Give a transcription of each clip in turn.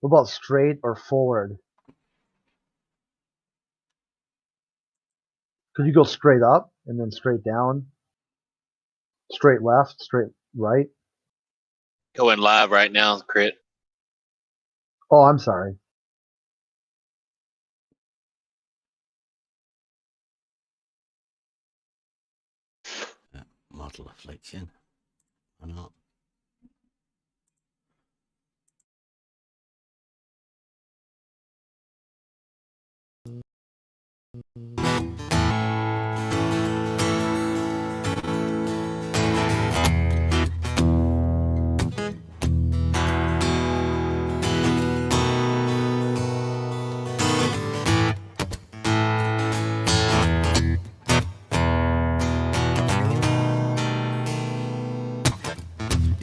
What about straight or forward? Could you go straight up and then straight down? Straight left, straight right? Going live right now, Crit. Oh, I'm sorry. Model affliction. Or not?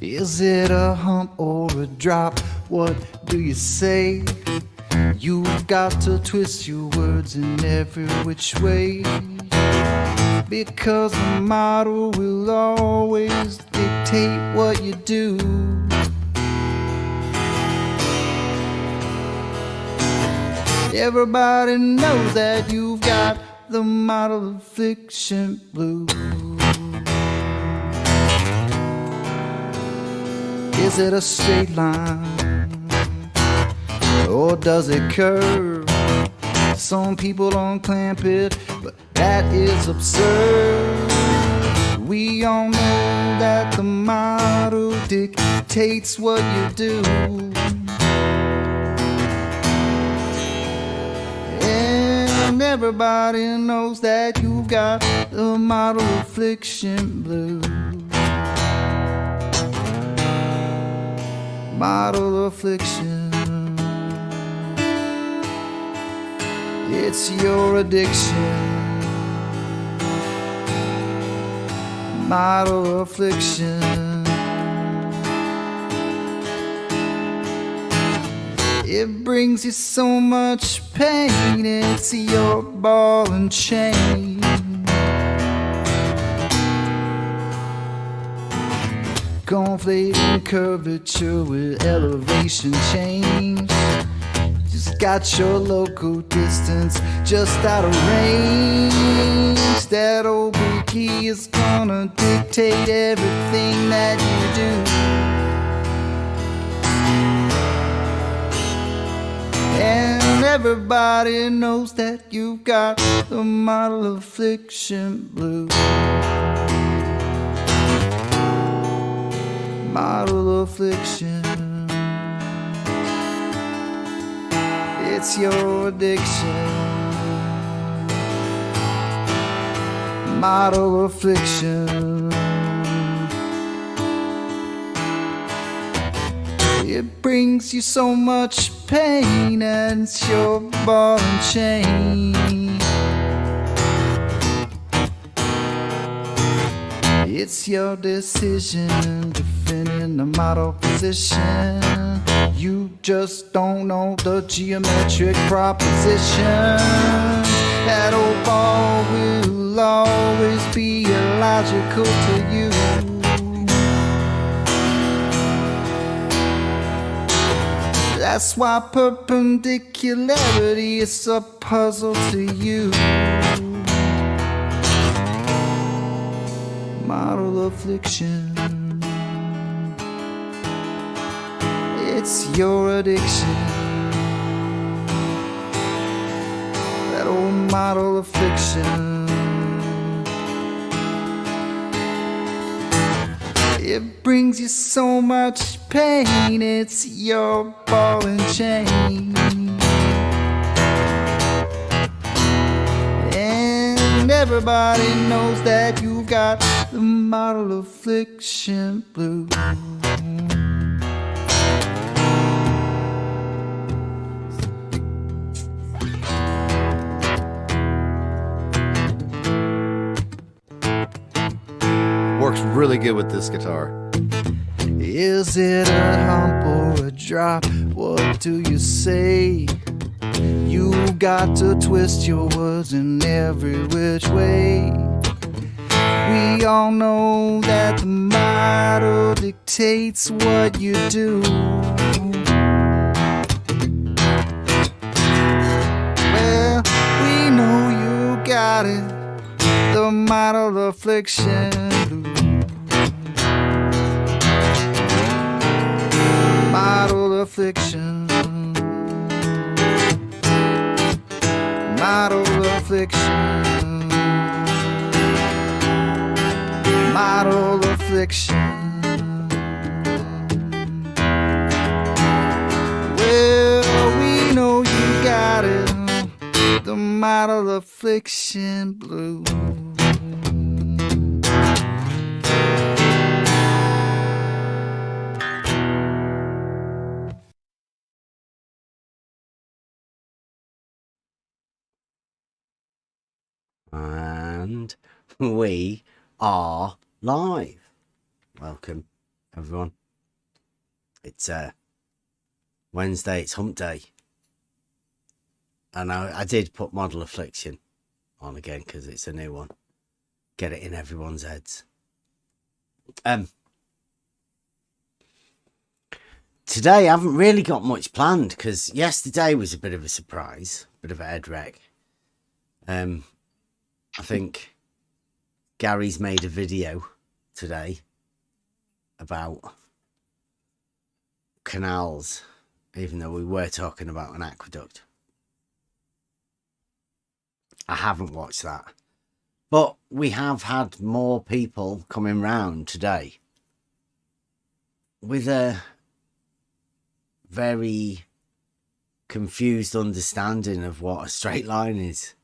Is it a hump or a drop? What do you say? You've got to twist your words in every which way, because the model will always dictate what you do. Everybody knows that you've got the model affliction blues. Is it a straight line, or does it curve? Some people don't clamp it, but that is absurd. We all know that the model dictates what you do. And everybody knows that you've got the model affliction blues. Model affliction, it's your addiction. Model affliction, it brings you so much pain. It's your ball and chain. Conflating curvature with elevation change. Just got your local distance just out of range. That old bookie is gonna dictate everything that you do. And everybody knows that you've got the model affliction blues. Model affliction, it's your addiction. Model affliction, it brings you so much pain, and it's your ball and chain. It's your decision defending the model position. You just don't know the geometric proposition. That old ball will always be illogical to you. That's why perpendicularity is a puzzle to you. Model affliction, it's your addiction. That old model affliction, it brings you so much pain. It's your ball and chain. And everybody knows that you've got the model affliction blues. Works really good with this guitar. Is it a hump or a drop? What do you say? You got to twist your words in every which way. We all know that the model dictates what you do. got it, the model affliction blues. Model affliction. Model affliction. Model affliction. Well, we know you got it, the model affliction blue. And we are live. Welcome, everyone. It's Wednesday, it's Hump Day. And I did put Model Affliction on again because it's a new one. Get it in everyone's heads. Today I haven't really got much planned because yesterday was a bit of a surprise, bit of a head wreck. I think Gary's made a video today about canals, even though we were talking about an aqueduct. I haven't watched that, but we have had more people coming round today with a very confused understanding of what a straight line is.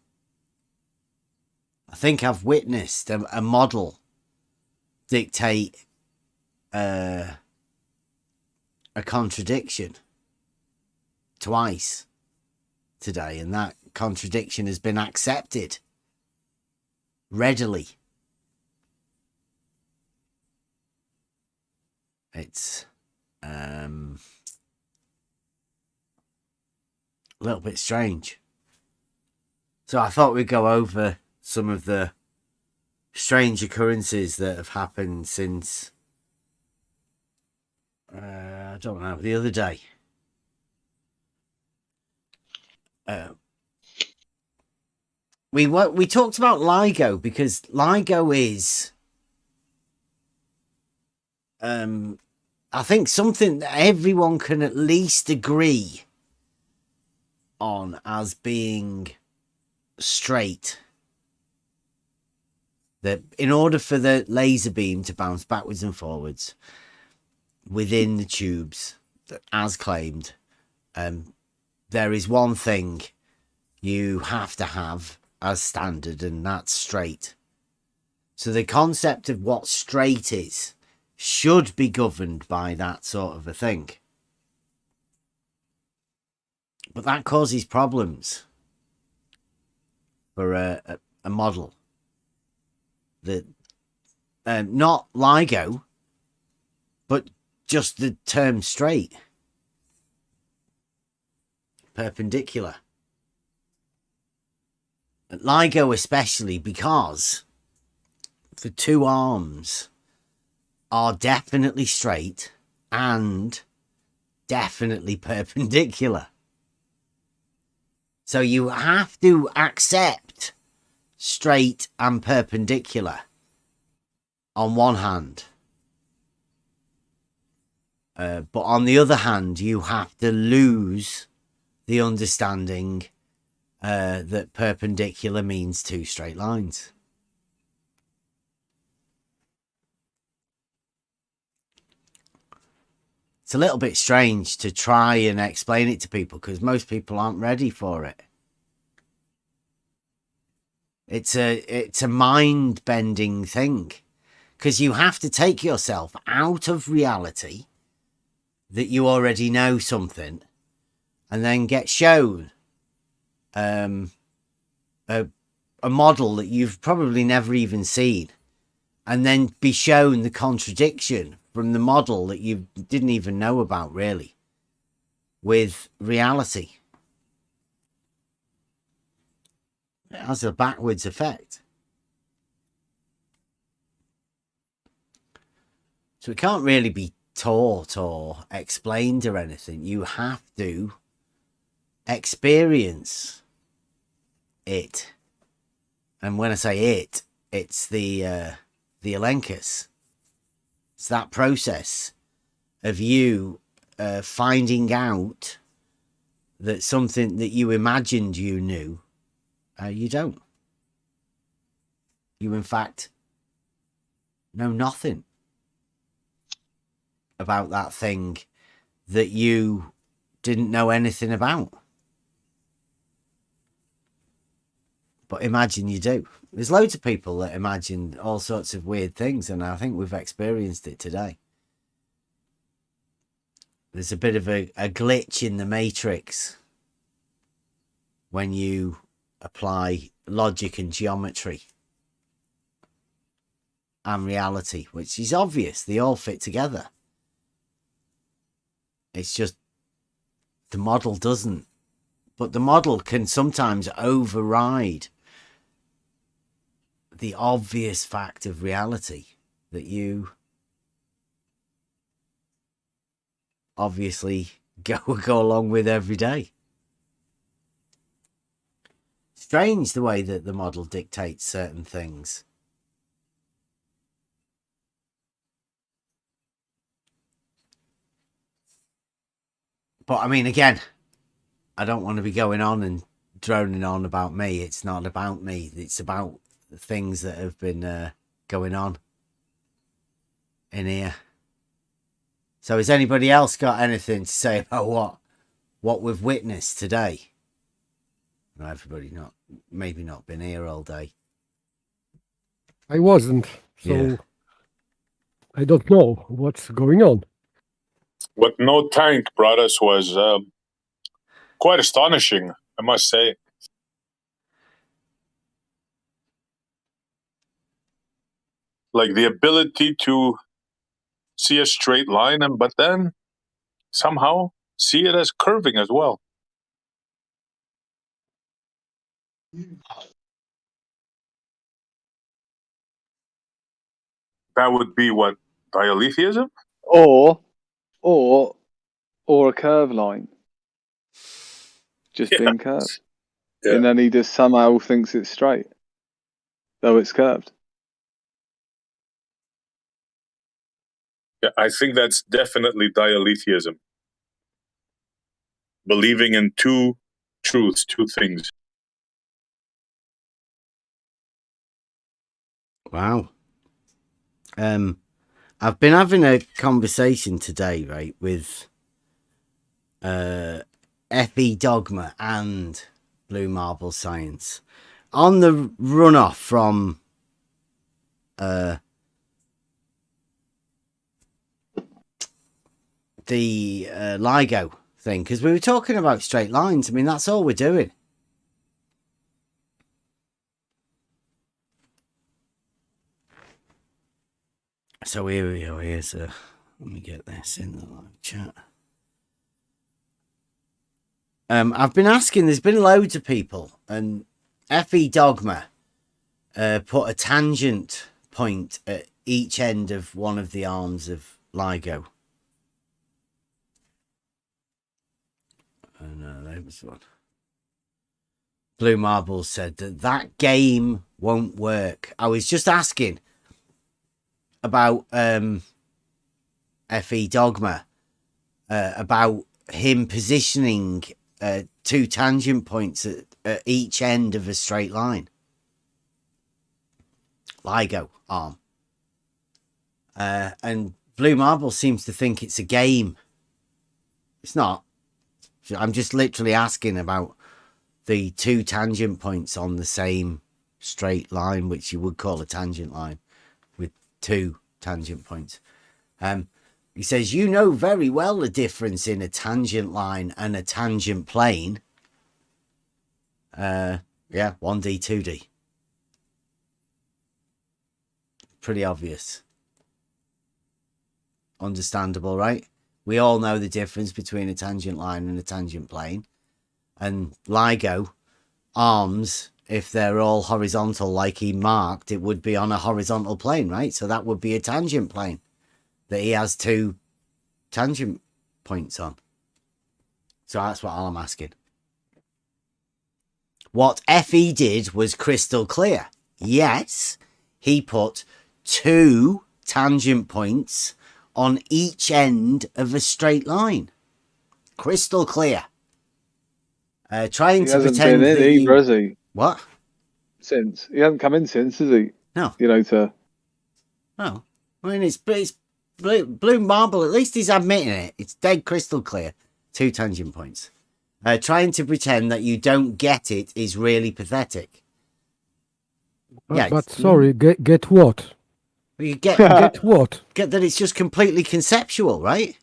I think I've witnessed a model dictate a contradiction twice today, and that contradiction has been accepted readily. It's a little bit strange. So I thought we'd go over some of the strange occurrences that have happened since, I don't know, the other day. We talked about LIGO because LIGO is, I think, something that everyone can at least agree on as being straight. That in order for the laser beam to bounce backwards and forwards within the tubes, as claimed, there is one thing you have to have as standard, and that's straight. So the concept of what straight is should be governed by that sort of a thing. But that causes problems for a model that not LIGO, but just the term straight, perpendicular. LIGO especially, because the two arms are definitely straight and definitely perpendicular. So you have to accept straight and perpendicular on one hand, but on the other hand you have to lose the understanding that perpendicular means two straight lines. It's a little bit strange to try and explain it to people because most people aren't ready for it. It's a mind-bending thing because you have to take yourself out of reality that you already know something and then get shown a model that you've probably never even seen, and then be shown the contradiction from the model that you didn't even know about really with reality. It has a backwards effect. So it can't really be taught or explained or anything. You have to experience it And when I say it, it's the Elenchus. It's that process of you finding out that something that you imagined you knew, you don't. You, in fact, know nothing about that thing that you didn't know anything about. But imagine you do. There's loads of people that imagine all sorts of weird things, and I think we've experienced it today. There's a bit of a glitch in the matrix when you apply logic and geometry and reality, which is obvious. They all fit together. It's just the model doesn't. But the model can sometimes override the obvious fact of reality that you obviously go along with every day. Strange the way that the model dictates certain things. But I mean, again, I don't want to be going on and droning on about me. It's not about me. It's about the things that have been going on in here. So has anybody else got anything to say about what we've witnessed today? No, everybody maybe not been here all day. I wasn't, so Yeah. I don't know what's going on. What No Tank brought us was quite astonishing, I must say. Like the ability to see a straight line, but then somehow see it as curving as well. That would be what, dialetheism? Or a curve line. Just being curved. Yeah. And then he just somehow thinks it's straight, though it's curved. Yeah, I think that's definitely dialetheism. Believing in two truths, two things. Wow. I've been having a conversation today, right, with FE Dogma and Blue Marble Science on the runoff from the LIGO thing, because we were talking about straight lines. I mean, that's all we're doing. So here we go. Here's let me get this in the live chat. I've been asking, there's been loads of people, and FE Dogma put a tangent point at each end of one of the arms of LIGO. And there was one. Blue Marble said that game won't work. I was just asking about FE Dogma, about him positioning two tangent points at each end of a straight line. LIGO arm. And Blue Marble seems to think it's a game. It's not. I'm just literally asking about the two tangent points on the same straight line, which you would call a tangent line, with two tangent points. He says, you know very well the difference in a tangent line and a tangent plane. Yeah, 1D, 2D. Pretty obvious. Understandable, right? We all know the difference between a tangent line and a tangent plane. And LIGO arms, if they're all horizontal like he marked, it would be on a horizontal plane, right? So that would be a tangent plane that he has two tangent points on. So that's what I'm asking. What FE did was crystal clear. Yes, he put 2 tangent points on each end of a straight line. Crystal clear. Trying He to hasn't pretend been in that either, you... has he? What? Since he hasn't come in since, has he? No. You know, to Oh, I mean, it's blue marble. At least he's admitting it. It's dead crystal clear. 2 tangent points. Trying to pretend that you don't get it is really pathetic. But sorry, get what? You get Get what? get that it's just completely conceptual, right?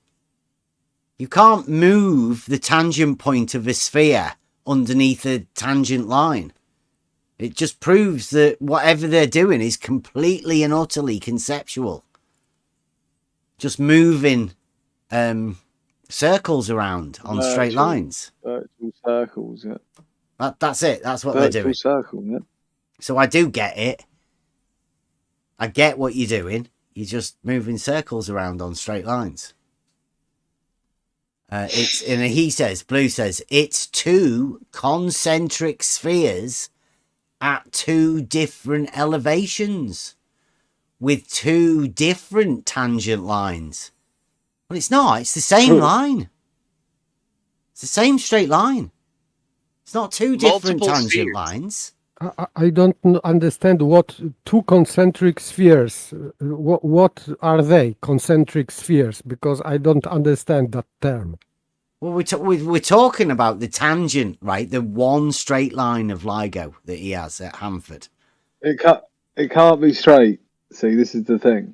You can't move the tangent point of a sphere underneath a tangent line. It just proves that whatever they're doing is completely and utterly conceptual. Just moving circles around on straight lines. virtual circles, yeah. That's it. That's what they're Virtual doing. circle, yeah. So I do get it. I get what you're doing. You're just moving circles around on straight lines. He says, Blue says, it's 2 concentric spheres at 2 different elevations with 2 different tangent lines. Well, it's not. It's the same line. It's the same straight line. It's not 2 different Multiple tangent spheres. lines. I don't understand what 2 concentric spheres. What are they? Concentric spheres, because I don't understand that term. Well, we're talking about the tangent, right? The one straight line of LIGO that he has at Hanford. It can't be straight. See, this is the thing.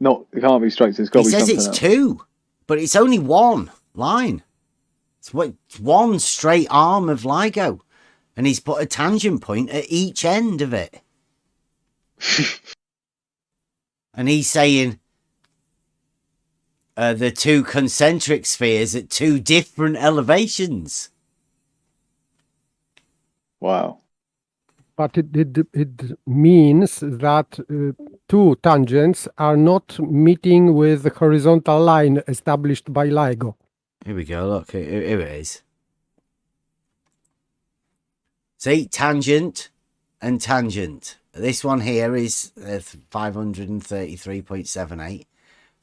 It can't be straight. So it's got He to be says something it's else. 2, but it's only 1 line. It's one straight arm of LIGO, and he's put a tangent point at each end of it. And he's saying the 2 concentric spheres at 2 different elevations. Wow. But it means that 2 tangents are not meeting with the horizontal line established by LIGO. Here we go. Look, here it is. See, tangent and tangent. This one here is 533.78.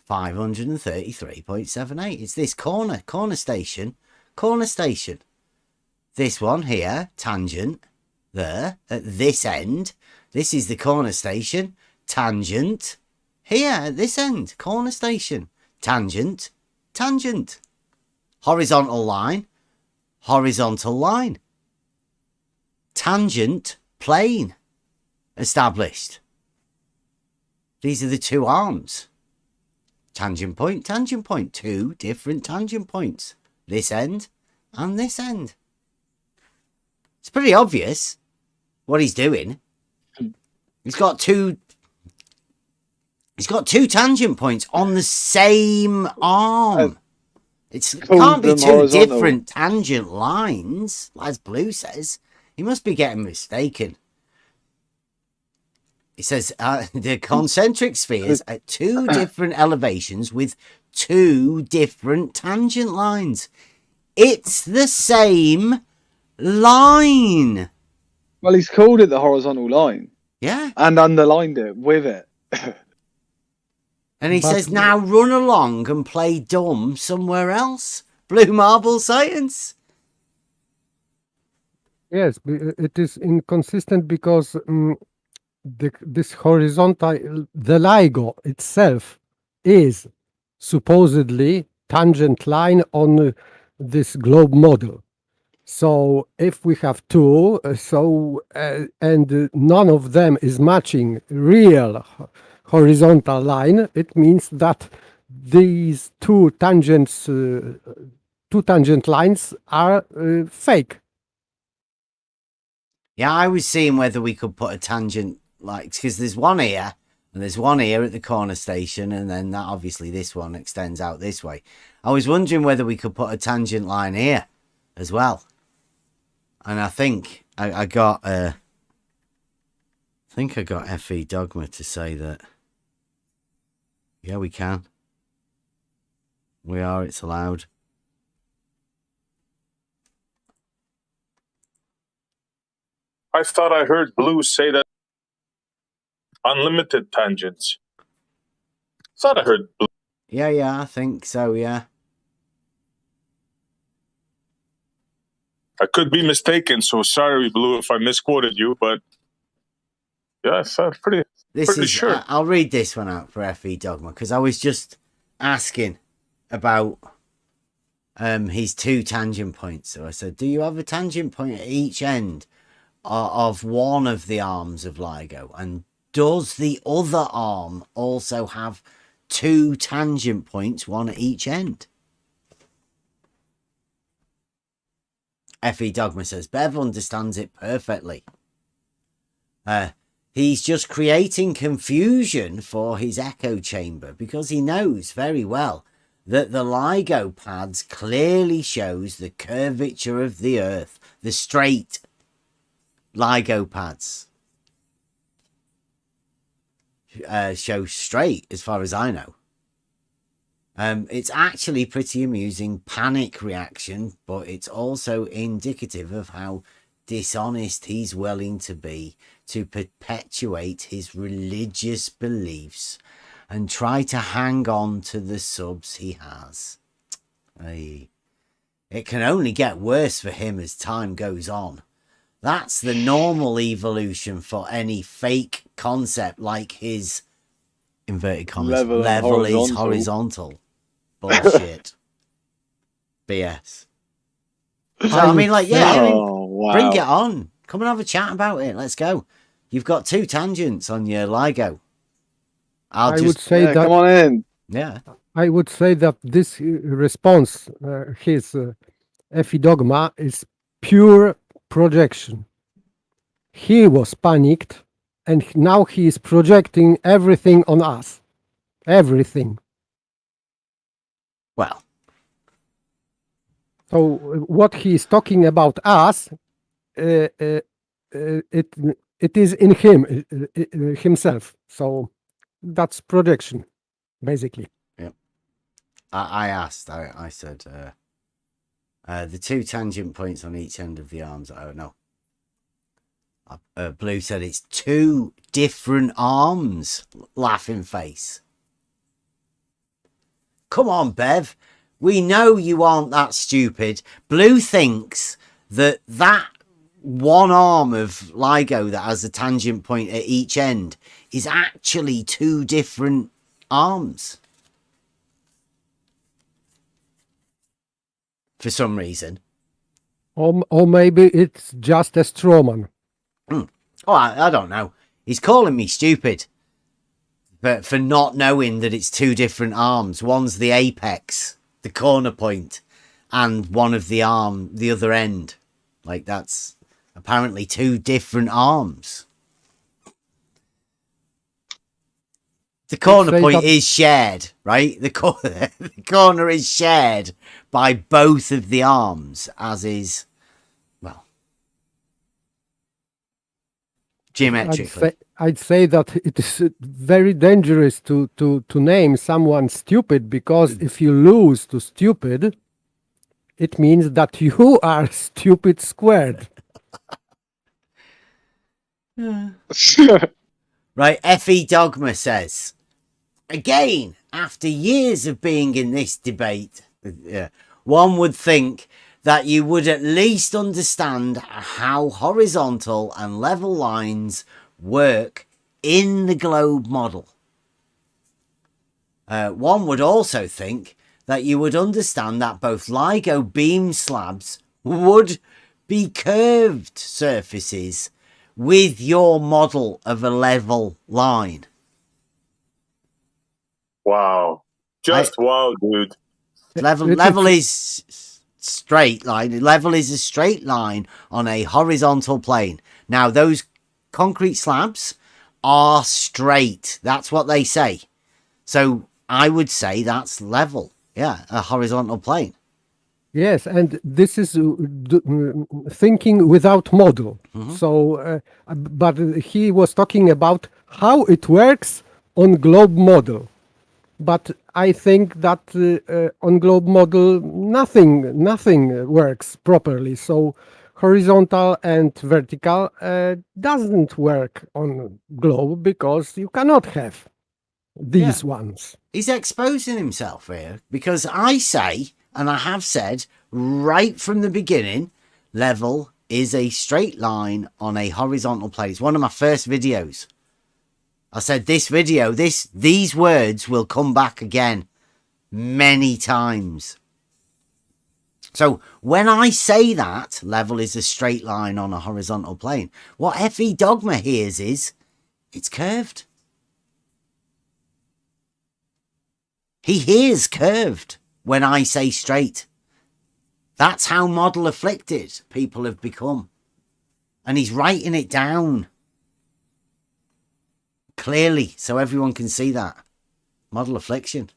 533.78. It's this corner station. This one here, tangent, there, at this end. This is the corner station. Tangent, here, at this end, corner station. Tangent. Horizontal line. Tangent, plane, established. These are the 2 arms. Tangent point, 2 different tangent points. This end and this end. It's pretty obvious what he's doing. He's got two tangent points on the same arm. It can't be 2 horizontal. different tangent lines, as Blue says. He must be getting mistaken. It says the concentric spheres at 2 different elevations with 2 different tangent lines. It's the same line. Well, he's called it the horizontal line. Yeah. And underlined it with it. And he says, now run along and play dumb somewhere else. Blue marble science. Yes, it is inconsistent because this horizontal, the LIGO itself is supposedly tangent line on this globe model. So if we have 2, and none of them is matching real horizontal line, it means that these 2 tangent lines are fake. Yeah, I was seeing whether we could put a tangent, like, because there's one here, and there's one here at the corner station, and then that obviously this one extends out this way. I was wondering whether we could put a tangent line here as well. And I think I got FE Dogma to say that, yeah, we can. It's allowed. I thought I heard Blue say that unlimited tangents. Thought I heard blue. Yeah, I think so, yeah. I could be mistaken, so sorry, Blue, if I misquoted you, but yeah, I thought pretty sure. I'll read this one out for FE Dogma, because I was just asking about his 2 tangent points. So I said, do you have a tangent point at each end of one of the arms of LIGO? And does the other arm also have 2 tangent points, one at each end? FE Dogma says, Bev understands it perfectly. He's just creating confusion for his echo chamber because he knows very well that the LIGO pads clearly shows the curvature of the Earth. The straight LIGO pads show straight, as far as I know. It's actually pretty amusing panic reaction, but it's also indicative of how dishonest he's willing to be to perpetuate his religious beliefs and try to hang on to the subs he has. It can only get worse for him as time goes on. That's the normal evolution for any fake concept like his inverted commas level is horizontal. Bullshit. BS. So, I mean, like, yeah, wow. Bring it on. Come and have a chat about it. Let's go. You've got 2 tangents on your LIGO. I would say that. Come on in. Yeah. I would say that this response, his FE Dogma, is pure projection. He was panicked, and now he is projecting everything on us. Everything. Well. So what he is talking about us, it is in him, himself. So that's projection, basically. Yeah. I asked. I said the 2 tangent points on each end of the arms. I don't know. Blue said it's 2 different arms. Laughing face. Come on, Bev. We know you aren't that stupid. Blue thinks that one arm of LIGO that has a tangent point at each end is actually 2 different arms. For some reason. Or maybe it's just a straw man. Oh, I don't know. He's calling me stupid. But for not knowing that it's 2 different arms. One's the apex, the corner point, and one of the other end. Like, that's apparently 2 different arms. The corner point is shared, right? The corner is shared by both of the arms, as is, well, geometrically. I'd say that it is very dangerous to name someone stupid, because if you lose to stupid, it means that you are stupid squared. Right, FE Dogma says, again, after years of being in this debate, one would think that you would at least understand how horizontal and level lines work in the globe model. One would also think that you would understand that both LIGO beam slabs would be curved surfaces with your model of a level line. Wow. Wow, dude. Level is straight line. Level is a straight line on a horizontal plane. Now, those concrete slabs are straight. That's what they say. So I would say that's level. Yeah, a horizontal plane. Yes, and this is thinking without model. Mm-hmm. So, but he was talking about how it works on globe model. But I think that on globe model, nothing works properly. So horizontal and vertical doesn't work on globe because you cannot have these ones. He's exposing himself here because I say, and I have said right from the beginning, level is a straight line on a horizontal plane. It's one of my first videos. I said this video, these words will come back again many times. So when I say that level is a straight line on a horizontal plane, what FE Dogma hears is it's curved. He hears curved when I say straight. That's how model afflicted people have become. And he's writing it down clearly so everyone can see that. Model affliction.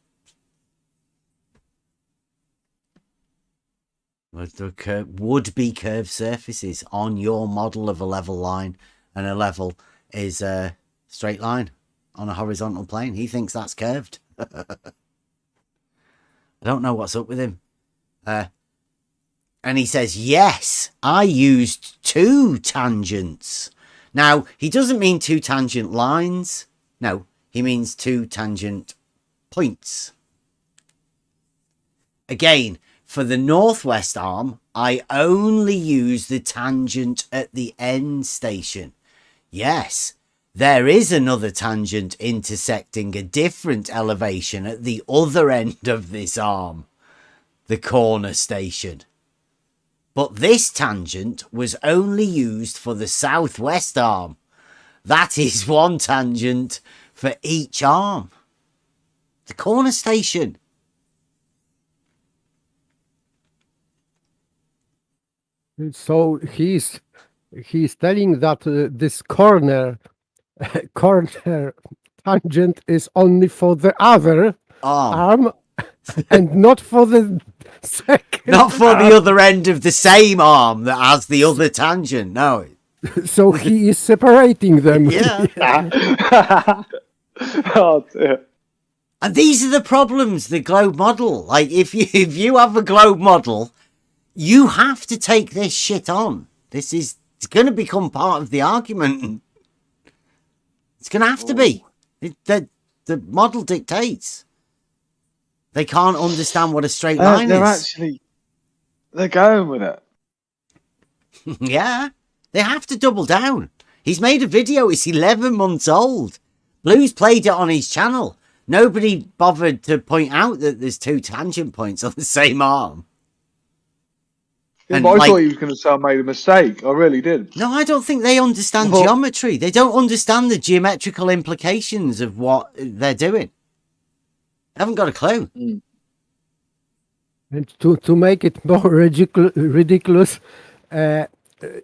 Would be curved surfaces on your model of a level line, and a level is a straight line on a horizontal plane. He thinks that's curved. I don't know what's up with him. And he says, yes, I used 2 tangents. Now, he doesn't mean 2 tangent lines. No, he means 2 tangent points. Again, for the northwest arm, I only use the tangent at the end station. Yes, there is another tangent intersecting a different elevation at the other end of this arm, the corner station. But this tangent was only used for the southwest arm. That is 1 tangent for each arm. The corner station. So he's telling that this corner tangent is only for the other arm and not for the second. Not for the other end of the same arm that has the other tangent. No. So he is separating them. Yeah. Oh dear. And these are the problems, the globe model. Like, if you have a globe model, you have to take this shit on. It's going to become part of the argument. It's going to have to be. The model dictates. They can't understand what a straight line is. They're going with it. Yeah, they have to double down. He's made a video. It's 11 months old. Blue's played it on his channel. Nobody bothered to point out that there's 2 tangent points on the same arm. Yeah, And, but I like- thought he was going to say I made a mistake. I really did. No, I don't think they understand Well- geometry. They don't understand the geometrical implications of what they're doing. They haven't got a clue. And to make it more ridiculous,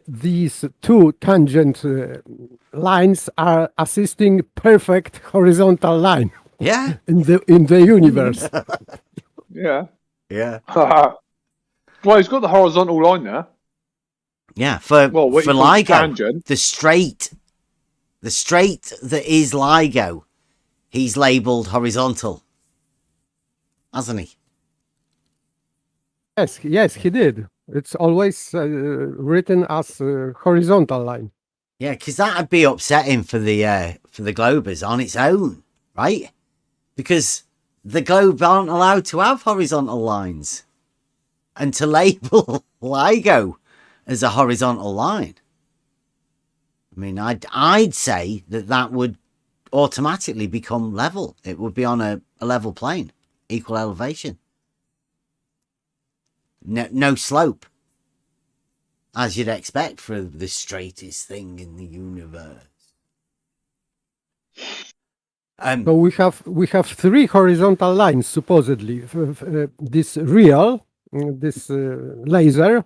these 2 tangent lines are assisting perfect horizontal line Yeah. in the universe. Yeah. Yeah. Well, he's got the horizontal line there. Yeah. For What you call LIGO, tangent. the straight that is LIGO, he's labelled horizontal. Hasn't he? Yes, he did. It's always written as horizontal line. Yeah, because that'd be upsetting for the globers on its own, right? Because the globe aren't allowed to have horizontal lines, and to label LIGO as a horizontal line, I mean, I'd say that would automatically become level. It would be on a level plane, equal elevation, no slope. As you'd expect for the straightest thing in the universe. So we have 3 horizontal lines supposedly. This real, this laser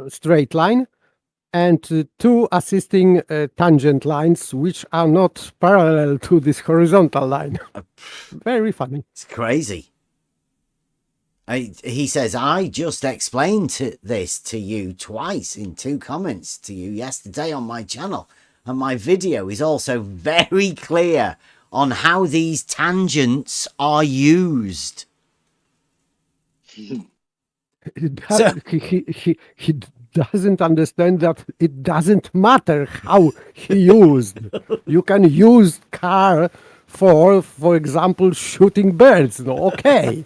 straight line, and 2 assisting tangent lines which are not parallel to this horizontal line. Very funny. It's crazy. He says, I just explained this to you twice in 2 comments to you yesterday on my channel. And my video is also very clear on how these tangents are used. He doesn't understand that it doesn't matter how he used. You can use car for example, shooting birds. No, okay.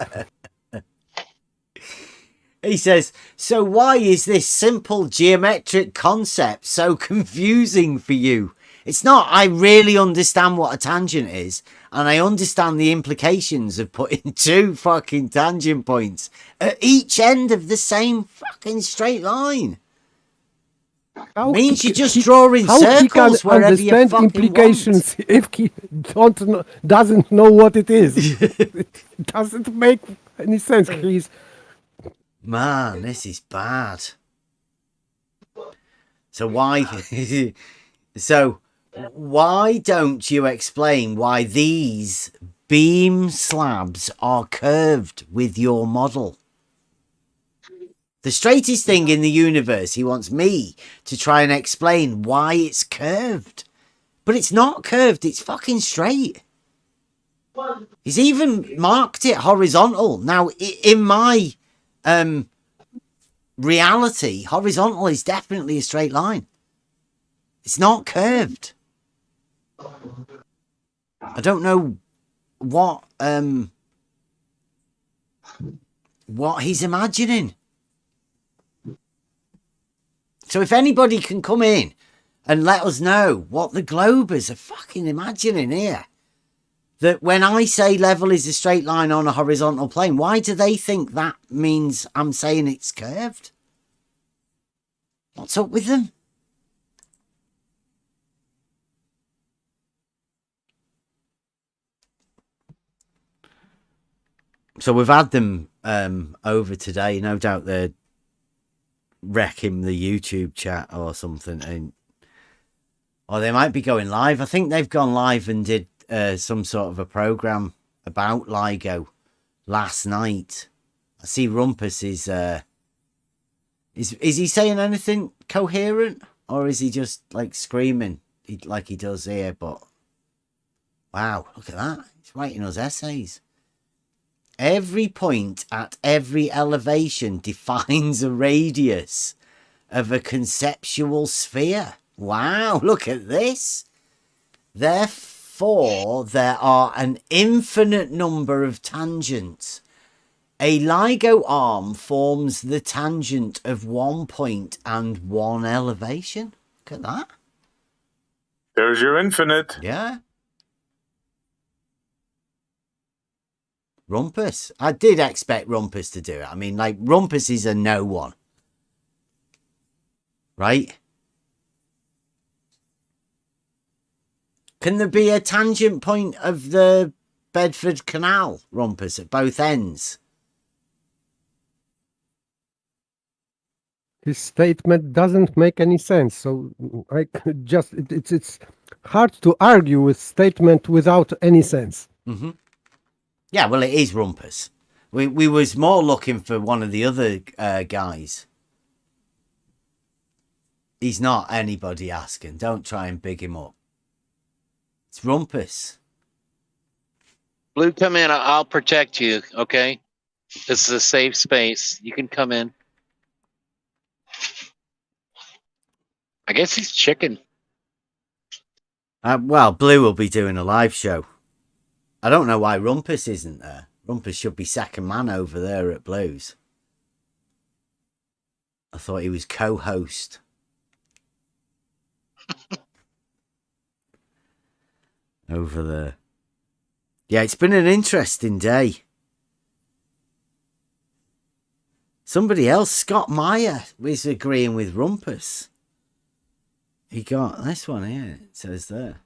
He says, so why is this simple geometric concept so confusing for you? It's not. I really understand what a tangent is, and I understand the implications of putting two fucking tangent points at each end of the same fucking straight line. How Means he- you're just he- drawing how he can circles wherever you understand fucking implications if he doesn't know what it is. It doesn't make any sense. He's Man, this is bad. So why? So why don't you explain why these beam slabs are curved with your model? The straightest thing in the universe, he wants me to try and explain why it's curved. But it's not curved, it's fucking straight. He's even marked it horizontal. Now, in my reality, horizontal is definitely a straight line. It's not curved. I don't know what he's imagining. So if anybody can come in and let us know what the Globers are fucking imagining here. That when I say level is a straight line on a horizontal plane, why do they think that means I'm saying it's curved? What's up with them? So we've had them over today. No doubt they're wrecking the YouTube chat or something. Or they might be going live. I think they've gone live and did some sort of a program about LIGO last night. I see Rumpus is he saying anything coherent, or is he just like screaming like he does here? But wow, look at that. He's writing us essays. Every point at every elevation defines a radius of a conceptual sphere. Wow, look at this. Therefore, there are an infinite number of tangents. A LIGO arm forms the tangent of one point and one elevation. Look at that. There's your infinite. Yeah. Rumpus. I did expect Rumpus to do it. I mean, like, Rumpus is a no one. Right? Can there be a tangent point of the Bedford Canal, Rumpus, at both ends? his statement doesn't make any sense. So it's hard to argue with statement without any sense. Mm-hmm. Yeah, well, it is Rumpus. We was more looking for one of the other guys. He's not anybody asking. Don't try and big him up. It's Rumpus. Blue, come in. I'll protect you. Okay, this is a safe space. You can come in. I guess he's chicken. Well, Blue will be doing a live show. I don't know why Rumpus isn't there. Rumpus should be second man over there at Blues. I thought he was co-host. Over there. Yeah, it's been an interesting day. Somebody else, Scott Meyer, was agreeing with Rumpus. He got this one here. It says there.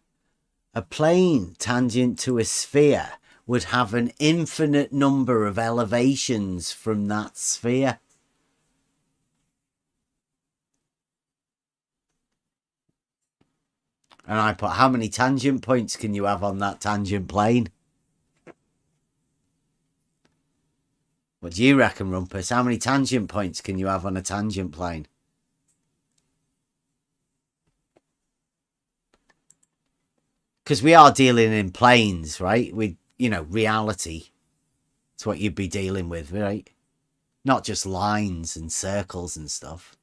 A plane tangent to a sphere would have an infinite number of elevations from that sphere. And I put, how many tangent points can you have on that tangent plane? What do you reckon, Rumpus? How many tangent points can you have on a tangent plane? Because we are dealing in planes, right? With, reality. It's what you'd be dealing with, right? Not just lines and circles and stuff.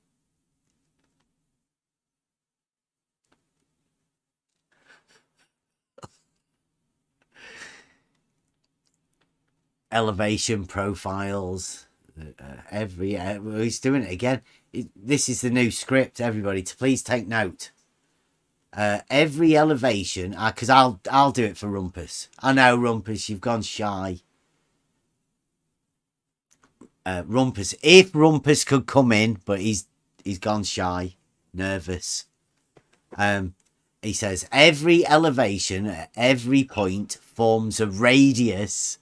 elevation profiles. He's doing it again. This is the new script, everybody. To please take note. Every elevation, because I'll do it for Rumpus. I know, Rumpus, you've gone shy. Rumpus, if Rumpus could come in, but he's gone shy, nervous. He says every elevation at every point forms a radius.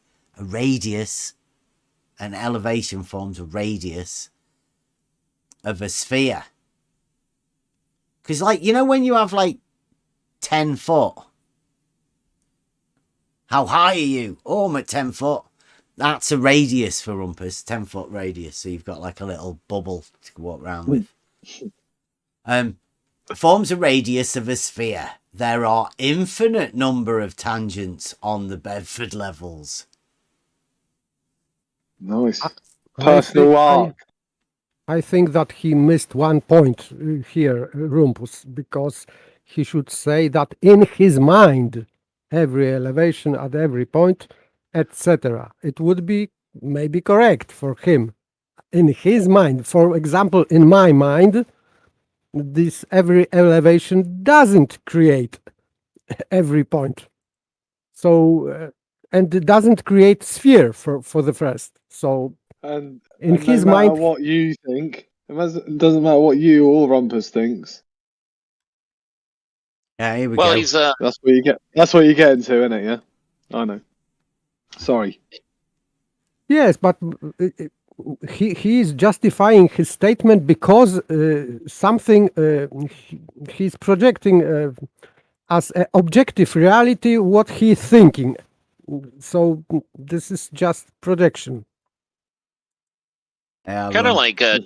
An elevation forms a radius of a sphere. Because, like, you know, when you have like 10 foot, how high are you? Oh, I'm at 10 foot. That's a radius for Rumpus, 10-foot radius. So you've got like a little bubble to walk around with. Forms a radius of a sphere. There are infinite number of tangents on the Bedford levels. Nice. Personal art. I think that he missed one point here, Rumpus, because he should say that in his mind, every elevation at every point, etc. It would be maybe correct for him. In his mind, for example, in my mind, this every elevation doesn't create every point. So, and it doesn't create sphere for the first. So, And in and his no matter mind, what you think, it doesn't matter what you or Rumpus thinks. Yeah, here we Well, go. he's That's what you get. That's what you get into, isn't it? Yeah, I know. Sorry. yes, but he is justifying his statement because something he's projecting as an objective reality what he's thinking. So this is just projection. Yeah, kind of like Mhm.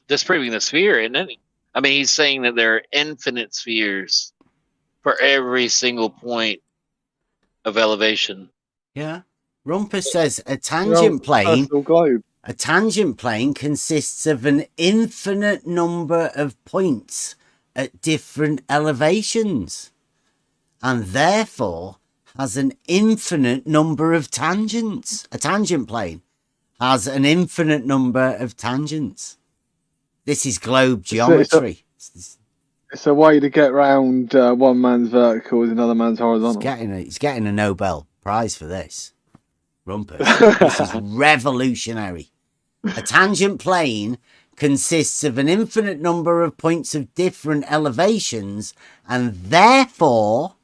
disproving the sphere, isn't it? I mean, he's saying that there are infinite spheres for every single point of elevation. Yeah. Rumpus says a tangent plane. Personal globe. A tangent plane consists of an infinite number of points at different elevations, and therefore has an infinite number of tangents. A tangent plane has an infinite number of tangents. This is globe geometry. It's a way to get round one man's vertical with another man's horizontal. He's getting a Nobel Prize for this. Rumpus. This is revolutionary. A tangent plane consists of an infinite number of points of different elevations and therefore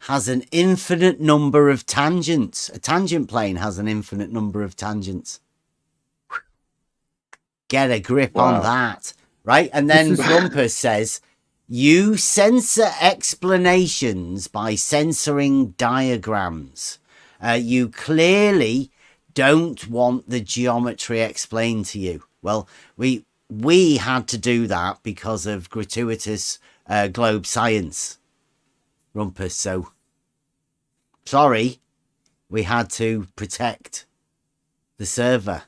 has an infinite number of tangents. A tangent plane has an infinite number of tangents. Get a grip on that, right? And then Rumpus says, you censor explanations by censoring diagrams. You clearly don't want the geometry explained to you. Well, we had to do that because of gratuitous globe science, Rumpus. So, sorry, we had to protect the server.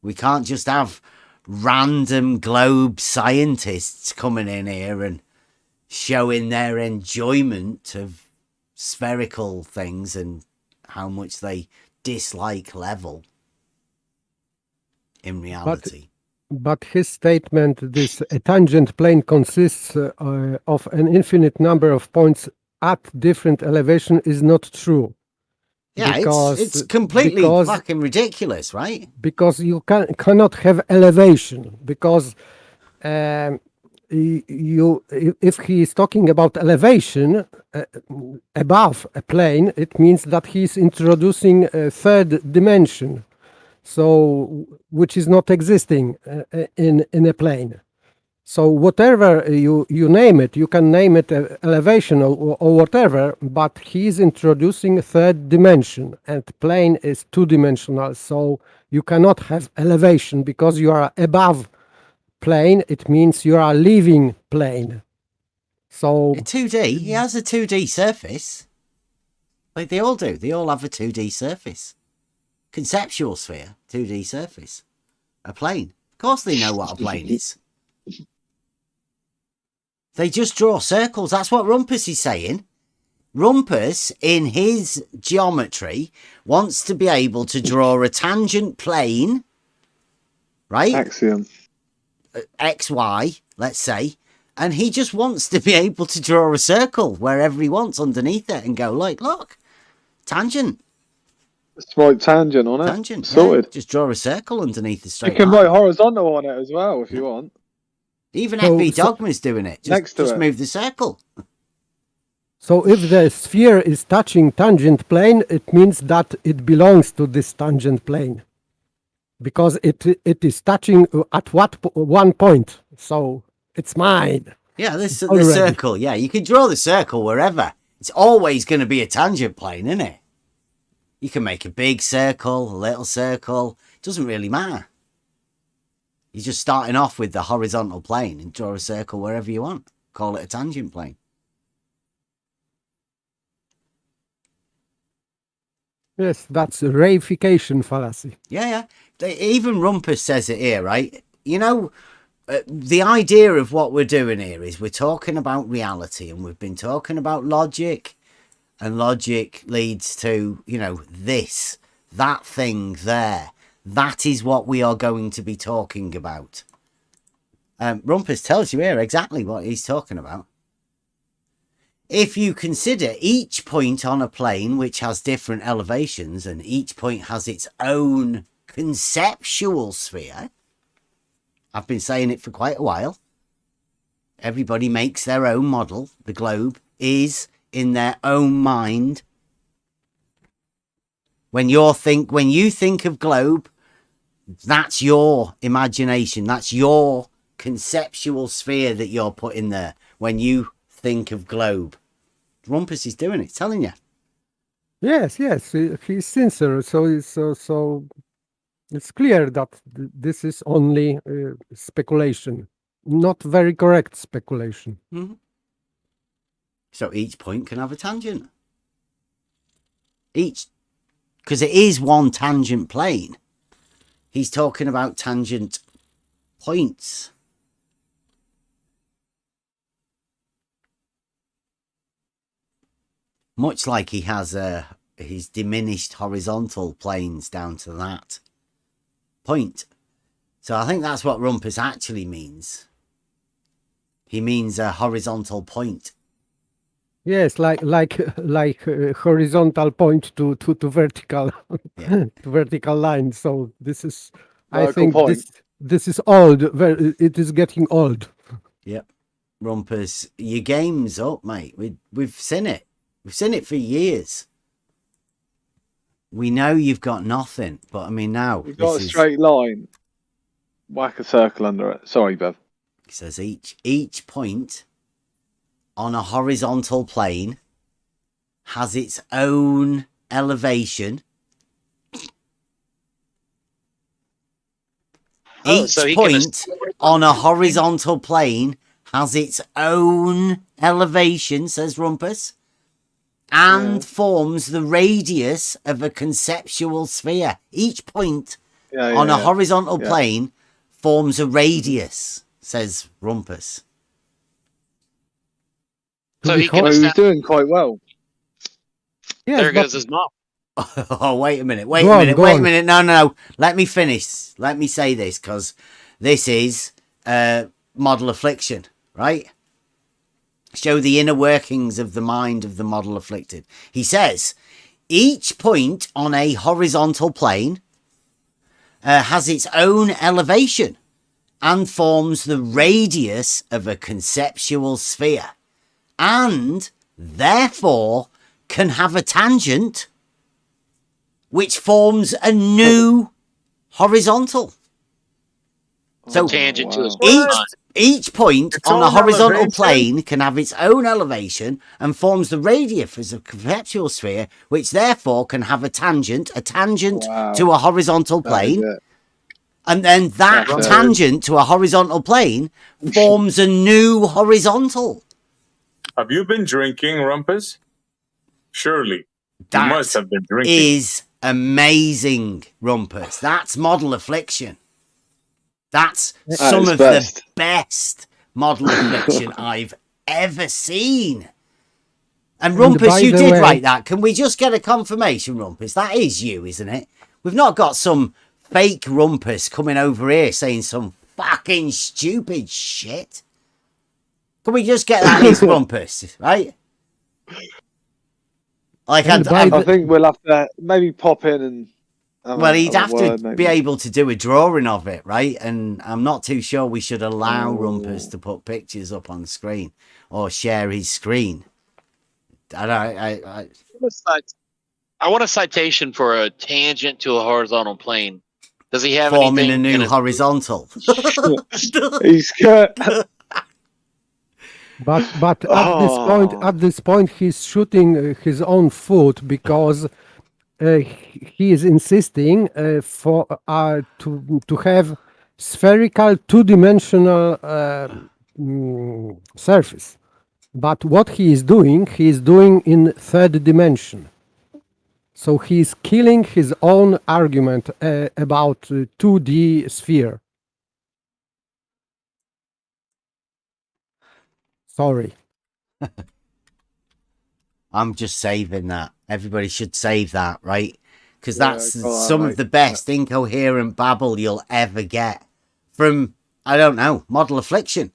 We can't just have random globe scientists coming in here and showing their enjoyment of spherical things and how much they dislike level in reality. But his statement, this a tangent plane consists of an infinite number of points at different elevation is not true. Yeah, because, it's completely fucking ridiculous, right? Because you cannot have elevation, because if he is talking about elevation above a plane, it means that he is introducing a third dimension, so which is not existing in a plane. So whatever you name it, you can name it elevation or whatever, but he is introducing a third dimension, and plane is two-dimensional, so you cannot have elevation because you are above plane. It means you are leaving plane. So 2D, he has a 2D surface. Like they all do. They all have a 2D surface. Conceptual sphere, 2D surface. A plane. Of course they know what a plane is. They just draw circles. That's what Rumpus is saying. Rumpus, in his geometry, wants to be able to draw a tangent plane, right? Axiom. XY, let's say, and he just wants to be able to draw a circle wherever he wants underneath it and go like, look, tangent. Just write tangent on it. Tangent. Sorted. Yeah. Just draw a circle underneath the You straight can line. write horizontal on it as well if you want. Even So- FB Dogma's doing it. Next to Just it. move the circle. So if the sphere is touching tangent plane, it means that it belongs to this tangent plane, because it is touching at one point. So it's mine. Yeah, the Already. circle. Yeah, you can draw the circle wherever. It's always going to be a tangent plane, isn't it? You can make a big circle, a little circle. It doesn't really matter. You're just starting off with the horizontal plane and draw a circle wherever you want. Call it a tangent plane. Yes, that's a reification fallacy. Yeah. Even Rumpus says it here, right? You know, the idea of what we're doing here is we're talking about reality, and we've been talking about logic, and logic leads to, you know, this, that thing there. That is what we are going to be talking about. Rumpus tells you here exactly what he's talking about. If you consider each point on a plane which has different elevations, and each point has its own conceptual sphere, I've been saying it for quite a while. Everybody makes their own model. The globe is in their own mind. When you think of globe, that's your imagination. That's your conceptual sphere that you're putting there when you think of globe. Rumpus is doing it, telling you. Yes, he's sincere. So it's clear that this is only speculation, not very correct speculation. Mm-hmm. So each point can have a tangent. Because it is one tangent plane. He's talking about tangent points. Much like he has his diminished horizontal planes down to that point. So I think that's what Rumpus actually means. He means a horizontal point. Yes, like horizontal point to vertical Yeah. to vertical line. So this is, I Vertical think point. this is old. It is getting old. Yep. Rumpus, your game's up, mate. We've seen it. We've seen it for years. We know you've got nothing, but I mean now You've got a straight line. Whack a circle under it. Sorry, Bev. He says each point on a horizontal plane has its own elevation. Oh, Each so he can point on a horizontal plane has its own elevation, says Rumpus, and forms the radius of a conceptual sphere. Each point on a horizontal plane forms a radius, says Rumpus. So he can Well, he was establish. doing quite well. Yes, There but goes his mom. Oh, wait a minute. Go on. No. Let me finish. Let me say this, because this is model affliction, right? Show the inner workings of the mind of the model afflicted. He says, each point on a horizontal plane has its own elevation and forms the radius of a conceptual sphere, and therefore can have a tangent which forms a new horizontal. So Tangent to his wow. mind. each point Its on a own horizontal elevation? plane can have its own elevation and forms the radius of a conceptual sphere, which therefore can have a tangent Wow. to a horizontal That is plane. it. And then that That's it. tangent to a horizontal plane forms a new horizontal. Have you been drinking, Rumpus? Surely. That You must have been drinking. is amazing, Rumpus. That's model affliction. That's some is of best. the best model affliction I've ever seen. And Rumpus, by you the did way- write that. Can we just get a confirmation, Rumpus? That is you, isn't it? We've not got some fake Rumpus coming over here saying some fucking stupid shit. Can we just get that is Rumpus, right? Like, And by I think we'll have to maybe pop in and. well, he'd have to maybe. be able to do a drawing of it, right? And I'm not too sure we should allow Rumpus to put pictures up on screen or share his screen. I want a citation for a tangent to a horizontal plane. Does he have forming anything a in new his- horizontal. He's got. But Oh. at this point, he's shooting his own foot because he is insisting to have spherical two-dimensional surface. But what he is doing in third dimension. So he is killing his own argument about 2D sphere. Sorry. I'm just saving that. Everybody should save that, right? Because Yeah, that's go on, some mate. of the best incoherent babble you'll ever get from, I don't know, Model Affliction.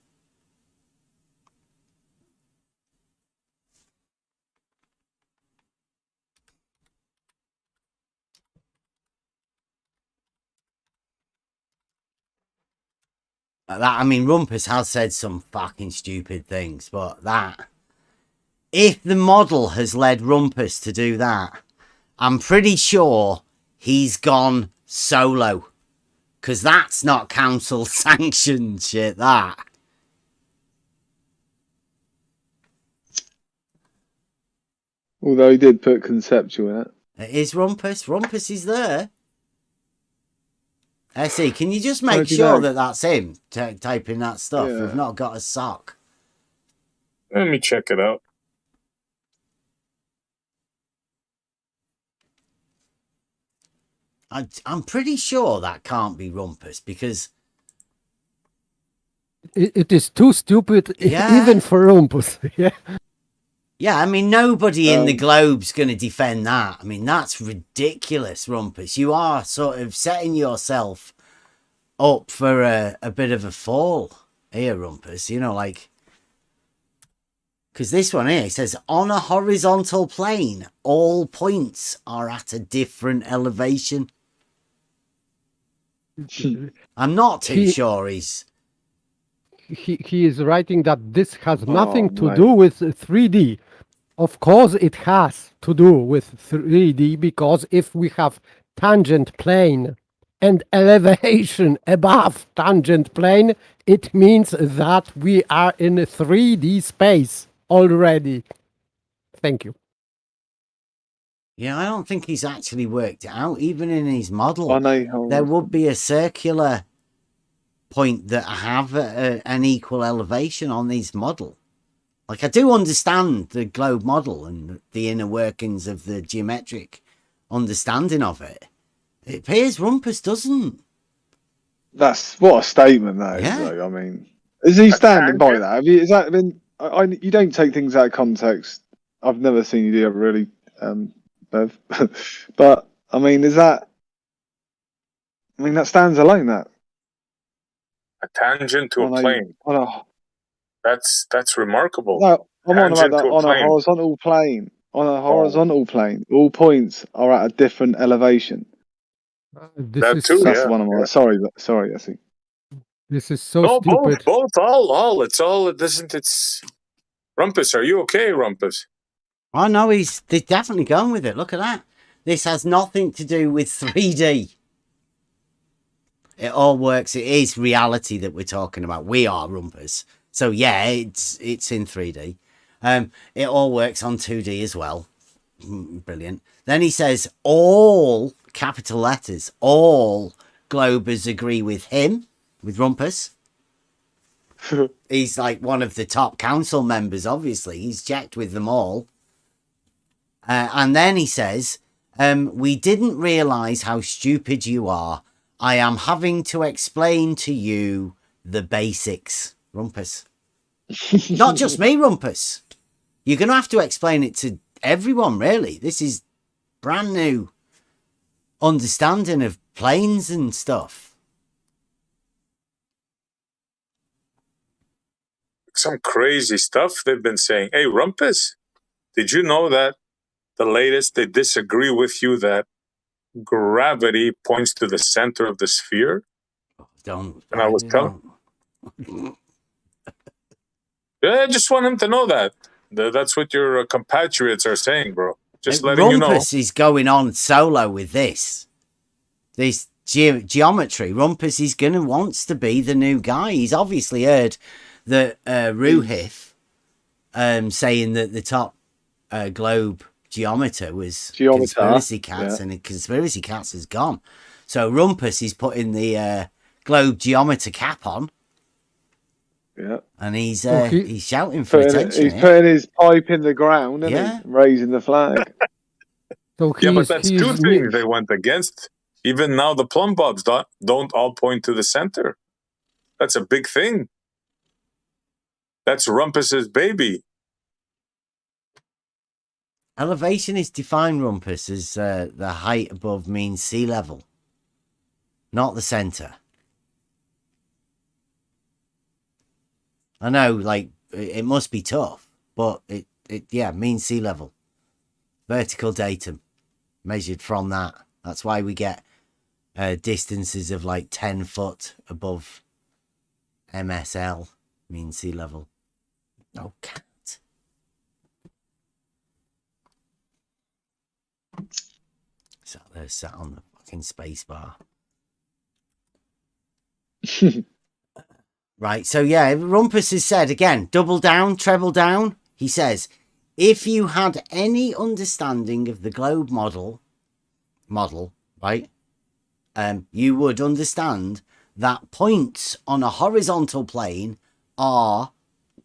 I mean, Rumpus has said some fucking stupid things, but that... If the model has led Rumpus to do that, I'm pretty sure he's gone solo. Because that's not council sanctioned shit, that. Although he did put conceptual in it. It is Rumpus. Rumpus is there. SE, can you just make do you sure know? that that's him typing that stuff? Yeah. We've not got a sock. Let me check it out. I'm pretty sure that can't be Rumpus because... It is too stupid Yeah. even for Rumpus. Yeah. Yeah, I mean, nobody in the Um, globe's going to defend that. I mean, that's ridiculous, Rumpus. You are sort of setting yourself up for a bit of a fall here, Rumpus. You know, like... Because this one here, it says, on a horizontal plane, all points are at a different elevation. I'm not too sure he's... He is writing that this has nothing to mate. do with 3D. Of course, it has to do with 3D because if we have tangent plane and elevation above tangent plane, it means that we are in a 3D space already. Thank you. Yeah, I don't think he's actually worked it out. Even in his model, I know. there would be a circular point that have an equal elevation on his model. Like, I do understand the globe model and the inner workings of the geometric understanding of it. It appears Rumpus doesn't. That's what a statement that is, Yeah. though. I mean, is he standing by tangent? that? Have you, is that been? You don't take things out of context. I've never seen you do it, really, Bev. But I mean, is that? I mean, that stands alone. That A tangent to a plane. On a, That's remarkable. no, I'm on about Tangent that to a on a plane. horizontal plane. On a horizontal plane, all points are at a different elevation. This That is too, That's yeah. the one I'm on. Yeah. Sorry, Essie. this is so No, stupid. both, all. It's all. It isn't. It's Rumpus. Are you okay, Rumpus? Oh, no, they're definitely going with it. Look at that. This has nothing to do with 3D. It all works. It is reality that we're talking about. We are Rumpus. So, yeah, it's in 3D. It all works on 2D as well. Brilliant. Then he says, all, capital letters, all Globers agree with him, with Rumpus. He's like one of the top council members, obviously. He's checked with them all. And then he says, we didn't realise how stupid you are. I am having to explain to you the basics. Rumpus. Not just me, Rumpus. You're going to have to explain it to everyone, really. This is brand new understanding of planes and stuff. Some crazy stuff they've been saying. Hey, Rumpus, did you know that the latest, they disagree with you that gravity points to the center of the sphere? Don't. And I was telling... Yeah, I just want him to know that. That's what your compatriots are saying, bro. Just letting you know. Rumpus is going on solo with this geometry. Rumpus is wants to be the new guy. He's obviously heard that Ruhif saying that the top globe geometer was conspiracy cats, and the conspiracy cats is gone. So Rumpus is putting the globe geometer cap on. Yeah, and he's shouting for attention. He's putting his pipe in the ground and raising the flag. So yeah, but that's two things they went against. Even now, the plumb bobs don't all point to the center. That's a big thing. That's Rumpus's baby. Elevation is defined, Rumpus, as the height above mean sea level, not the center. I know, like, it must be tough, but it means sea level. Vertical datum measured from that. That's why we get distances of like 10 foot above MSL, mean sea level. Oh, cat. So they're sat on the fucking space bar. Right, so yeah, Rumpus has said again, double down, treble down. He says, if you had any understanding of the globe model, right, you would understand that points on a horizontal plane are,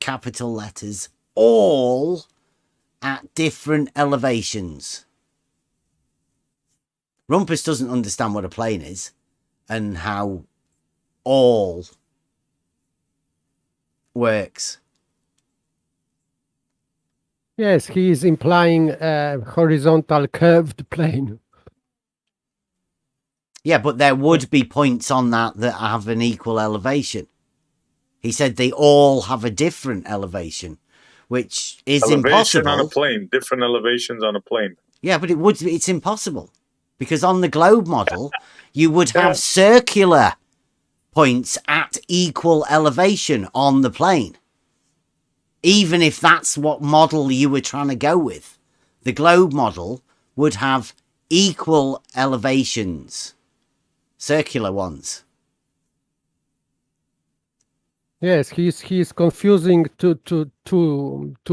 capital letters, all at different elevations. Rumpus doesn't understand what a plane is and how all works. Yes, he is implying a horizontal curved plane. Yeah, but there would be points on that have an equal elevation. He said they all have a different elevation, which is impossible. On a plane, different elevations on a plane. Yeah, but it's impossible. Because on the globe model, you would have circular points at equal elevation on the plane. Even if that's what model you were trying to go with. The globe model would have equal elevations. Circular ones. Yes, he's confusing two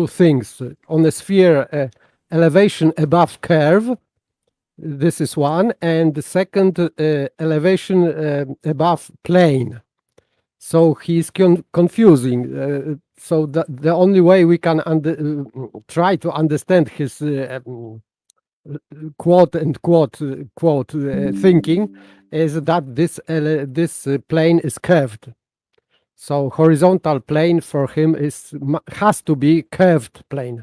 things. On the sphere, elevation above curve. This is one, and the second elevation above plane. So he's confusing. So the only way we can try to understand his quote thinking is that this plane is curved. So horizontal plane for him has to be curved plane.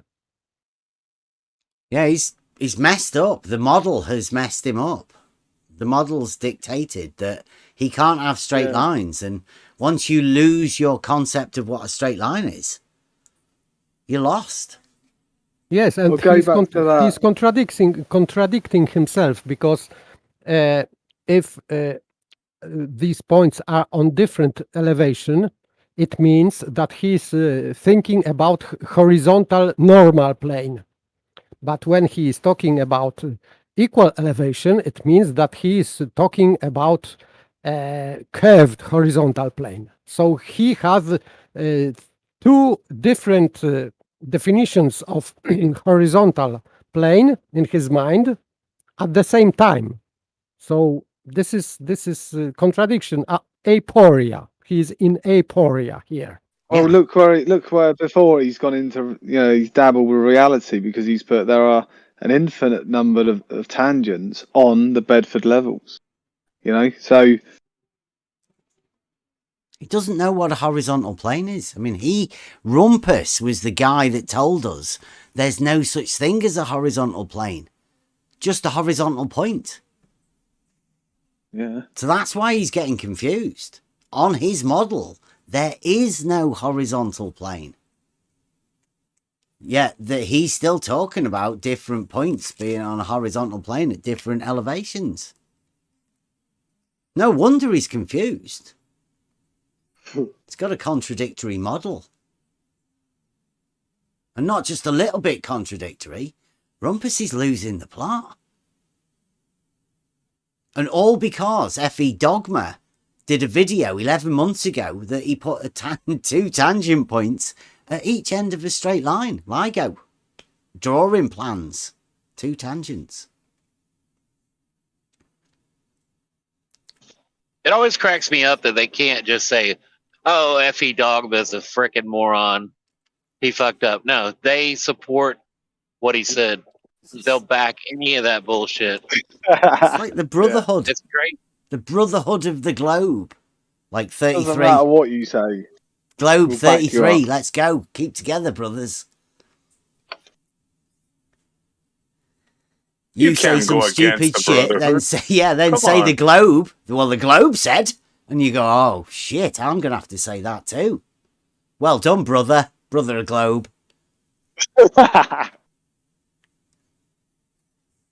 Yeah, he's messed up. The model has messed him up. The model's dictated that he can't have straight lines, and once you lose your concept of what a straight line is, you're lost. Yes, and he's contradicting himself, because if these points are on different elevation, it means that he's thinking about horizontal normal plane. But when he is talking about equal elevation, it means that he is talking about curved horizontal plane. So he has two different definitions of horizontal plane in his mind at the same time. So this is contradiction, aporia. He's in aporia here. Oh, look where before he's gone into, he's dabbled with reality, because he's put there are an infinite number of tangents on the Bedford levels. So He doesn't know what a horizontal plane is. I mean, Rumpus was the guy that told us there's no such thing as a horizontal plane, just a horizontal point. Yeah. So that's why he's getting confused. On his model, there is no horizontal plane. Yet he's still talking about different points being on a horizontal plane at different elevations. No wonder he's confused. It's got a contradictory model. And not just a little bit contradictory. Rumpus is losing the plot. And all because F.E. Dogma did a video 11 months ago that he put two tangent points at each end of a straight line. LIGO. Drawing plans. 2 tangents. It always cracks me up that they can't just say, oh, F.E. Dogma's a frickin' moron. He fucked up. No, they support what he said. They'll back any of that bullshit. It's like the Brotherhood. It's great. The Brotherhood of the Globe. Like 33. Doesn't matter what you say. Globe We'll back you 33. up. Let's go. Keep together, brothers. You say can't some go stupid against the shit, then Brotherhood. say, Come say on. the Globe. Well, the Globe said, and you go, oh shit, I'm gonna have to say that too. Well done, brother of Globe.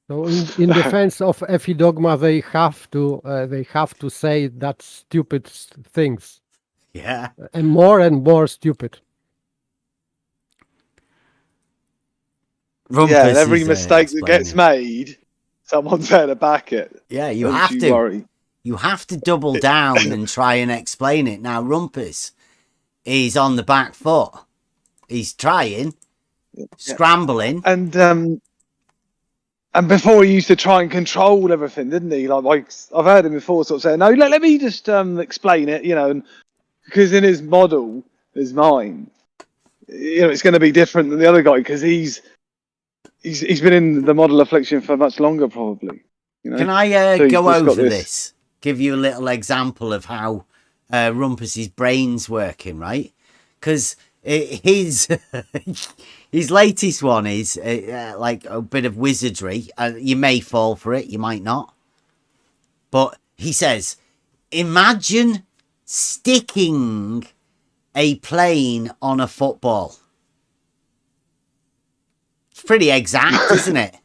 So in defense of F.E. Dogma, they have to say that stupid things Yeah, and more stupid. Rumpus Yeah, and every is, mistake that gets explaining. made, someone's there to back it. Yeah, you Don't have you to. worry. You have to double down and try and explain it. Now, Rumpus is on the back foot. He's trying, scrambling. And before he used to try and control everything, didn't he? Like I've heard him before sort of saying, no, let me just explain it, and because in his model, his mind, it's going to be different than the other guy because he's been in the model affliction for much longer, probably. Can I So he's go just got over this? Give you a little example of how Rumpus's brain's working, right? Because his his latest one is like a bit of wizardry. You may fall for it, you might not. But he says, imagine sticking a plane on a football. It's pretty exact, isn't it?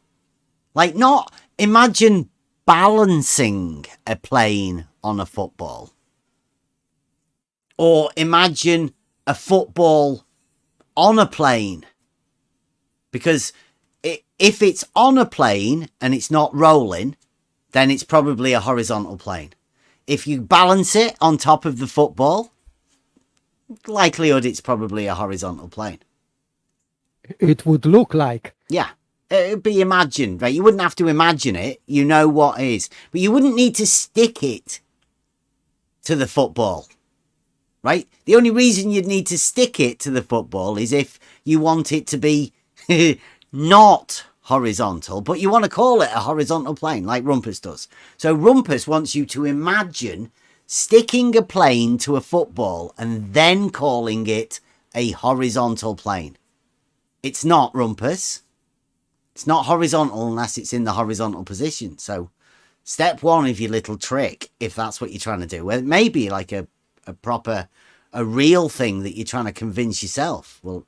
Like, not imagine balancing a plane on a football. Or imagine a football on a plane. Because if it's on a plane and it's not rolling, then it's probably a horizontal plane. If you balance it on top of the football, likelihood it's probably a horizontal plane. It would look like. Yeah. It'd be imagined, right? You wouldn't have to imagine it. You know what is. But you wouldn't need to stick it to the football, right? The only reason you'd need to stick it to the football is if you want it to be not horizontal, but you want to call it a horizontal plane like Rumpus does. So Rumpus wants you to imagine sticking a plane to a football and then calling it a horizontal plane. It's not, Rumpus. It's not horizontal unless it's in the horizontal position. So step one of your little trick, if that's what you're trying to do, well, it may be like a real thing that you're trying to convince yourself. Well,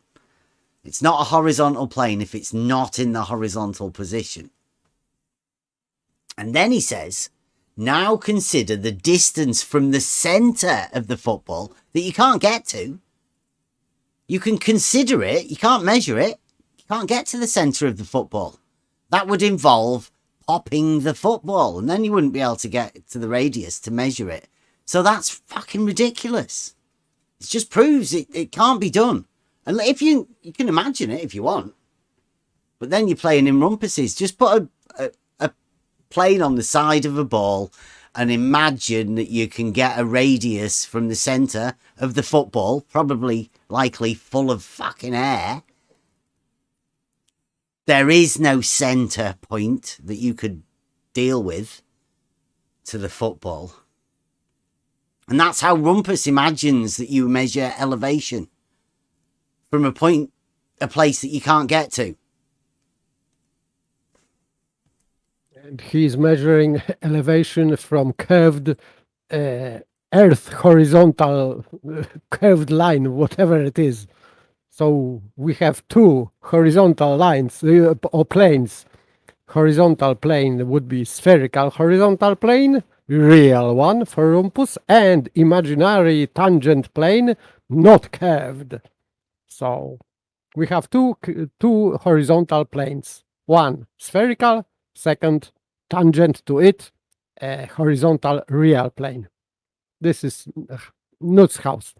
it's not a horizontal plane if it's not in the horizontal position. And then he says, now consider the distance from the center of the football that you can't get to. You can consider it. You can't measure it. Can't get to the center of the football. That would involve popping the football, and then you wouldn't be able to get to the radius to measure it. So that's fucking ridiculous. It just proves it can't be done. And if you can imagine it if you want, but then you're playing in Rumpuses. Just put a plane on the side of a ball and imagine that you can get a radius from the center of the football, likely full of fucking air. There is no center point that you could deal with to the football. And that's how Rumpus imagines that you measure elevation from a place that you can't get to. And he's measuring elevation from curved Earth horizontal curved line, whatever it is. So we have two horizontal lines or planes. Horizontal plane would be spherical horizontal plane, real one for Rumpus, and imaginary tangent plane, not curved. So we have two horizontal planes. One spherical, second tangent to it, a horizontal real plane. This is Nuts house.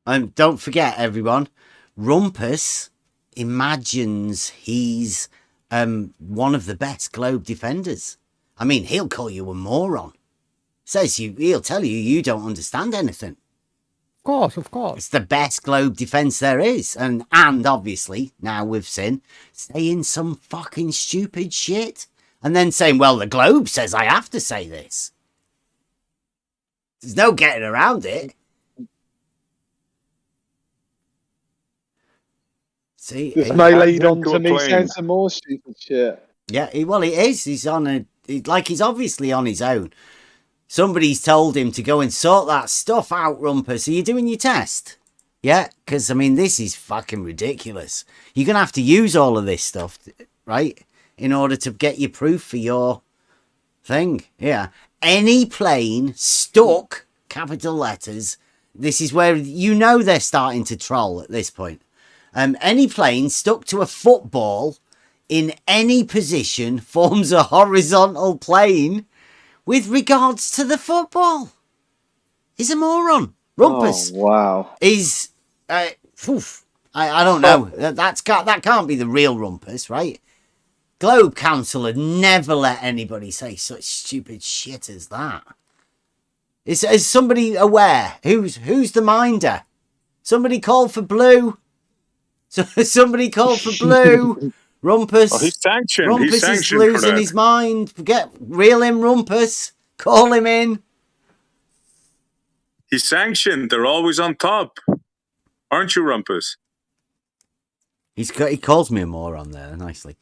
And don't forget, everyone, Rumpus imagines he's one of the best globe defenders. I mean, he'll call you a moron. He'll tell you you don't understand anything. Of course. It's the best globe defense there is. And obviously, now with Sin, saying some fucking stupid shit. And then saying, well, the globe says I have to say this. There's no getting around it. See, This may lead on to to a me plane. saying some more stupid shit. yeah, it is. He's obviously on his own. Somebody's told him to go and sort that stuff out, Rumpus. Are you doing your test? Yeah, because, I mean, this is fucking ridiculous. You're going to have to use all of this stuff, right, in order to get your proof for your thing. Yeah. Any plane stuck, capital letters, this is where you know they're starting to troll at this point. Any plane stuck to a football in any position forms a horizontal plane with regards to the football. He's a moron. Rumpus Oh, wow. is... I don't know. That can't be the real Rumpus, right? Globe Council would never let anybody say such stupid shit as that. Is somebody aware? Who's the minder? Somebody call for blue. Somebody call for blue. Rumpus. Oh, he's sanctioned. Rumpus He's is sanctioned for losing that. his mind. Reel him, Rumpus. Call him in. He's sanctioned. They're always on top. Aren't you, Rumpus? He calls me a moron there, nicely.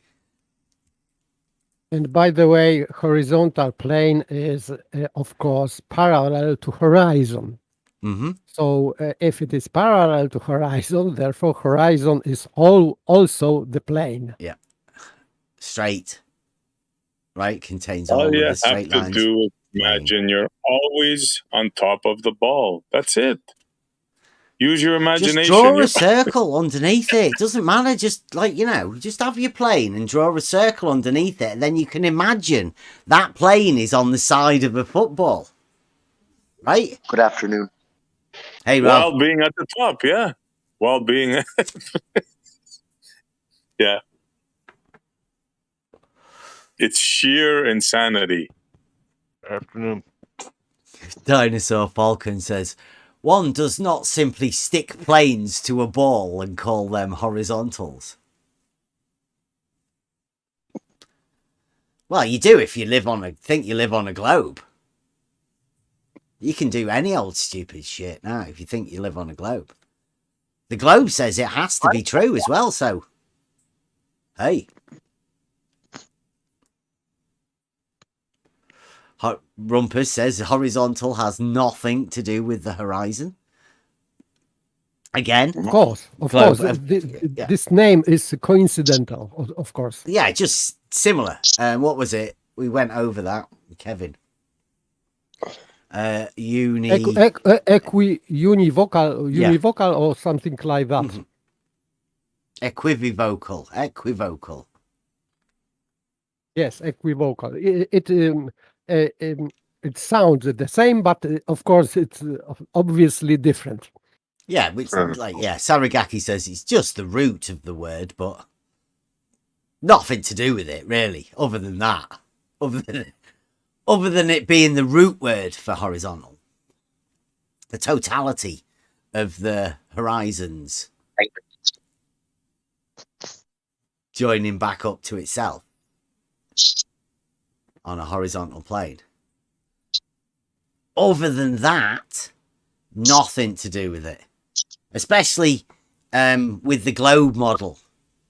And by the way, horizontal plane is, of course, parallel to horizon. Mm-hmm. So if it is parallel to horizon, therefore horizon is also the plane. Yeah. Straight. Right? Contains All all you of the have straight to lines. do is imagine you're always on top of the ball. That's it. Use your imagination. Just draw You're- a circle underneath it. It doesn't matter. Just just have your plane and draw a circle underneath it. And then you can imagine that plane is on the side of a football. Right? Good afternoon. Hey, Rob. While being at the top, yeah. While being... yeah. It's sheer insanity. Afternoon. Dinosaur Falcon says, one does not simply stick planes to a ball and call them horizontals. Well, you do if you think you live on a globe. You can do any old stupid shit now if you think you live on a globe. The globe says it has to be true as well, so... Hey. Rumpus says horizontal has nothing to do with the horizon. Again. Of course. This name is coincidental, of course. Yeah, just similar. What was it? We went over that, Kevin. Univocal or something like that. Mm-hmm. Equivocal. Yes, equivocal. It sounds the same, but of course it's obviously different. Yeah, which Saragaki says it's just the root of the word, but nothing to do with it really, other than that. Other than it being the root word for horizontal. The totality of the horizons joining back up to itself on a horizontal plane. other than that, nothing to do with it. Especially with the globe model.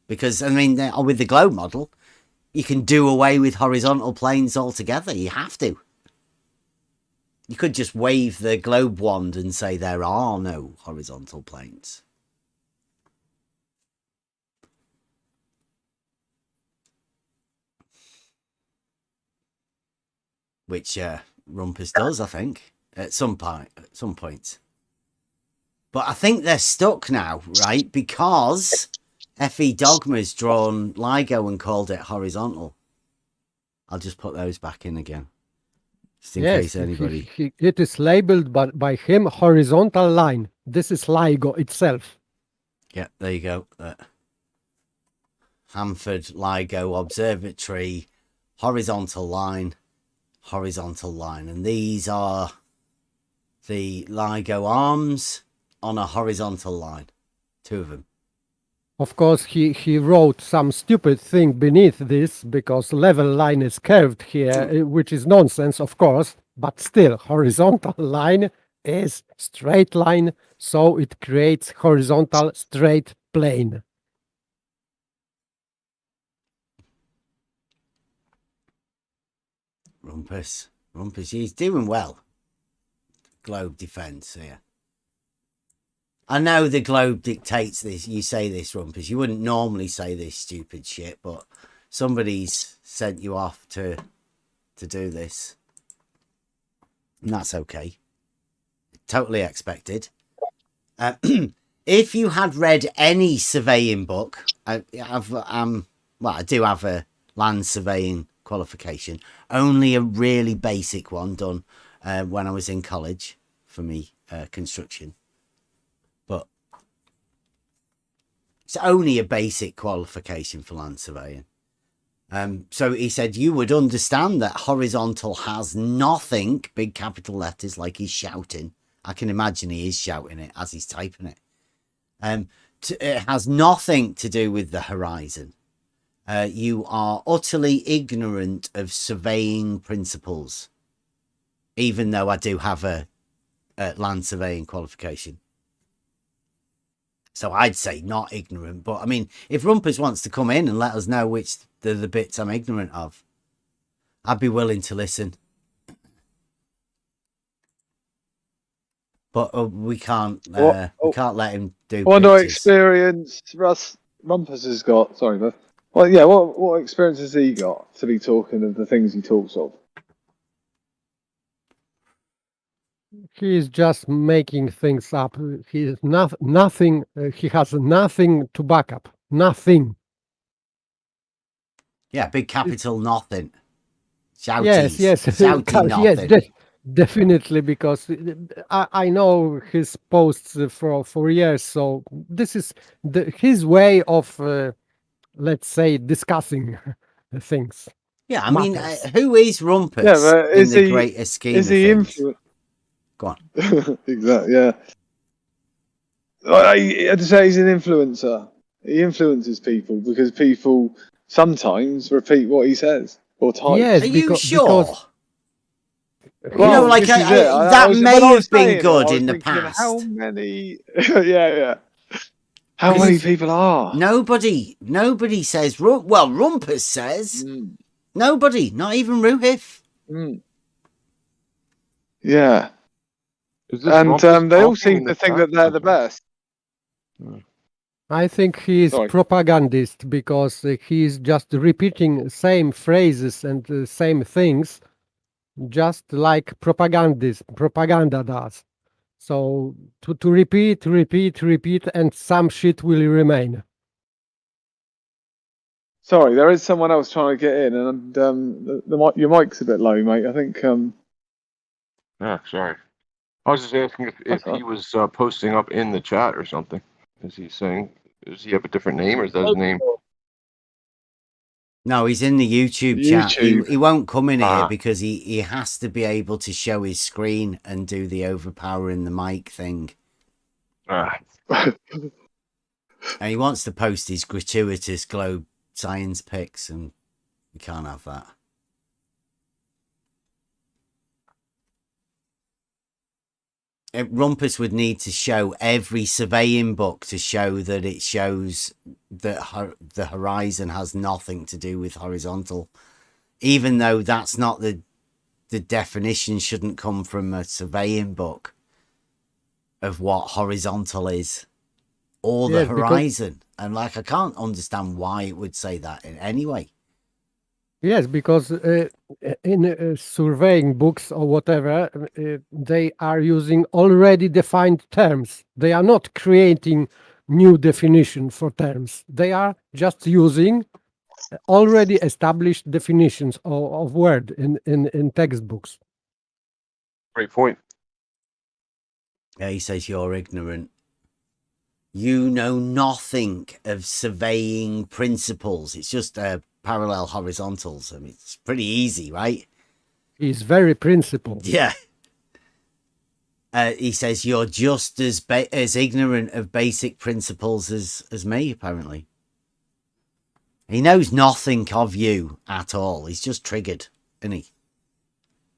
Because, I mean, with the globe model, you can do away with horizontal planes altogether. You have to. You could just wave the globe wand and say there are no horizontal planes. Which Rumpus does, I think, at some point. But I think they're stuck now, right? Because FE Dogma's drawn LIGO and called it horizontal. I'll just put those back in again. Just in case anybody... It is labeled by him horizontal line. This is LIGO itself. Yeah, there you go. Hanford LIGO Observatory, horizontal line. And these are the LIGO arms on a horizontal line. 2 of them. Of course, he wrote some stupid thing beneath this because level line is curved here, which is nonsense, of course, but still, horizontal line is straight line, so it creates horizontal straight plane. Rumpus, he's doing well. Globe defense here. I know the globe dictates this. You say this, Rumpus. You wouldn't normally say this stupid shit, but somebody's sent you off to do this. And that's okay. Totally expected. If you had read any surveying book, I do have a land surveying qualification. Only a really basic one done when I was in college for me construction. But it's only a basic qualification for land surveying. So he said you would understand that horizontal has nothing, big capital letters, like he's shouting. I can imagine he is shouting it as he's typing it. It has nothing to do with the horizon. You are utterly ignorant of surveying principles, even though I do have a land surveying qualification. So I'd say not ignorant, but I mean, if Rumpus wants to come in and let us know which the bits I'm ignorant of, I'd be willing to listen. But we can't let him do. What experience Rumpus has got? Sorry, but well, yeah. What experience has he got to be talking of the things he talks of? He is just making things up. He is nothing. He has nothing to back up. Nothing. Yeah, big capital nothing. Shouties. Yes. Shouty nothing. Yes, definitely, because I know his posts for years. So this is his way of, let's say, discussing things. Yeah, I mean, who is Rumpus in the greater scheme of things? Go on. Exactly, yeah. I'd say he's an influencer. He influences people because people sometimes repeat what he says or type. Yes, are you sure? Well, like that may have been good in the past. How many? yeah. How many people are? Nobody says. Well, Rumpus says nobody, not even Ruhif. Yeah. And they all seem to think that they're the best. I think he is propagandist because he is just repeating same phrases and same things, just like propaganda does. So to repeat, and some shit will remain. Sorry, there is someone else trying to get in, and your mic's a bit low, mate. I think. Yeah, sorry. I was just asking if he was posting up in the chat or something. Is he saying? Does he have a different name, or is that his name? No, he's in the YouTube chat. He won't come in here because he has to be able to show his screen and do the overpowering the mic thing. And he wants to post his gratuitous globe science pics, and we can't have that. Rumpus would need to show every surveying book to show that it shows that the horizon has nothing to do with horizontal, even though that's not the definition shouldn't come from a surveying book of what horizontal is or the Yes, because- horizon. And like, I can't understand why it would say that in any way. Yes, because in surveying books or whatever, they are using already defined terms. They are not creating new definition for terms. They are just using already established definitions of word in textbooks. Great point. Yeah, he says you're ignorant. You know nothing of surveying principles. It's just parallel horizontals. I mean, it's pretty easy, right? He's very principled. Yeah. He says you're just as ignorant of basic principles as me, apparently. He knows nothing of you at all. He's just triggered, isn't he?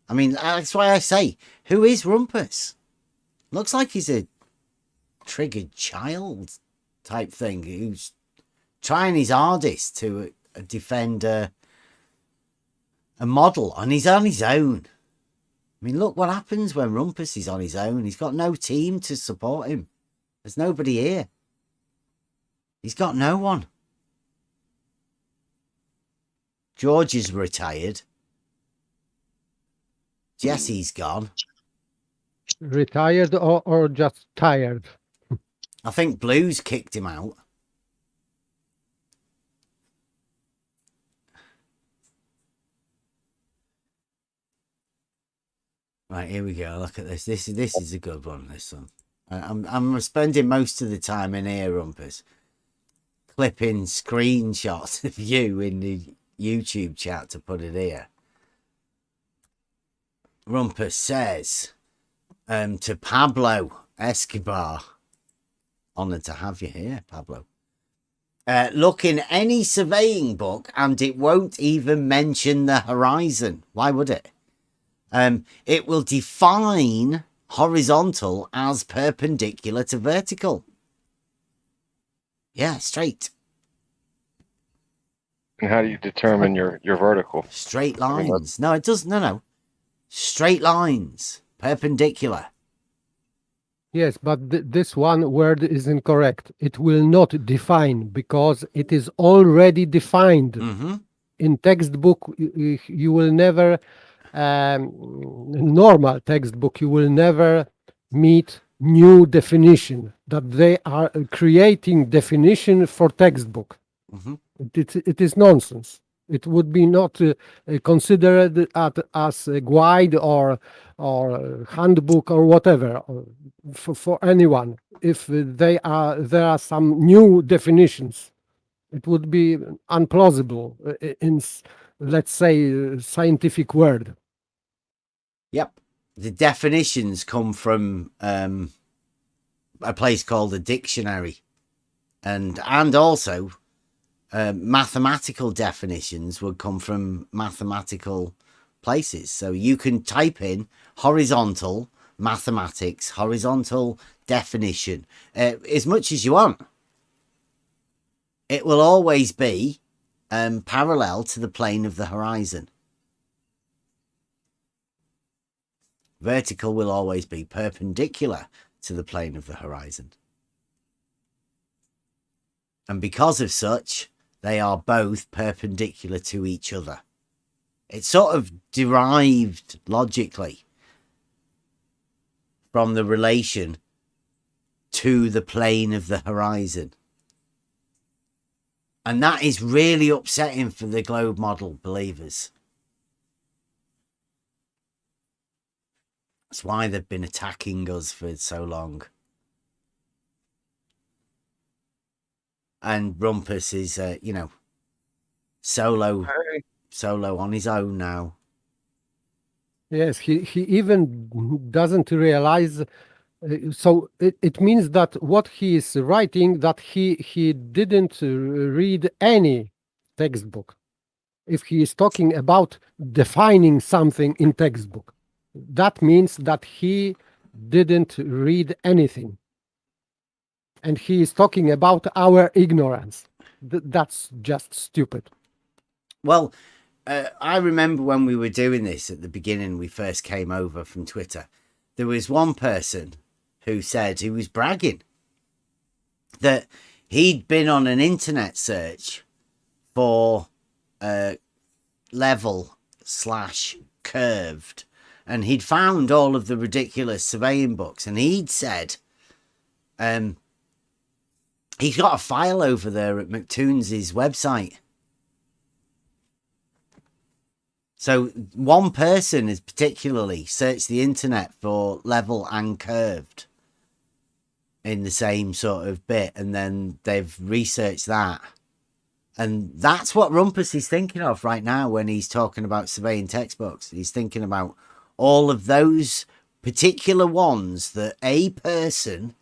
I mean, that's why I say, who is Rumpus? Looks like he's a triggered child type thing who's trying his hardest to defend a model, and he's on his own. I mean, look what happens when Rumpus is on his own. He's got no team to support him. There's nobody here. He's got no one. George is retired. Jesse's gone. Retired or just tired? I think Blue's kicked him out. Right, here we go. Look at this. This is a good one. This one. I'm spending most of the time in here, Rumpus, clipping screenshots of you in the YouTube chat to put it here. Rumpus says to Pablo Escobar, honoured to have you here, Pablo. Look in any surveying book and it won't even mention the horizon. Why would it? It will define horizontal as perpendicular to vertical. Yeah, straight. And how do you determine your vertical? Straight I mean, lines. No, it doesn't. No. Straight lines. Perpendicular. Yes, but this one word is incorrect. It will not define because it is already defined. Mm-hmm. In textbook, you will never, normal textbook, you will never meet new definition, that they are creating definition for textbook. Mm-hmm. It is nonsense. It would be not considered as a guide or handbook or whatever for anyone. If there are some new definitions, it would be unplausible in, let's say, scientific word. Yep. The definitions come from a place called a dictionary, and also mathematical definitions would come from mathematical places. So you can type in horizontal mathematics, horizontal definition, as much as you want. It will always be parallel to the plane of the horizon. Vertical will always be perpendicular to the plane of the horizon. And because of such, they are both perpendicular to each other. It's sort of derived logically from the relation to the plane of the horizon. And that is really upsetting for the globe model believers. That's why they've been attacking us for so long. And Rumpus is, solo on his own now. Yes, he even doesn't realize. So it means that what he is writing, that he didn't read any textbook. If he is talking about defining something in textbook, that means that he didn't read anything. And he is talking about our ignorance. That's just stupid. Well, I remember when we were doing this at the beginning, we first came over from Twitter. There was one person who said, he was bragging that he'd been on an internet search for level/curved, and he'd found all of the ridiculous surveying books, and he'd said he's got a file over there at McToons's website. So one person has particularly searched the internet for level and curved in the same sort of bit, and then they've researched that. And that's what Rumpus is thinking of right now when he's talking about surveying textbooks. He's thinking about all of those particular ones that a person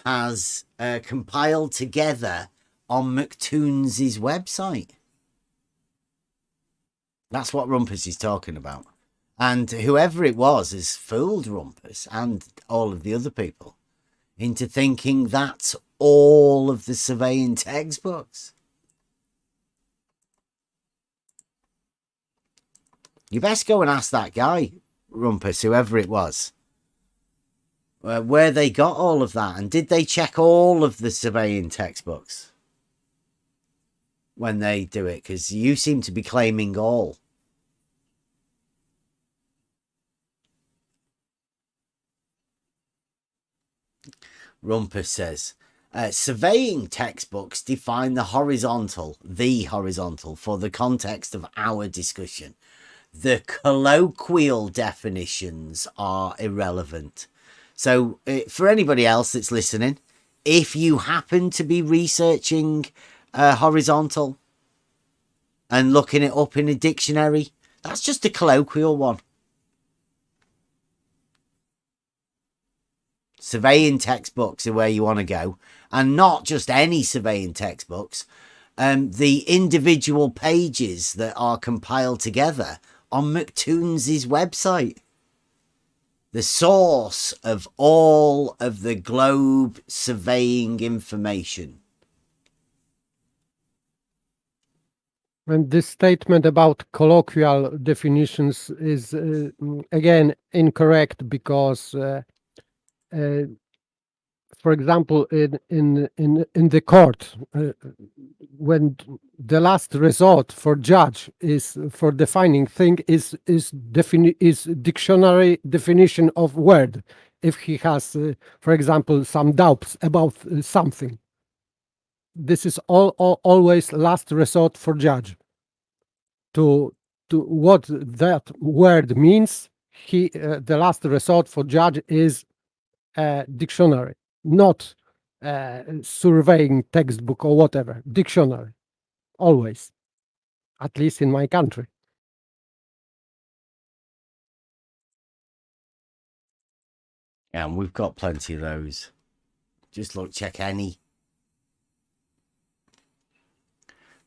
has compiled together on McToons's website. That's what Rumpus is talking about. And whoever it was has fooled Rumpus and all of the other people into thinking that's all of the surveying textbooks. You best go and ask that guy, Rumpus, whoever it was, where they got all of that, and did they check all of the surveying textbooks when they do it? Because you seem to be claiming all. Rumpus says, surveying textbooks define the horizontal for the context of our discussion. The colloquial definitions are irrelevant. So for anybody else that's listening, if you happen to be researching horizontal and looking it up in a dictionary, that's just a colloquial one. Surveying textbooks are where you want to go, and not just any surveying textbooks. The individual pages that are compiled together on McToons's website. The source of all of the globe surveying information. And this statement about colloquial definitions is again incorrect, because for example, in the court, when the last resort for judge is for defining thing is dictionary definition of word. If he has, for example, some doubts about something, this is always last resort for judge. To what that word means, the last resort for judge is dictionary, not surveying textbook or whatever. Dictionary, always, at least in my country. Yeah, and we've got plenty of those. Just look, check any.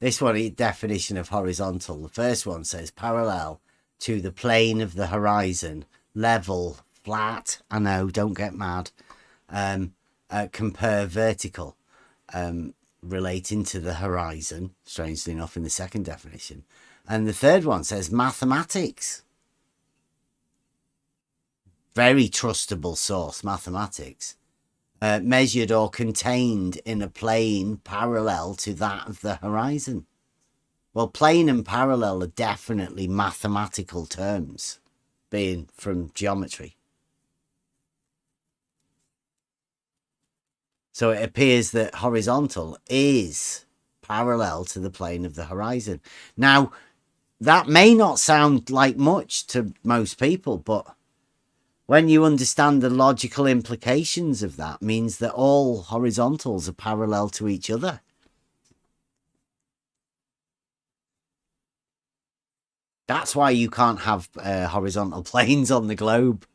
This one, definition of horizontal. The first one says parallel to the plane of the horizon, level, flat. I know, don't get mad. Compare vertical, relating to the horizon, strangely enough, in the second definition. And the third one says mathematics. Very trustable source, mathematics. Measured or contained in a plane parallel to that of the horizon. Well, plane and parallel are definitely mathematical terms, being from geometry. So it appears that horizontal is parallel to the plane of the horizon. Now, that may not sound like much to most people, but when you understand the logical implications of that, means that all horizontals are parallel to each other. That's why you can't have horizontal planes on the globe.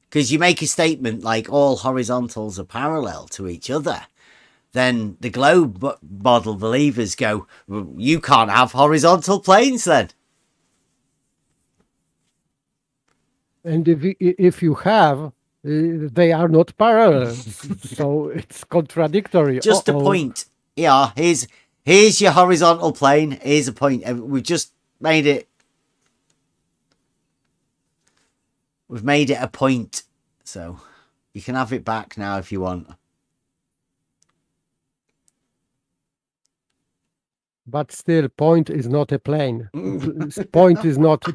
Because you make a statement like all horizontals are parallel to each other, then the globe model believers go, well, you can't have horizontal planes then. And if you have, They are not parallel, so it's contradictory. Just a Uh-oh. point. Yeah, here's your horizontal plane. Here's a point. We've just made it. We've made it a point, so you can have it back now if you want. But still, point is not a plane. Point is not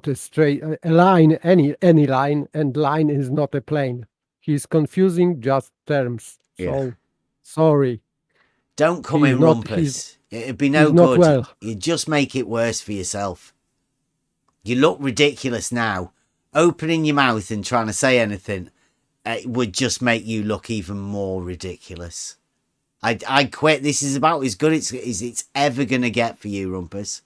a straight a line, any line, and line is not a plane. He's confusing just terms. Yeah. So sorry. Don't come He's in, not- Rumpus. It'd be he's no not good. well. You just make it worse for yourself. You look ridiculous now. Opening your mouth and trying to say anything, it would just make you look even more ridiculous. I quit. This is about as good as it's ever going to get for you, Rumpus.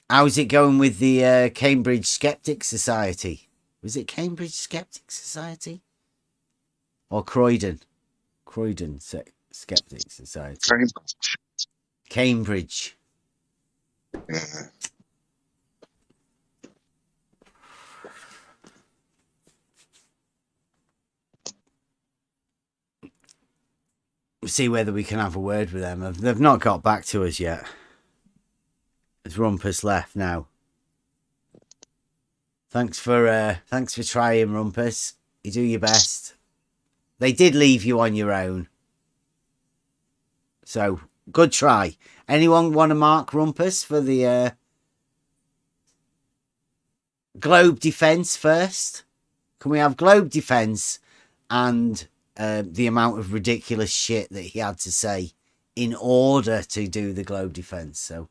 How's it going with the Cambridge Skeptic Society? Was it Cambridge Skeptic Society? Or Croydon? Croydon Skeptic Society. Cambridge. We'll see whether we can have a word with them. They've not got back to us yet. It's Rumpus left now. Thanks for trying, Rumpus. You do your best. They did leave you on your own. So, good try. Anyone want to mark Rumpus for the globe defense first? Can we have globe defense and the amount of ridiculous shit that he had to say in order to do the globe defense? So,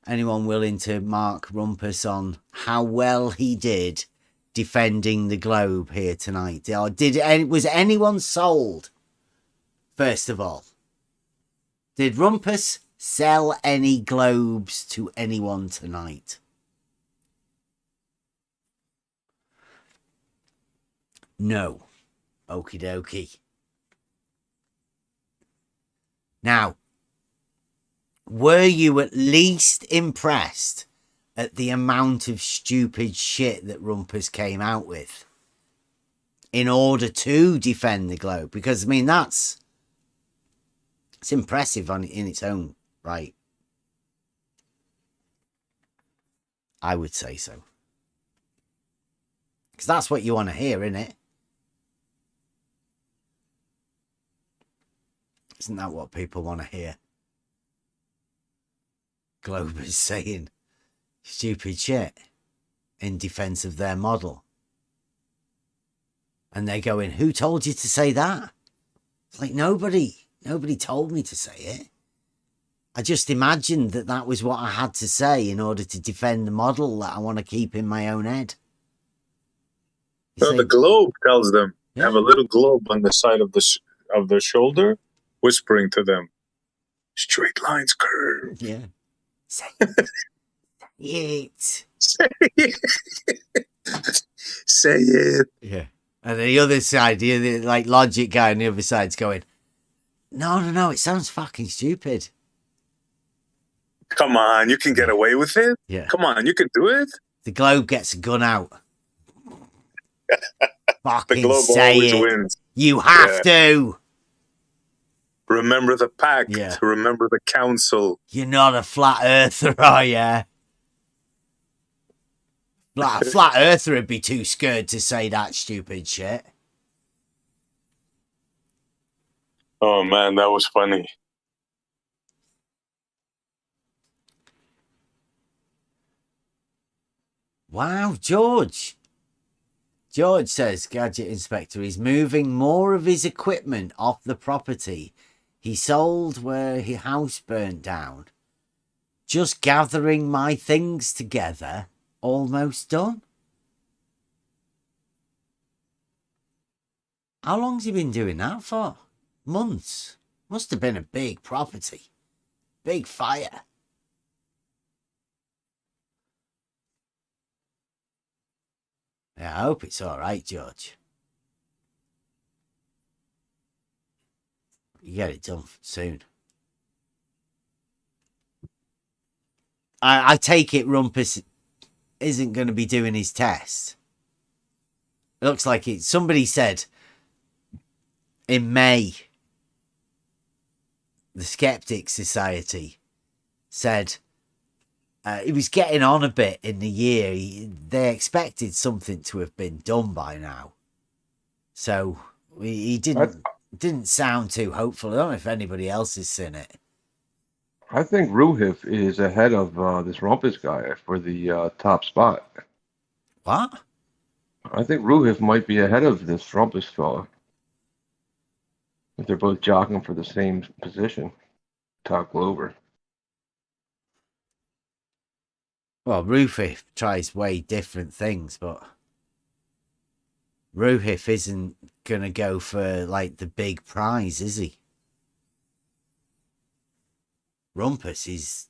anyone willing to mark Rumpus on how well he did defending the globe here tonight? Or was anyone sold? First of all, did Rumpus sell any globes to anyone tonight? No. Okie dokie. Now, were you at least impressed at the amount of stupid shit that Rumpus came out with in order to defend the globe? Because, I mean, it's impressive in its own right. I would say so. Because that's what you want to hear, isn't it? Isn't that what people want to hear? Globers saying stupid shit in defense of their model. And they're going, who told you to say that? It's like, nobody told me to say it. I just imagined that was what I had to say in order to defend the model that I want to keep in my own head. So the globe tells them, have a little globe on the side of their shoulder, whispering to them, straight lines curve. Yeah. Say it. Say it. Say it. Yeah. And the other side, the like logic guy on the other side's going, no, it sounds fucking stupid. Come on, you can get away with it? Yeah. Come on, you can do it? The globe gets a gun out. Fucking The globe say always it. wins. You have to. Remember the pact. Yeah. Remember the council. You're not a flat earther, are you? A flat earther would be too scared to say that stupid shit. Oh man, that was funny. Wow, George. George says, Gadget Inspector, he's moving more of his equipment off the property he sold where his house burnt down. Just gathering my things together. Almost done. How long's he been doing that for? Months. Must have been a big property. Big fire. Yeah, I hope it's all right, George. You get it done soon. I take it Rumpus isn't going to be doing his test. It looks like it. Somebody said in May, the Skeptic Society said he was getting on a bit in the year. They expected something to have been done by now. So he didn't sound too hopeful. I don't know if anybody else has seen it. I think Ruhif is ahead of this Rumpus guy for the top spot. What? I think Ruhif might be ahead of this Rumpus fella. If they're both jockeying for the same position, top Glover. Well, Ruhif tries way different things, but Ruhif isn't going to go for, like, the big prize, is he? Rumpus is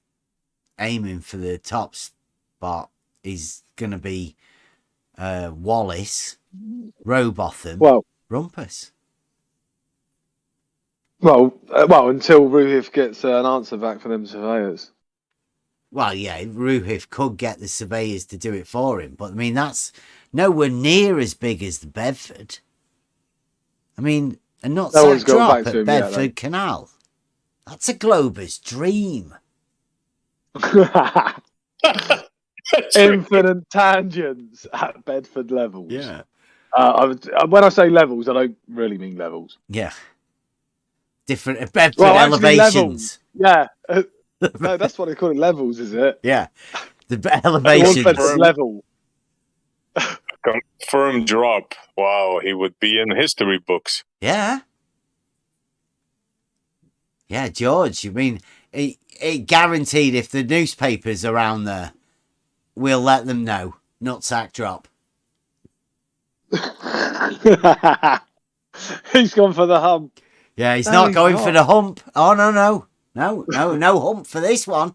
aiming for the top spot. He's going to be Wallace, Robotham, Rumpus. Well, until Ruhif gets an answer back for them surveyors. Well, yeah, Ruhif could get the surveyors to do it for him, but I mean, that's nowhere near as big as the Bedford. I mean, a nutsack drop at Bedford Canal. That's a Glober's dream. Infinite tangents at Bedford levels. Yeah. When I say levels, I don't really mean levels. Yeah. Different Bedford elevations. Yeah. No, that's what they call it, levels, is it? Yeah. The elevations. Bedford level. Confirmed drop. Wow, he would be in history books. Yeah. Yeah, George. I mean, it guaranteed if the newspapers around there, we'll let them know. Nutsack drop. He's gone for the hump. Yeah, he's not going for the hump. Oh, no. No hump for this one.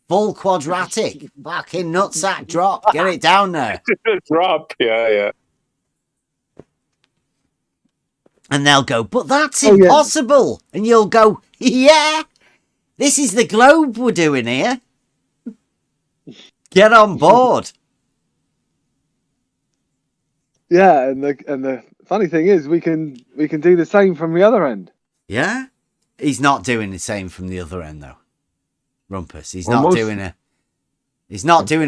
Full quadratic. Fucking nutsack drop. Get it down there. Drop. Yeah. And they'll go, but that's impossible. Yeah. And you'll go, yeah, this is the globe we're doing here. Get on board. Yeah, and the funny thing is, we can do the same from the other end. Yeah, he's not doing the same from the other end though. Rumpus, he's not doing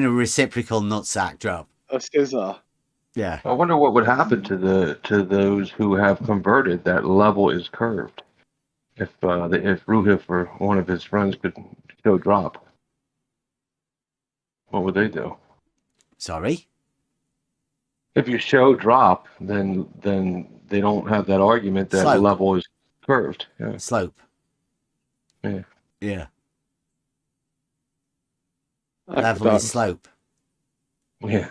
a reciprocal nutsack drop. A scissor. Yeah. I wonder what would happen to those who have converted that level is curved. If Ruhif or one of his friends could show drop, what would they do? Sorry. If you show drop, then they don't have that argument that the level is curved. Yeah. Slope. Yeah. Yeah. Level is slope. Yeah.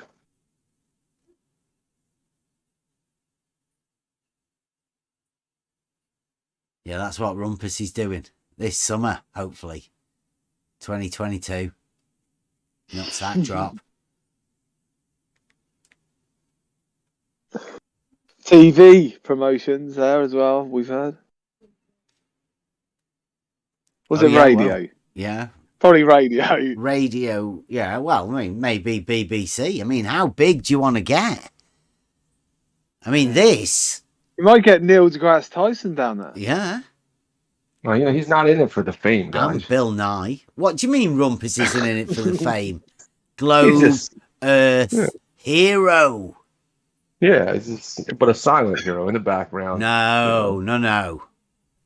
Yeah, that's what Rumpus is doing this summer, hopefully. 2022. Nutsack drop. TV promotions there as well, we've heard. Was it radio? Well, yeah. Probably radio. Radio, yeah. Well, I mean, maybe BBC. I mean, how big do you want to get? I mean, this... You might get Neil deGrasse Tyson down there. Yeah. Well, you know, he's not in it for the fame, guys. And Bill Nye. What do you mean Rumpus isn't in it for the fame? Globe, Earth, hero. Yeah, but a silent hero in the background. No,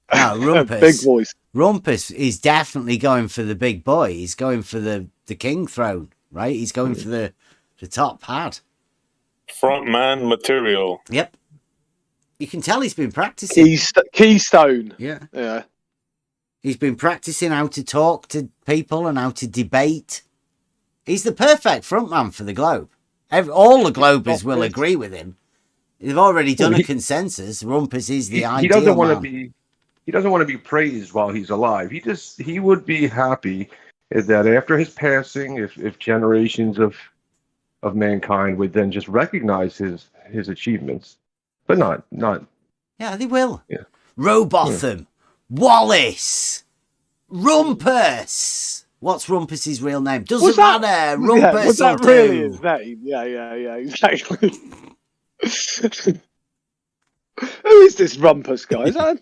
Rumpus. Big voice. Rumpus is definitely going for the big boy. He's going for the king throne, right? He's going for the top pad. Front man material. Yep. You can tell he's been practicing. Keystone. Yeah. He's been practicing how to talk to people and how to debate. He's the perfect frontman for the Globe. All the Globers will agree with him. They've already done a consensus. Rumpus is the ideal he doesn't want man. to be. He doesn't want to be praised while he's alive. He would be happy that after his passing, if generations of mankind would then just recognize his achievements, but not. Yeah, they will. Yeah. Robotham, Wallace! Rumpus! What's Rumpus's real name? Doesn't Was that- matter. Yeah, Rumpus was that will really do. his name? Yeah, exactly. Who is this Rumpus guy? Is that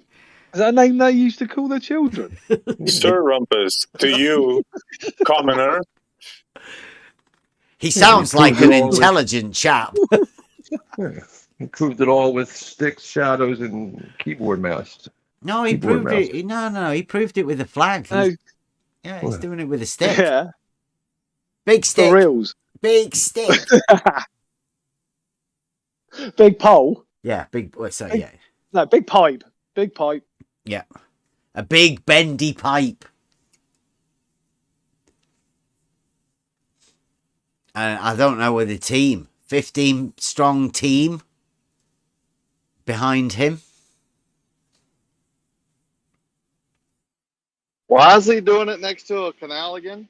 a name they used to call their children? Sir Rumpus, to you, commoner. He sounds like an Includes all intelligent chap. Yeah. Improved it all with sticks, shadows, and keyboard mouse. No, he Keyboard proved it. No, he proved it with a flag. No, Yeah, he's doing it with a stick. yeah, Big stick. for reals. Big stick. Big pole. Yeah, big. So yeah, No, big pipe. Big pipe. yeah, a big bendy pipe. And I don't know whether the team, 15 strong team behind him. Why is he doing it next to a canal again?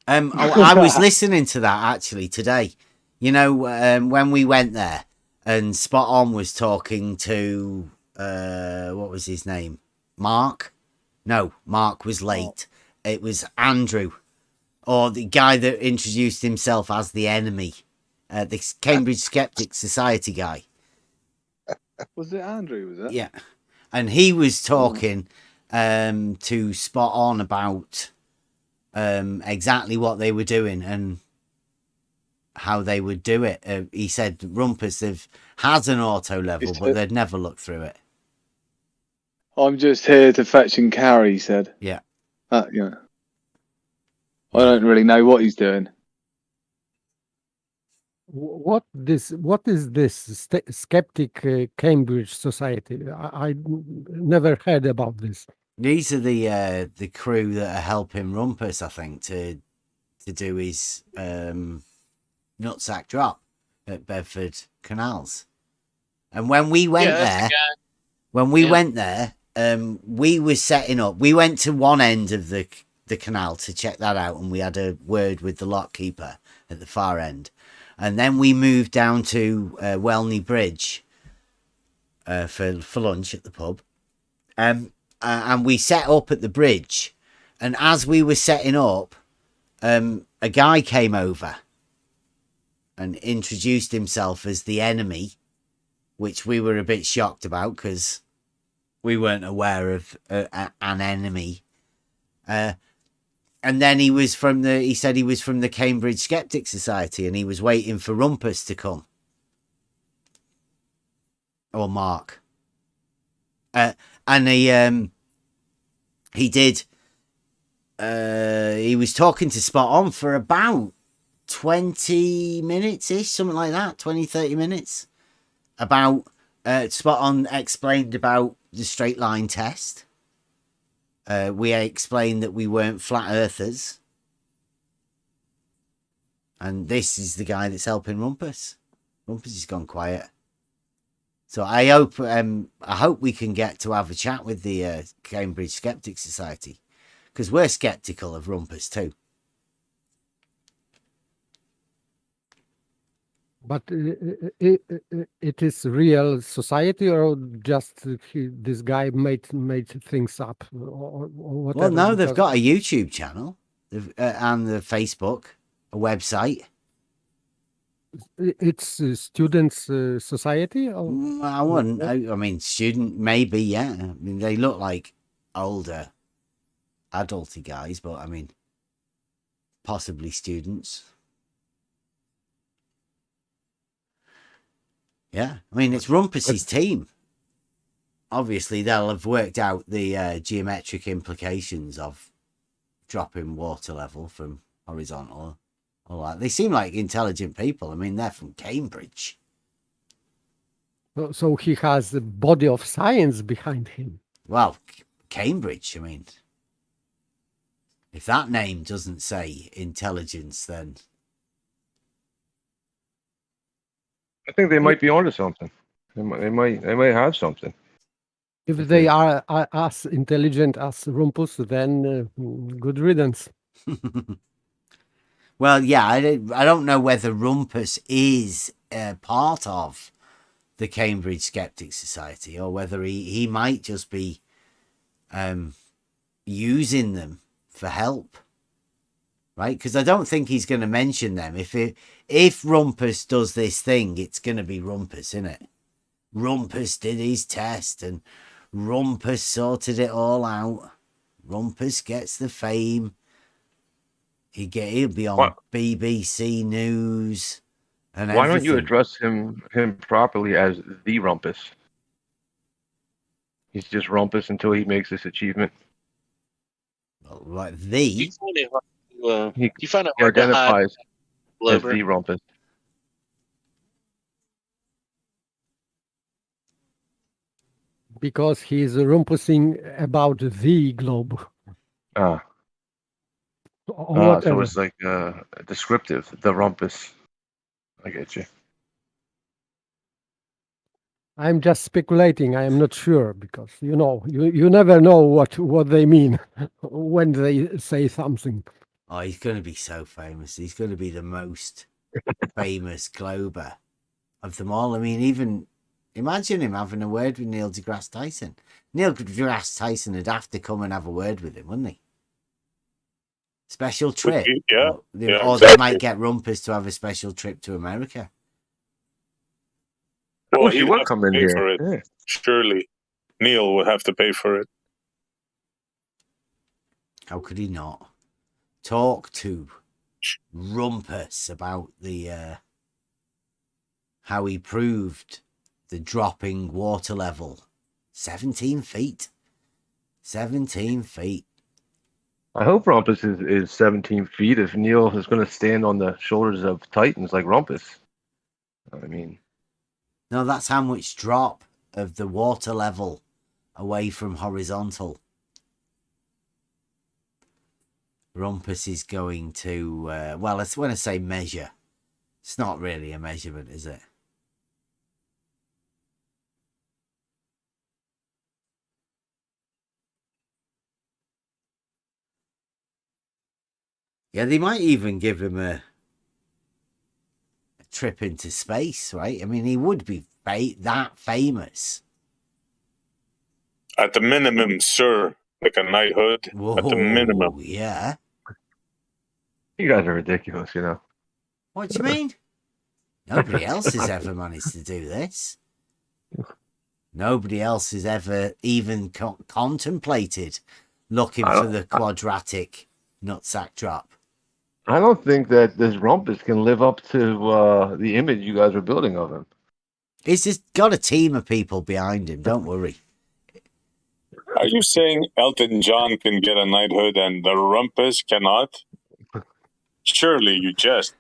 I was listening to that actually today. You know, when we went there and Spot On was talking to, what was his name? Mark? No, Mark was late. It was Andrew, or the guy that introduced himself as the enemy, the Cambridge Skeptic Society guy. Was it Andrew? Was it? Yeah. And he was talking to Spot On about exactly what they were doing and how they would do it. He said Rumpus has an auto level, but they'd never look through it. I'm just here to fetch and carry, he said. Yeah. Yeah. I don't really know what he's doing. What is this skeptic Cambridge Society? I never heard about this. These are the crew that are helping Rumpus, I think, to do his nutsack drop at Bedford Canals. And when we went there, we were setting up. We went to one end of the canal to check that out, and we had a word with the lockkeeper at the far end. And then we moved down to Welney Bridge for lunch at the pub. And we set up at the bridge. And as we were setting up, a guy came over and introduced himself as the enemy, which we were a bit shocked about because we weren't aware of an enemy. And then he said he was from the Cambridge Skeptic Society and he was waiting for Rumpus to come. Or Mark. And he did. He was talking to Spot On for about 20 minutes-ish, something like that, 20, 30 minutes. About, Spot On explained about the straight line test. We explained that we weren't flat earthers. And this is the guy that's helping Rumpus. Rumpus has gone quiet. So I hope we can get to have a chat with the Cambridge Skeptic Society, because we're skeptical of Rumpus too. But it is real society, or just this guy made things up, or whatever? Well, no, they've got a YouTube channel and the Facebook, a website. It's students' society? Or? I wouldn't. I mean, student, maybe, yeah. I mean, they look like older, adulty guys, but I mean, possibly students. Yeah, I mean, it's Rumpus's team. Obviously, they'll have worked out the geometric implications of dropping water level from horizontal. All that. They seem like intelligent people. I mean, they're from Cambridge. So he has a body of science behind him. Well, Cambridge, I mean, if that name doesn't say intelligence, then... I think they might be onto something. They might have something. If they are as intelligent as Rumpus, then good riddance. Well, yeah, I don't know whether Rumpus is part of the Cambridge Skeptic Society, or whether he might just be using them for help, right? Because I don't think he's going to mention them. If Rumpus does this thing, it's going to be Rumpus, isn't it? Rumpus did his test and Rumpus sorted it all out. Rumpus gets the fame. He'll be on BBC News. And why don't you everything. address him properly as the Rumpus? He's just Rumpus until he makes this achievement. Well, like You find it hard to, He you find it hard to hide identifies as Glover. the Rumpus. Because he's rumpusing about the globe. So Whatever. it's like descriptive, the Rumpus. I get you. I'm just speculating. I am not sure because you never know what they mean when they say something. Oh, he's going to be so famous. He's going to be the most famous Glober of them all. I mean, even imagine him having a word with Neil deGrasse Tyson. Neil deGrasse Tyson would have to come and have a word with him, wouldn't he? Special trip. Yeah. Or exactly. they might get Rumpus to have a special trip to America. Well, he he'd would have come to in pay here. for it. Yeah. Surely, Neil would have to pay for it. How could he not? Talk to Rumpus about the how he proved the dropping water level. 17 feet. 17 feet. I hope Rumpus is 17 feet if Neil is going to stand on the shoulders of Titans like Rumpus. I mean, No, that's how much drop of the water level away from horizontal. Rumpus is going to, well, it's when I say measure. It's not really a measurement, is it? Yeah, they might even give him a trip into space, right? I mean, he would be that famous. At the minimum, sir, like a knighthood. Whoa, At the minimum. yeah. you guys are ridiculous, you know. What do you mean? Nobody else has ever managed to do this. Nobody else has ever even contemplated looking for the quadratic nutsack drop. I don't think that this Rumpus can live up to the image you guys are building of him. He's just got a team of people behind him. Don't worry. Are you saying Elton John can get a knighthood and the Rumpus cannot? Surely you jest.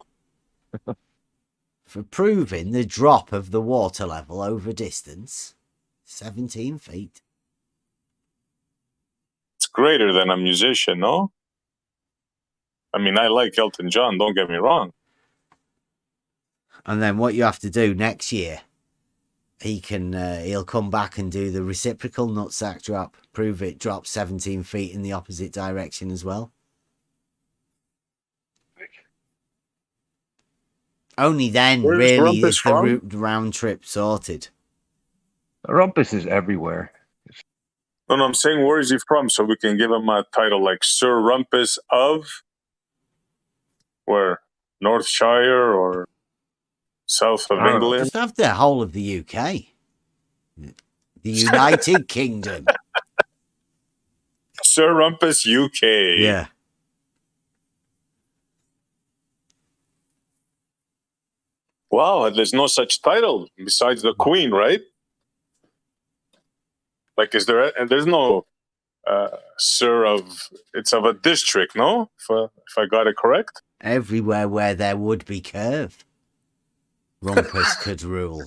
For proving the drop of the water level over distance, 17 feet. It's greater than a musician, no? I mean, I like Elton John, don't get me wrong. And then what you have to do next year, he'll come back and do the reciprocal nutsack drop, prove it drops 17 feet in the opposite direction as well. Only then, Where's really, Rumpus is the from? round trip sorted. Rumpus is everywhere. No, I'm saying where is he from so we can give him a title like Sir Rumpus of where? Northshire or south of England? Just have the whole of the UK. The United Kingdom. Sir Rumpus UK. Yeah. Wow, there's no such title besides the Queen, right? Like, there's no Sir of, it's of a district, no? If I got it correct? Everywhere where there would be curve, Rumpus could rule.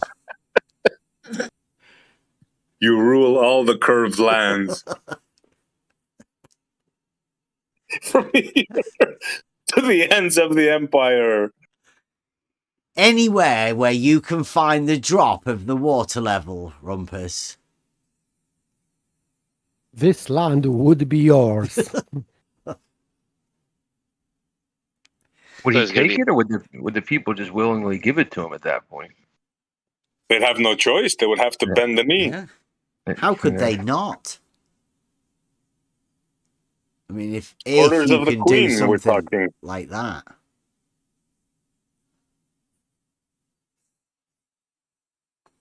You rule all the curved lands. From here to the ends of the empire. Anywhere where you can find the drop of the water level, Rumpus. This land would be yours. Would So he it's gonna take be- it, or would the people just willingly give it to him at that point? They'd have no choice. They would have to bend the knee. Yeah. How could they not? I mean, if Orders you of the can do Queen, we're something talking. like that, I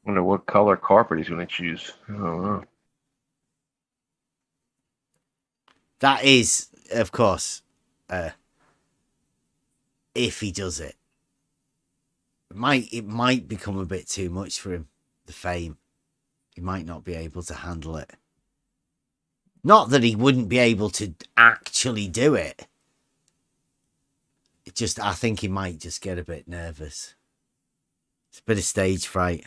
wonder what color carpet he's going to choose. I don't know. that is, of course, if he does it. It might become a bit too much for him, the fame. He might not be able to handle it. Not that he wouldn't be able to actually do it. I think he might just get a bit nervous. It's a bit of stage fright.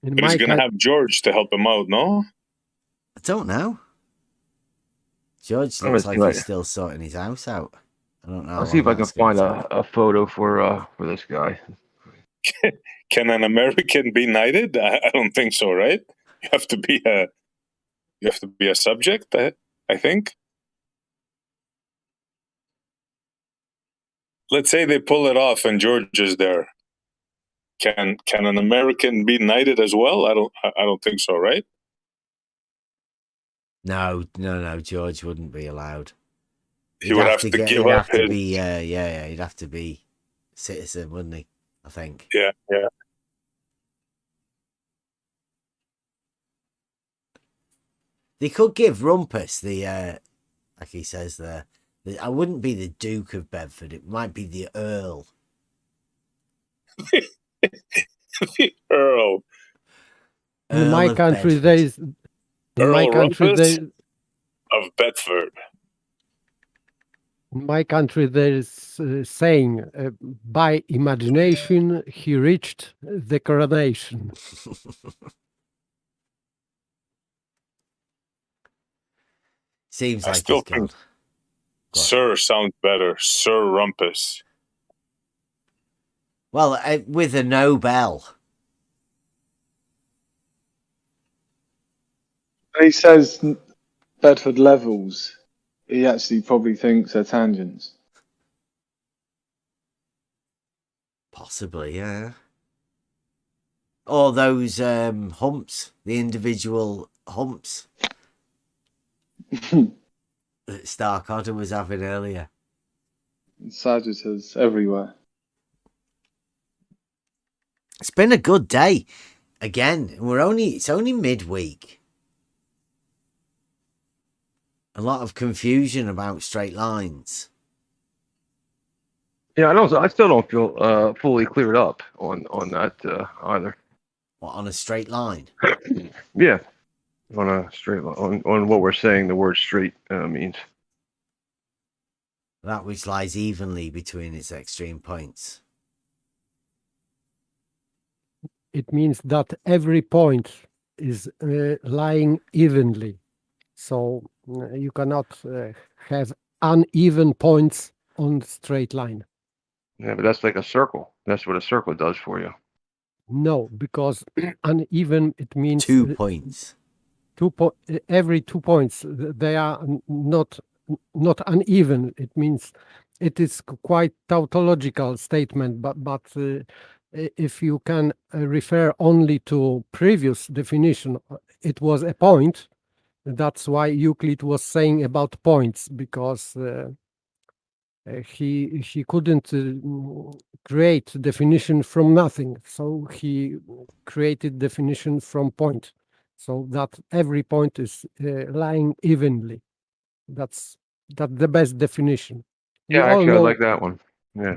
In But he's my going to coun- have George to help him out, no? I don't know. George I'm looks gonna like see he's what- still sorting his house out. I don't know. I'll see if I can that's gonna find take. a photo for this guy. Can an American be knighted? I don't think so, right? You have to be a subject, I think. Let's say they pull it off and George is there. Can an American be knighted as well? I don't think so, right? No. George wouldn't be allowed. He would have to give He'd up have to his. be. He'd have to be citizen, wouldn't he? I think. Yeah. They could give Rumpus the, like he says there. I wouldn't be the Duke of Bedford. It might be the Earl. The Earl. in my of country, Bedford. there is. In my Earl country, Rumpus there. of Bedford. In my country, there is saying, by imagination, he reached the coronation. Seems I like still he's gone. think Sir sounds better. Sir Rumpus. Well, with a Nobel. He says Bedford levels. He actually probably thinks they're tangents. Possibly, yeah. Or those humps, the individual humps that Stark Otter was having earlier. Sagittars everywhere. It's been a good day. Again, it's only midweek. A lot of confusion about straight lines. Yeah, I still don't feel fully cleared up on that either. What, on a straight line? Yeah, on a straight line, on what we're saying the word straight means. That which lies evenly between its extreme points. It means that every point is lying evenly. So you cannot have uneven points on straight line. Yeah, but that's like a circle. That's what a circle does for you. No, because uneven, it means 2 points. Every 2 points, they are not uneven. It means it is quite tautological statement, but if you can refer only to previous definition, it was a point. That's why Euclid was saying about points, because he couldn't create definition from nothing, so he created definition from point, so that every point is lying evenly. That's the best definition. Yeah, You all actually, I know. like that one. Yeah,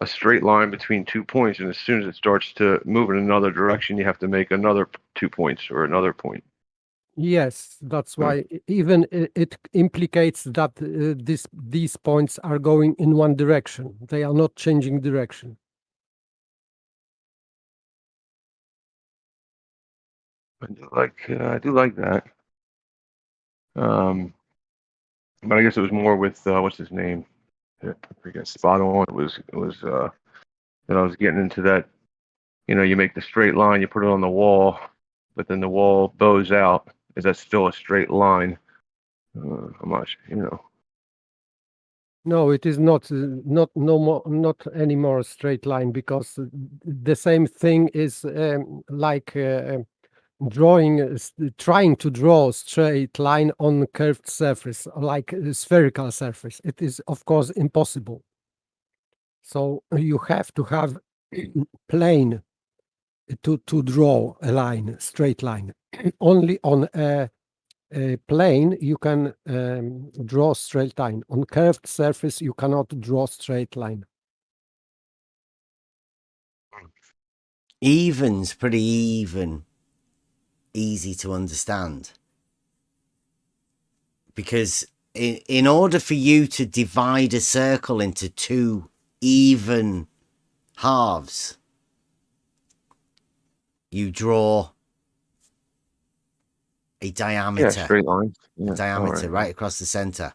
a straight line between 2 points, and as soon as it starts to move in another direction, you have to make another 2 points or another point. Yes, that's why even it implicates that these points are going in one direction. They are not changing direction. I do like that. But I guess it was more with what's his name? I forget. Spot on. It was that I was getting into that. You know, you make the straight line, you put it on the wall, but then the wall bows out. Is that still a straight line? I'm not sure, you know. No, it is not not anymore a straight line, because the same thing is like trying to draw a straight line on curved surface, like a spherical surface. It is, of course, impossible. So you have to have plane to draw a line, straight line. Only on a plane you can draw straight line. On curved surface you cannot draw straight line. Even's pretty even, easy to understand. Because in order for you to divide a circle into two even halves, you draw a diameter. Yeah, straight lines. Yeah. Diameter right across the center.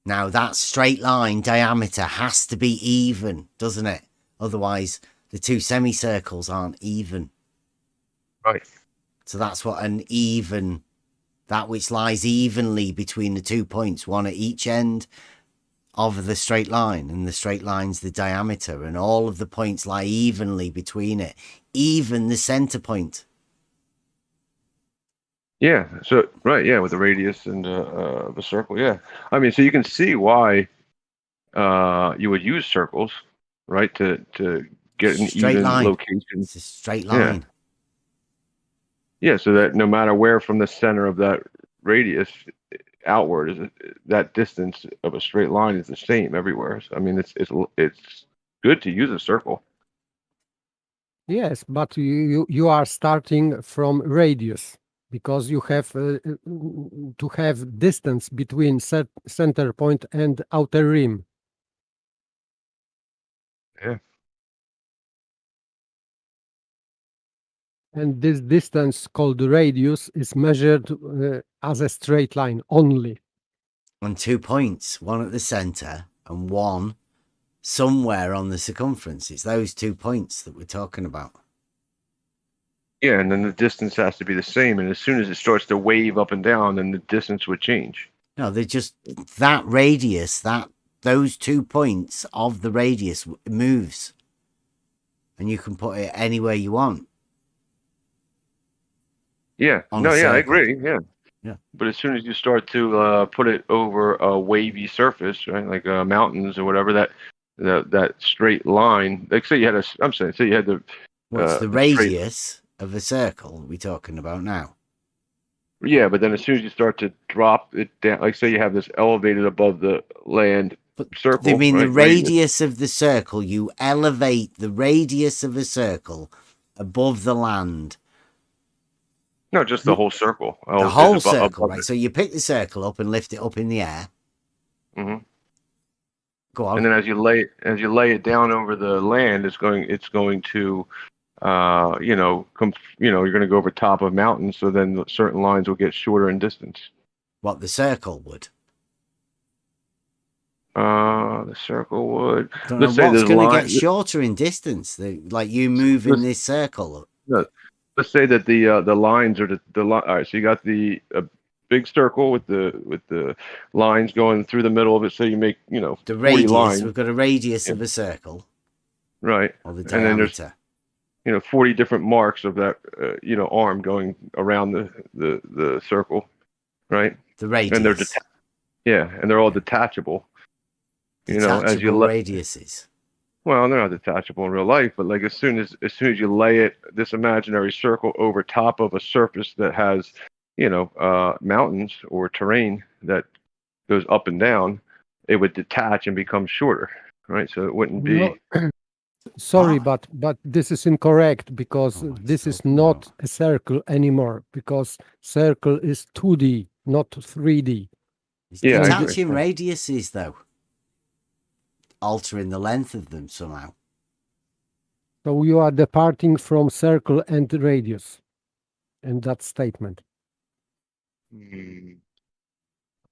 Now that straight line diameter has to be even, doesn't it? Otherwise the two semicircles aren't even. Right. So that's what an even, that which lies evenly between the 2 points, one at each end of the straight line, and the straight line's the diameter, and all of the points lie evenly between it, even the center point. Yeah. So right. Yeah, with the radius and the circle. Yeah. I mean, so you can see why you would use circles, right, to get an Straight even line. location. It's a straight line. Yeah. So that no matter where from the center of that radius outward, that distance of a straight line is the same everywhere. So, I mean, it's good to use a circle. Yes, but you are starting from radius, because you have to have distance between center point and outer rim. Yeah. And this distance, called radius, is measured as a straight line only. On 2 points, one at the center and one somewhere on the circumference. It's those 2 points that we're talking about. Yeah, and then the distance has to be the same. And as soon as it starts to wave up and down, then the distance would change. No, they're just that radius, those 2 points of the radius moves, and you can put it anywhere you want. Yeah. On No, a yeah, I circle. agree. Yeah. Yeah. But as soon as you start to put it over a wavy surface, right, like mountains or whatever, that straight line, like say you had say you had the What's the straight- radius of a circle we're talking about now? Yeah, but then as soon as you start to drop it down, like say you have this elevated above the land circle. They mean right, the radius of the circle. You elevate the radius of a circle above the land. No, just the whole circle. The whole circle, right? So you pick the circle up and lift it up in the air. Mm-hmm. Go on. And then as you lay it down over the land, it's going to you're going to go over top of mountains, so then certain lines will get shorter in distance. What the circle would? The circle would. Don't know what's going to get shorter in distance. Like you move in this circle. No, let's say that the lines are the line. All right, so you got the big circle with the lines going through the middle of it. So you make the 40 radius. lines. We've got a radius of a circle, right? Or the And then there's diameter. 40 different marks of that arm going around the circle, right? The radius. And and they're all detachable. Detachable as you radiuses. Well, they're not detachable in real life, but like as soon as you lay this imaginary circle over top of a surface that has mountains or terrain that goes up and down, it would detach and become shorter, right? So it wouldn't be. No, sorry, but this is incorrect, because this is not a circle anymore, because circle is 2D, not 3D. It's Yeah, I agree. detaching radiuses, though. Altering the length of them somehow. So you are departing from circle and radius in that statement.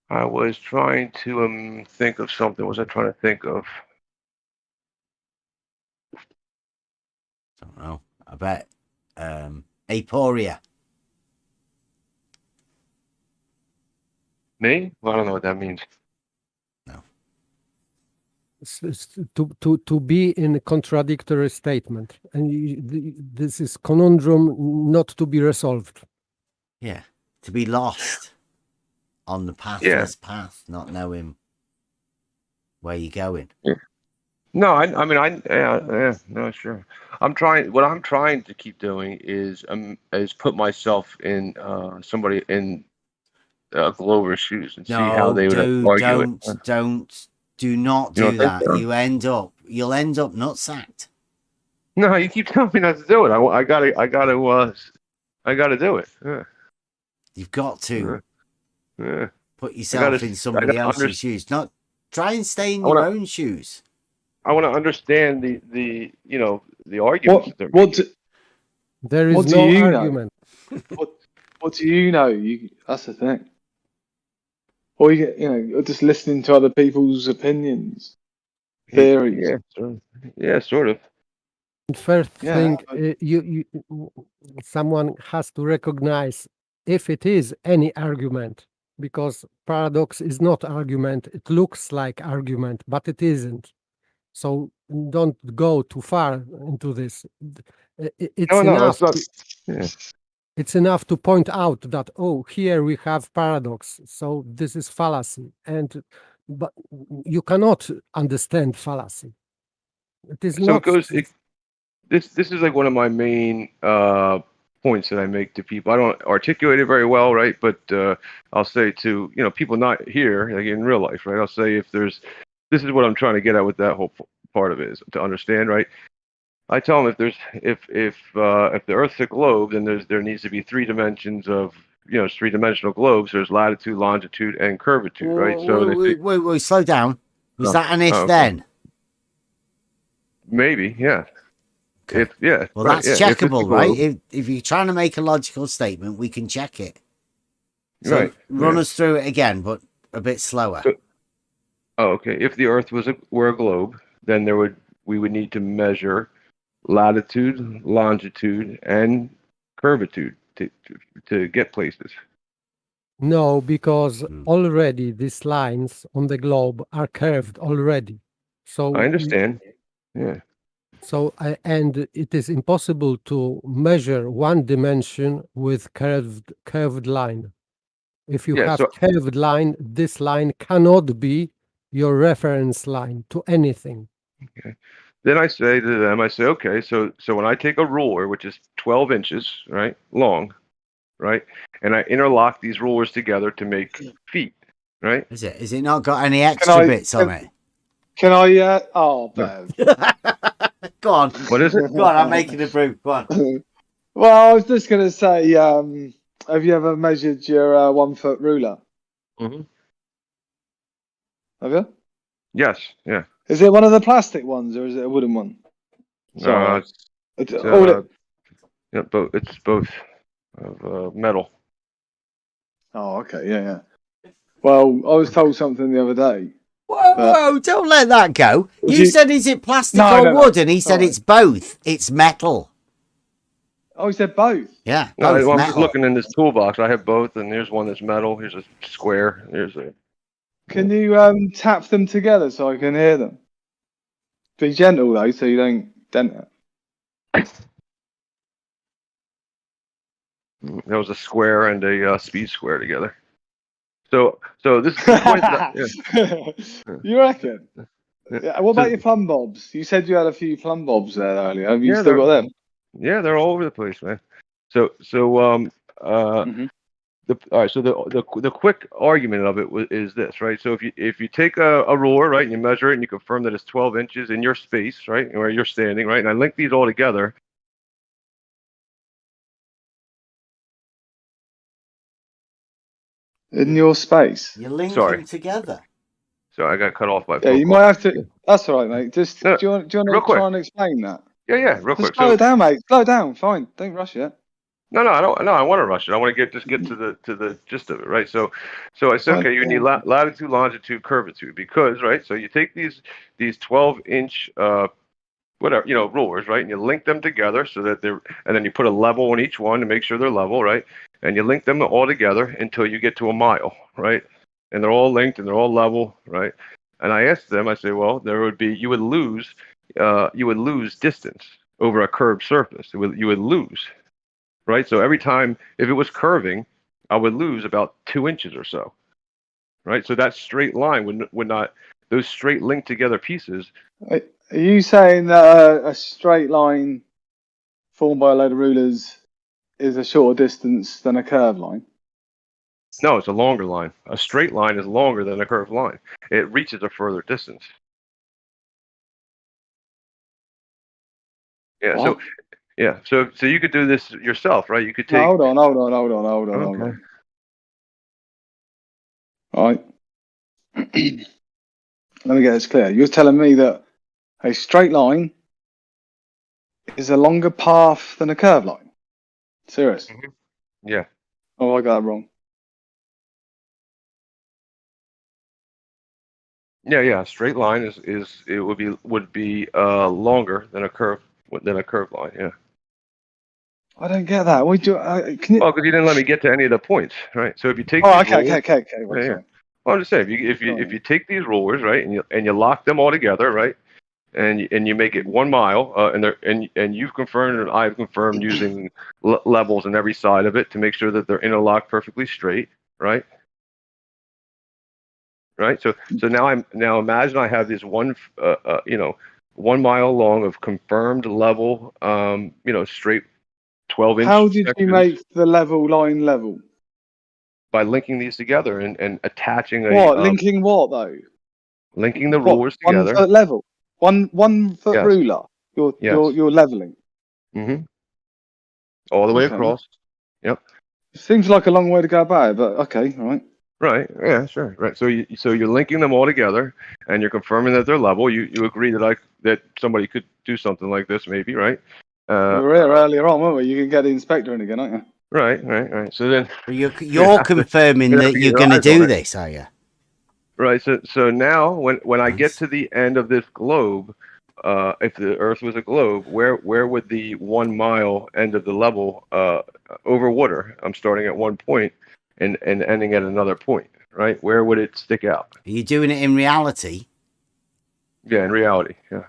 I was trying to think of something. What was I trying to think of? Don't know. I bet aporia. Me? Well, I don't know what that means. No. to be in a contradictory statement, and this is conundrum not to be resolved. Yeah, to be lost on the pathless path, not knowing where you're going. Yeah. No, no, sure. What I'm trying to keep doing is put myself in somebody in Glover's shoes and see how they would argue it. Do not do that. You'll end up nutsacked. No, you keep telling me not to do it. I gotta do it. Yeah. You've got to Yeah. put yourself in somebody else's shoes. Not try and stay in your own shoes. I want to understand the arguments. There is no argument. What do you know? That's the thing. Or you're just listening to other people's opinions, theories. Yeah, sort of. First thing, someone has to recognize if it is any argument, because paradox is not argument. It looks like argument, but it isn't. So don't go too far into this. It's enough to point out that, oh, here we have paradox, so this is fallacy, but you cannot understand fallacy. It is not. This is like one of my main points that I make to people. I don't articulate it very well, right? But I'll say to people not here, like in real life, right? I'll say this is what I'm trying to get at with that whole part of it, is to understand, right? I tell them if the Earth's a globe, then there needs to be 3 dimensions of 3-dimensional globes. There's latitude, longitude, and curvature, right? So wait, slow down. Was that an if then? Maybe, yeah. Okay. Well, that's checkable, right? If you're trying to make a logical statement, we can check it. So run us through it again, but a bit slower. Okay. If the Earth were a globe, then we would need to measure latitude, longitude, and curvature to get places. No, because already these lines on the globe are curved already. So I understand. Yeah. So and it is impossible to measure one dimension with curved line. If you have curved line, this line cannot be your reference line to anything. Okay. Then I say to them, okay, so when I take a ruler, which is 12 inches, right, long, right, and I interlock these rulers together to make feet, right? Is it not got any extra bits on it? Can I? Bev. Go on. What is it? Go on, I'm making a brew. Go on. Well, I was just going to say, have you ever measured your 1-foot ruler? Mm-hmm. Have you? Yes. Yeah. Is it one of the plastic ones or is it a wooden one? It's both of metal. Oh, okay, yeah. Well, I was told something the other day. Whoa, don't let that go. You said, is it plastic or wood? And he said, it's both. It's metal. Oh, he said both? Yeah, both. I'm just looking in this toolbox. I have both, and here's one that's metal. Here's a square. Here's a... Can you tap them together so I can hear them? Be gentle, though, so you don't dent it. That was a square and a speed square together. So this is the point that, You reckon? Yeah. What about your plumb bobs? You said you had a few plumb bobs there earlier. Have you still got them? Yeah, they're all over the place, man. So the quick argument of it is this, right? So if you take a ruler, right, and you measure it and you confirm that it's 12 inches in your space, right, where you're standing, right, and I link these all together. In your space. You link them together. So I got cut off by. Yeah, you might have to. That's all right, mate. Just do you want to try and explain that? Yeah, real quick. Slow it down, mate. Slow it down. Fine. Don't rush it. No, I don't. No, I want to rush it. I want to get to the gist of it, right? So I said, okay, you need latitude, longitude, curvature, because, right? So you take these 12-inch rulers, right, and you link them together so that and then you put a level on each one to make sure they're level, right? And you link them all together until you get to a mile, right? And they're all linked and they're all level, right? And I asked them, I say, well, you would lose distance over a curved surface. You would lose, right? So every time, if it was curving, I would lose about 2 inches or so, right? So that straight line would not, those straight linked together pieces. Are you saying that a straight line formed by a load of rulers is a shorter distance than a curved line? No, it's a longer line. A straight line is longer than a curved line. It reaches a further distance. Yeah. What? So you could do this yourself, right? You could take. No, hold on. Okay. All right. Let me get this clear. You're telling me that a straight line is a longer path than a curved line? Serious? Mhm. Yeah. Oh, I got that wrong. Yeah. A straight line would be longer than a curved line. Yeah. I don't get that. Can you? Well, because you didn't let me get to any of the points, right? So if you take Oh, these okay. rulers, Wait, yeah. sorry. Well, I'm just saying, if you take these rulers, right, and you lock them all together, right, and you make it 1 mile, and you've confirmed and I've confirmed using levels on every side of it to make sure that they're interlocked perfectly straight, right? Right. So now imagine I have this 1 mile long of confirmed level, straight 12-inch How did you sections make the level line level? by linking these together and attaching What? Linking what though? linking the What? rulers 1 together. foot level. One foot Yes. ruler. You're leveling. Mm-hmm. All the way Okay. across. Yep. Seems like a long way to go about it, but okay, all right. Right. Yeah. Sure. Right. So you're linking them all together, and you're confirming that they're level. You agree that somebody could do something like this, maybe, right? We were here earlier on, weren't we? You can get the inspector in again, aren't you? Right. So then You're confirming that you're going to do this, are you? Right. So now when I get to the end of this globe, if the Earth was a globe, where would the 1 mile end of the level over water? I'm starting at one point and ending at another point, right? Where would it stick out? Are you doing it in reality? Yeah, in reality, yeah.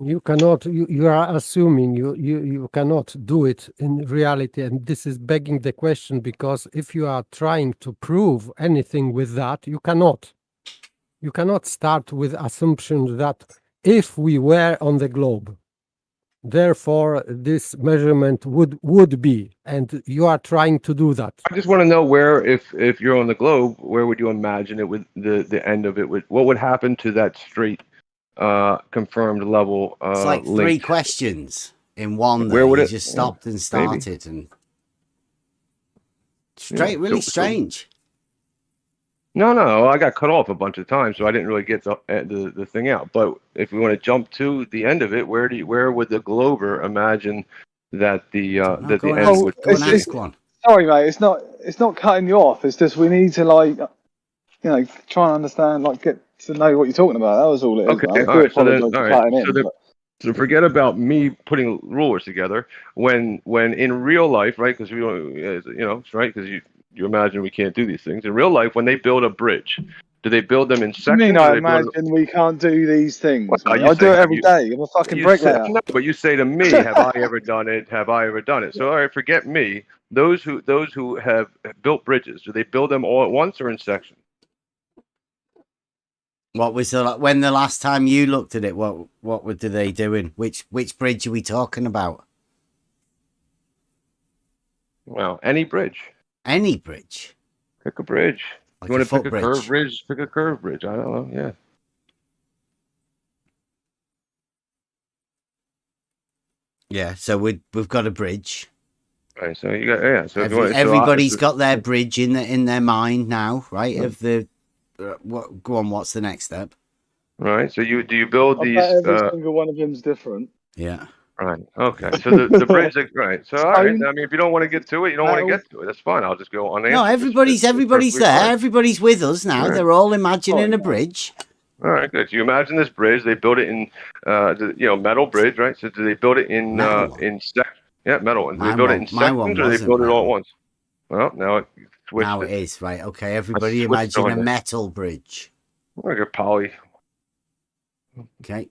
You cannot. You are assuming you cannot do it in reality, and this is begging the question, because if you are trying to prove anything with that, you cannot. You cannot start with assumptions that if we were on the globe, therefore this measurement would be, and you are trying to do that. I just want to know where, if you're on the globe, where would you imagine it would the end of it would? What would happen to that straight confirmed level? It's like linked? 3 questions in one. Where would you it just stopped and started, and really strange. No, I got cut off a bunch of times, so I didn't really get the thing out. But if we want to jump to the end of it, where would the glober imagine that the end would? Go and ask one. Sorry, mate. It's not cutting you off. It's just we need to try and understand, get to know what you're talking about. That was all it is. Okay, Man. I all do right. apologise for cutting in. So forget about me putting rulers together. When in real life, right? Because we don't, right? Because you imagine we can't do these things in real life. When they build a bridge, do they build them in sections? I mean, I imagine we can't do these things. Well, I do it every day. I'm a fucking bricklayer. No, but you say to me, "Have I ever done it? Have I ever done it?" So all right, forget me. Those who have built bridges, do they build them all at once or in sections? What was when the last time you looked at it? What were they doing? Which bridge are we talking about? Well, any bridge. Any bridge. Pick a bridge. Like you want to pick a footbridge. curved bridge? Pick a curved bridge. I don't know. Yeah. Yeah. So we've got a bridge. Right. So you got So everybody's got their bridge in their mind now, right? Of the go on. What's the next step? Right. So do you build these? Every single one of them's different. Yeah. Right. Okay. So the bridge, right? So all right. I mean, if you don't want to get to it, you don't want to get to it. That's fine. I'll just go on. No, everybody's there. Fine. Everybody's with us now. Right. They're all imagining a bridge. All right, good. So you imagine this bridge. They build it in, metal bridge, right? So do they build it in sections? Yeah, metal. And do they build it in sections, or do they build it all at once? Well, now switched Now it. it is, right? Okay, everybody switched imagine a on it. metal bridge. Like a poly, Okay.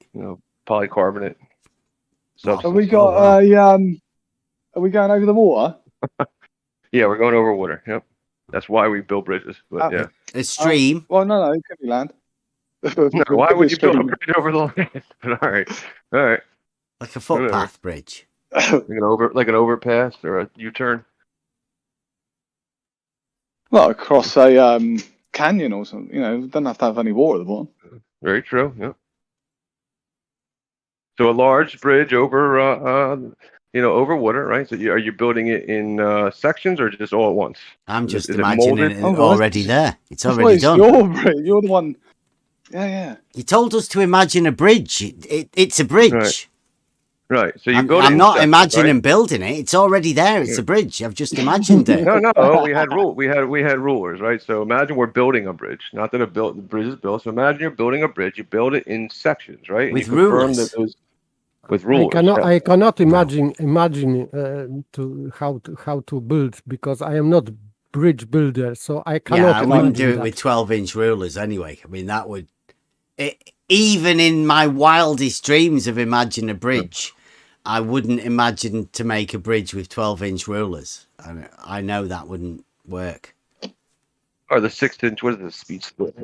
polycarbonate Well, Have substance. we got wow. Are we going over the water? Yeah, we're going over water. Yep. That's why we build bridges. But yeah. A stream. Well, no, it could be land. No, why would you build a bridge over the land? But all right. Like a footpath bridge. Like an overpass or a U-turn. Well, across a canyon or something. You know, don't have to have any water at the bottom. Very true. Yep. So a large bridge over, over water, right? So are you building it in sections or just all at once? I'm just is it imagining molded? it already there. It's That's why already it's done. your bridge. You're the one. Yeah. You told us to imagine a bridge. It's a bridge. Right. So you build it I'm in not sections, imagining right? building it. It's already there. It's a bridge. I've just imagined it. No. We had rulers, right? So imagine we're building a bridge. Not that the bridge is built. So imagine you're building a bridge. You build it in sections, right? And With you confirm rulers. that those with rulers. I cannot imagine to how to build, because I am not bridge builder, so I cannot. Yeah, I wouldn't do imagine it that. with 12-inch rulers anyway. I mean, that would... even in my wildest dreams of imagining a bridge, I wouldn't imagine to make a bridge with 12-inch rulers. I know that wouldn't work. Or the 6-inch, what is the speed split?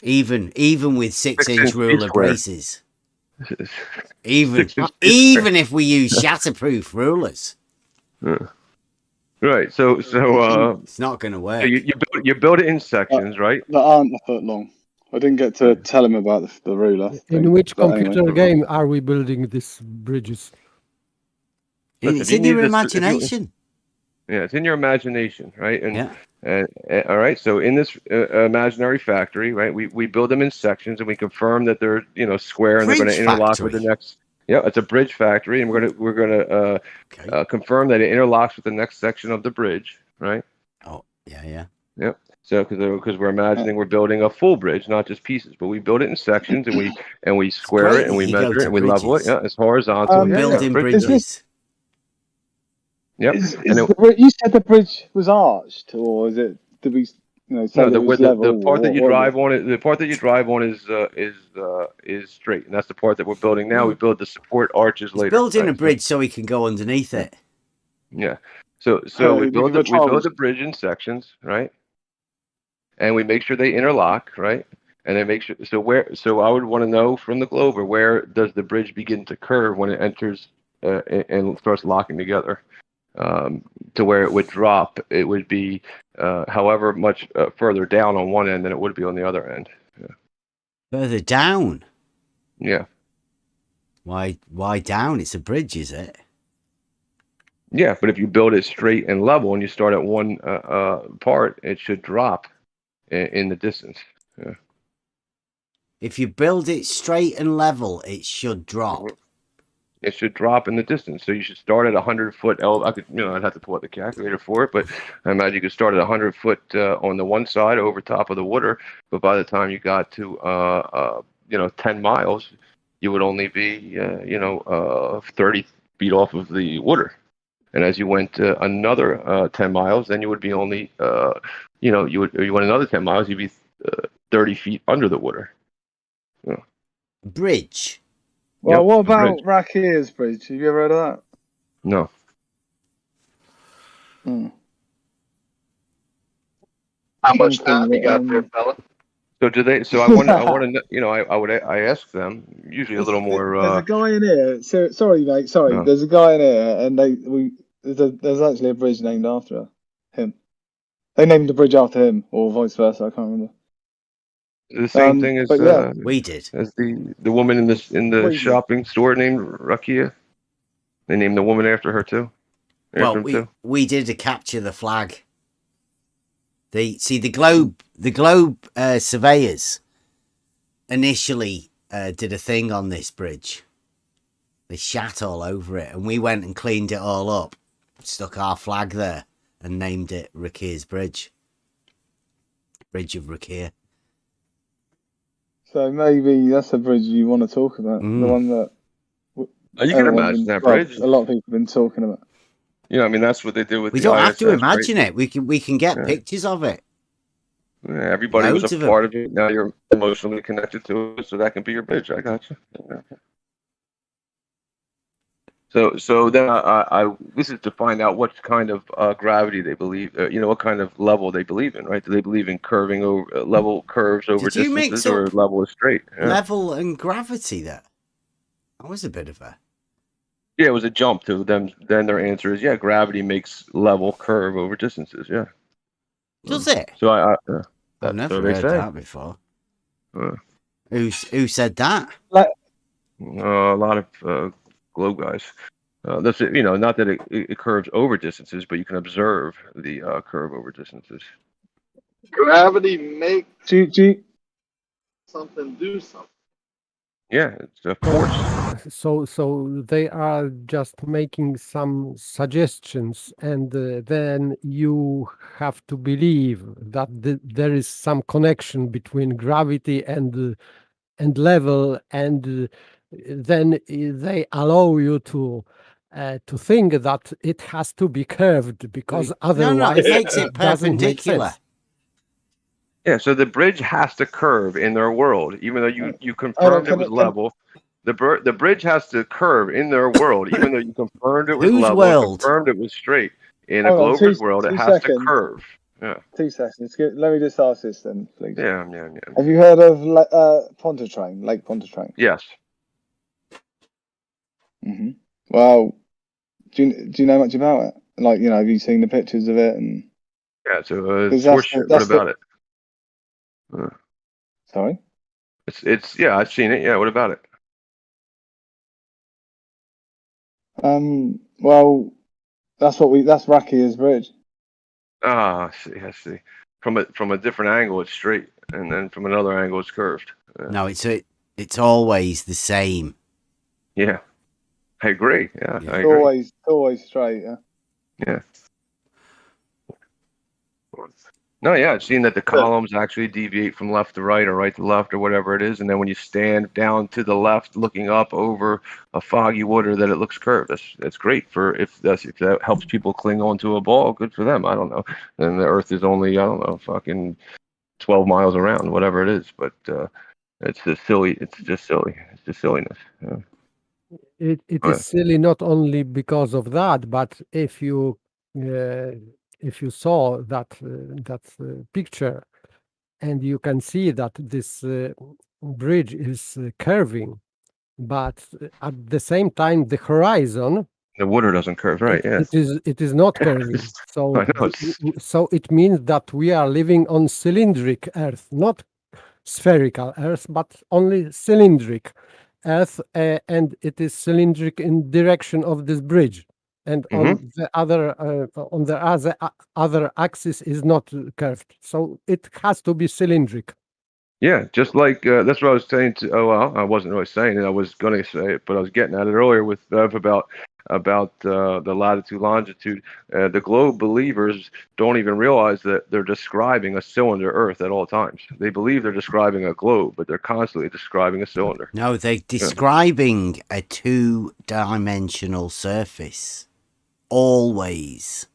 Even with 6-inch ruler square. braces. Even 6-inch if we use shatterproof rulers. Right. So It's not going to work. so you build it in sections, right? That aren't a foot long. I didn't get to tell him about the ruler. In which But anyway. computer game are we building these bridges? Listen, It's if you in need your this- imagination. Yeah, it's in your imagination, right? And Yeah. all right. So in this imaginary factory, right, we build them in sections, and we confirm that they're square and they're going to Bridge interlock with the factory. next. Yeah, it's a bridge factory, and we're gonna Okay. confirm that it interlocks with the next section of the bridge, right? Oh, yeah. Yep. So because we're imagining we're building a full bridge, not just pieces, but we build it in sections, and we square great it, and that we you go measure it, to and we level it. bridges. Yeah, it's horizontal. We're building bridge. bridges. Yep. You said the bridge was arched, or is it? Did we? Say that it was level, the part that you or drive on it, the part that you drive on is straight, and that's the part that we're building now. We build the support arches He's later. building right? a bridge so he can go underneath it. Yeah. So we build the bridge in sections, right? And we make sure they interlock, right? And then make sure. So I would want to know from the Glober, where does the bridge begin to curve when it enters and starts locking together? To where it would drop, it would be however much further down on one end than it would be on the other end. Further down. Yeah. Why down? It's a bridge, is it? Yeah, but if you build it straight and level and you start at one part, it should drop in the distance. Yeah. If you build it straight and level, it should drop. It should drop in the distance. So you should start at 100-foot. I'd have to pull out the calculator for it, but I imagine you could start at 100 foot on the one side over top of the water. But by the time you got to 10 miles, you would only be 30 feet off of the water. And as you went another 10 miles, then you would be only you went another 10 miles, you'd be 30 feet under the water. Yeah. Bridge. Well, Yep, what the about bridge. Rakir's bridge? Have you ever heard of No. that? How much time you got there, fella? So do they? So I want to. I ask them usually a little more. There's a guy in here. Sorry, mate. Sorry. No. There's a guy in here, and there's actually a bridge named after him. They named the bridge after him, or vice versa. I can't remember. The same thing as but yeah. We did. as the woman in the Wait. shopping store named Rakia. They named the woman after her too. Well, After him, too. we did to capture the flag. The globe surveyors initially did a thing on this bridge. They shat all over it, and we went and cleaned it all up, stuck our flag there, and named it Rakir's Bridge. Bridge of Rakir. So maybe that's a bridge you want to talk about. The one that You can imagine that bridge. a lot of people have been talking about. You know, I mean, that's what they did with We the don't have to ISS, right? imagine it. We can get Yeah. pictures of it. Yeah, everybody was Loads a of 'em. part of it. Now you're emotionally connected to it, so that can be your bridge. I got you. Yeah. So then this is to find out what kind of gravity they believe, what kind of level they believe in, right? Do they believe in curving over level curves over Did you mix distances, or up level is straight? Yeah. level and gravity there? That was a bit of a... Yeah, it was a jump to them. Then their answer is, yeah, gravity makes level curve over distances. Yeah. Does it? So I've that's never so they heard say. that before. Uh, Who said that? a lot of globe guys. That's it. Not that it curves over distances, but you can observe the curve over distances. Gravity makes Do you, something do something. Yeah, it's a force. So they are just making some suggestions, and then you have to believe that there is some connection between gravity and level, and then they allow you to think that it has to be curved, because otherwise it makes it doesn't make perpendicular. sense. Yeah, so the bridge has to curve in their world, even though you confirmed it was level. The bridge has to curve in their world, even though you confirmed it was Whose level, world? confirmed it was straight. In a Hold on, glober's world, it two has to seconds. curve. Yeah. 2 seconds. Let me just ask this then, please. Yeah. Have you heard of Lake Pontchartrain? Yes. Mm-hmm. Well, do you know much about it? Like, have you seen the pictures of it? And Yeah, so that's horseshit. What about it? Sorry? It's yeah, I've seen it. Yeah, what about it? Well, that's Rakia's bridge. Ah, I see. From a different angle, it's straight, and then from another angle, it's curved. No, it's always the same. Yeah, I agree. Yeah, I agree. Always straight. Yeah. Yeah. No, yeah, I've seen that the columns actually deviate from left to right or right to left or whatever it is, and then when you stand down to the left, looking up over a foggy water, that it looks curved. That's great for if that helps people cling onto a ball. Good for them. I don't know. And the Earth is only fucking 12 miles around, whatever it is. But it's just silly. It's just silly. It's just silliness. Yeah. It is silly not only because of that, but if you saw that picture, and you can see that this bridge is curving, but at the same time the horizon, the water doesn't curve, right? Yeah. It is not curving. So I know, so it means that we are living on cylindric Earth, not spherical Earth, but only cylindric Earth, and it is cylindric in direction of this bridge, and on the other axis is not curved, so it has to be cylindric. Yeah, just like that's what I was saying to. Oh well, I wasn't really saying it. I was going to say it, but I was getting at it earlier with Bev about the latitude, longitude. The globe believers don't even realize that they're describing a cylinder Earth at all times. They believe they're describing a globe, but they're constantly describing a cylinder. No, they're describing a two-dimensional surface. Always.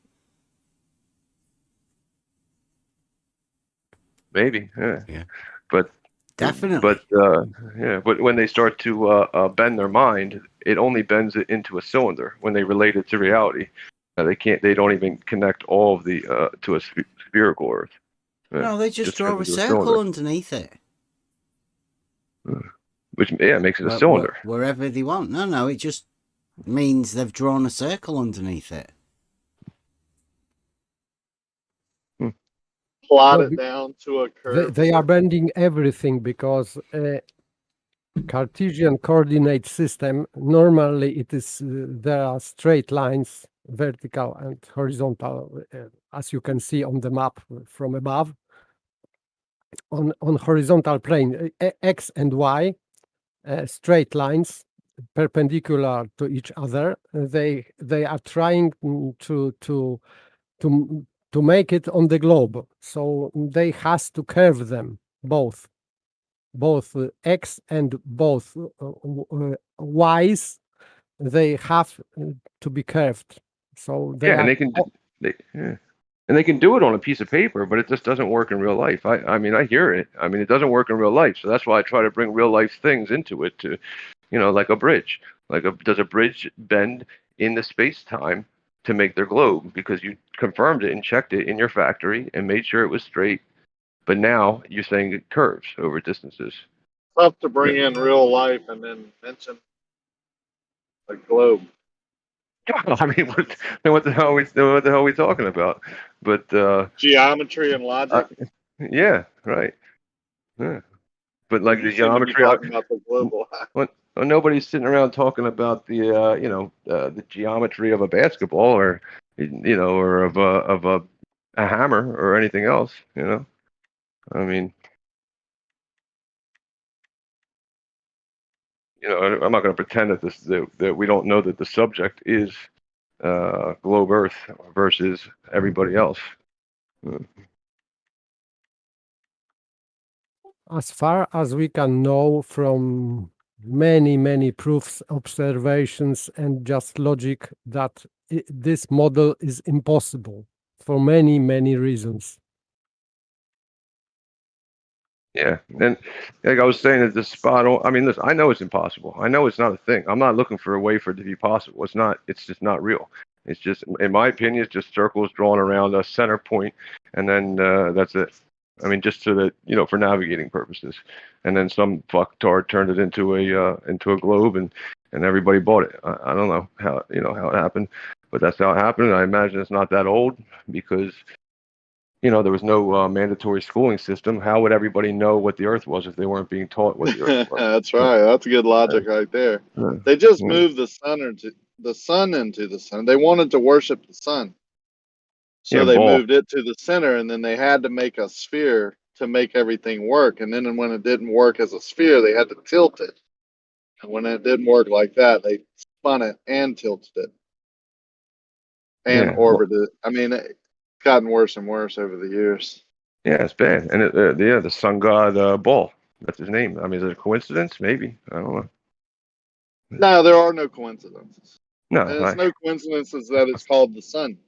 Maybe, yeah. But definitely. But when they start to bend their mind, it only bends it into a cylinder. When they relate it to reality, they don't even connect all of the to a spherical Earth. No, they just draw a circle underneath it. Which makes it a cylinder. Wherever they want. No, it just means they've drawn a circle underneath it. Plot it down to a curve. They are bending everything because Cartesian coordinate system, normally it is there are straight lines, vertical and horizontal, as you can see on the map from above. On horizontal plane, x and y, straight lines perpendicular to each other. They are trying to make it on the globe, so they has to curve them both x and both y's. They have to be curved So they Yeah, and are. they can and they can do it on a piece of paper, but it just doesn't work in real life. I mean, I hear it. I mean, it doesn't work in real life, so that's why I try to bring real life things into it. To, like a bridge. Does a bridge bend in the space time to make their globe? Because you confirmed it and checked it in your factory and made sure it was straight. But now you're saying it curves over distances. Tough to bring in real life and then mention a globe. I mean, what the hell are we talking about? But Geometry and logic. yeah, right. Yeah. But like You the seem to be geometry, talking about the global. when nobody's sitting around talking about the the geometry of a basketball or or of a hammer or anything else. I mean, I'm not going to pretend that we don't know that the subject is globe Earth versus everybody else. As far as we can know from many proofs, observations, and just logic, that this model is impossible for many reasons. Yeah, and like I was saying, it's the spot on. I mean, listen, I know it's impossible. I know it's not a thing. I'm not looking for a way for it to be possible. It's not. It's just not real. It's just, in my opinion, it's just circles drawn around a center point, and then that's it. I mean, just so that for navigating purposes. And then some fucktard turned it into a globe, and everybody bought it. I don't know how how it happened, but that's how it happened. And I imagine it's not that old because there was no mandatory schooling system. How would everybody know what the Earth was if they weren't being taught what the Earth was? That's right. That's good logic right there. They just moved the sun into the sun. They wanted to worship the sun. So they moved it to the center, and then they had to make a sphere to make everything work. And then when it didn't work as a sphere, they had to tilt it. And when it didn't work like that, they spun it and tilted it and orbited it. I mean, it's gotten worse and worse over the years. Yeah, it's bad. And the sun god Baal. That's his name. I mean, is it a coincidence? Maybe. I don't know. No, there are no coincidences. No, and it's no coincidences that it's called the sun.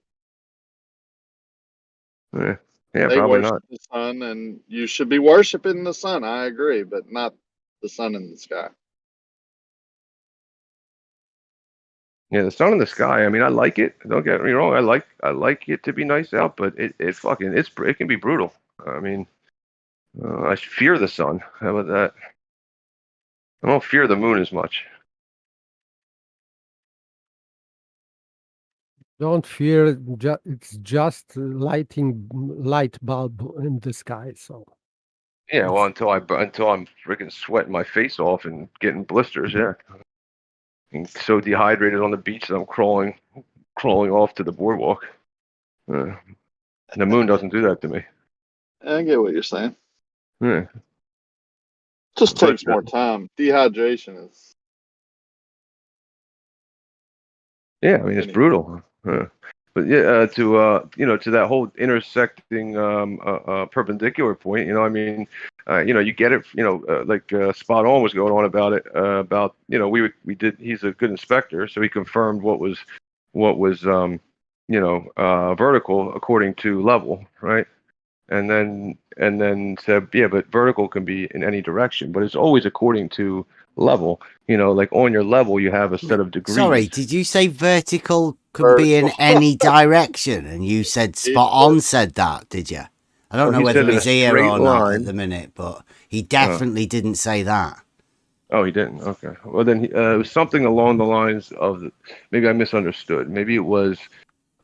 Yeah, they probably worship not. the sun, and you should be worshiping the sun. I agree, but not the sun in the sky. Yeah, the sun in the sky. I mean, I like it. Don't get me wrong. I like it to be nice out, but it can be brutal. I mean, I fear the sun. How about that? I don't fear the moon as much. Don't fear. It's just light bulb in the sky. So. Yeah, well, until I'm freaking sweating my face off and getting blisters. Yeah, and so dehydrated on the beach that I'm crawling off to the boardwalk. The moon doesn't do that to me. I get what you're saying. Yeah. Just takes more time. Dehydration is. Yeah, I mean it's brutal. But yeah, to that whole intersecting perpendicular point, I mean, you get it, like Spot On was going on about it, about we did. He's a good inspector, so he confirmed what was vertical according to level, right? And then said, yeah, but vertical can be in any direction, but it's always according to level. Like on your level, you have a set of degrees. Sorry, did you say vertical can be in any direction? And you said Spot On said that, did you? I don't know whether he's here or not at the minute, but he definitely didn't say that. Oh, he didn't? Okay. Well, then it was something along the lines of, maybe I misunderstood. Maybe it was,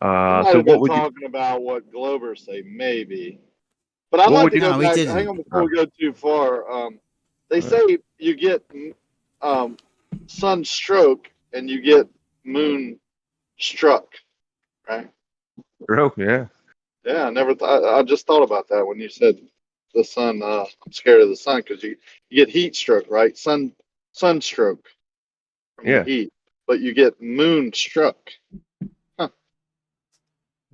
so what would talking about what Globers say, maybe. But I'd like to go back. Hang on before we go too far. They say you get sunstroke and you get moon struck, right? Stroke, yeah. Yeah, I never thought. I just thought about that when you said the sun. I'm scared of the sun because you get heat stroke, right? Sunstroke from the heat, but you get moon struck. Huh.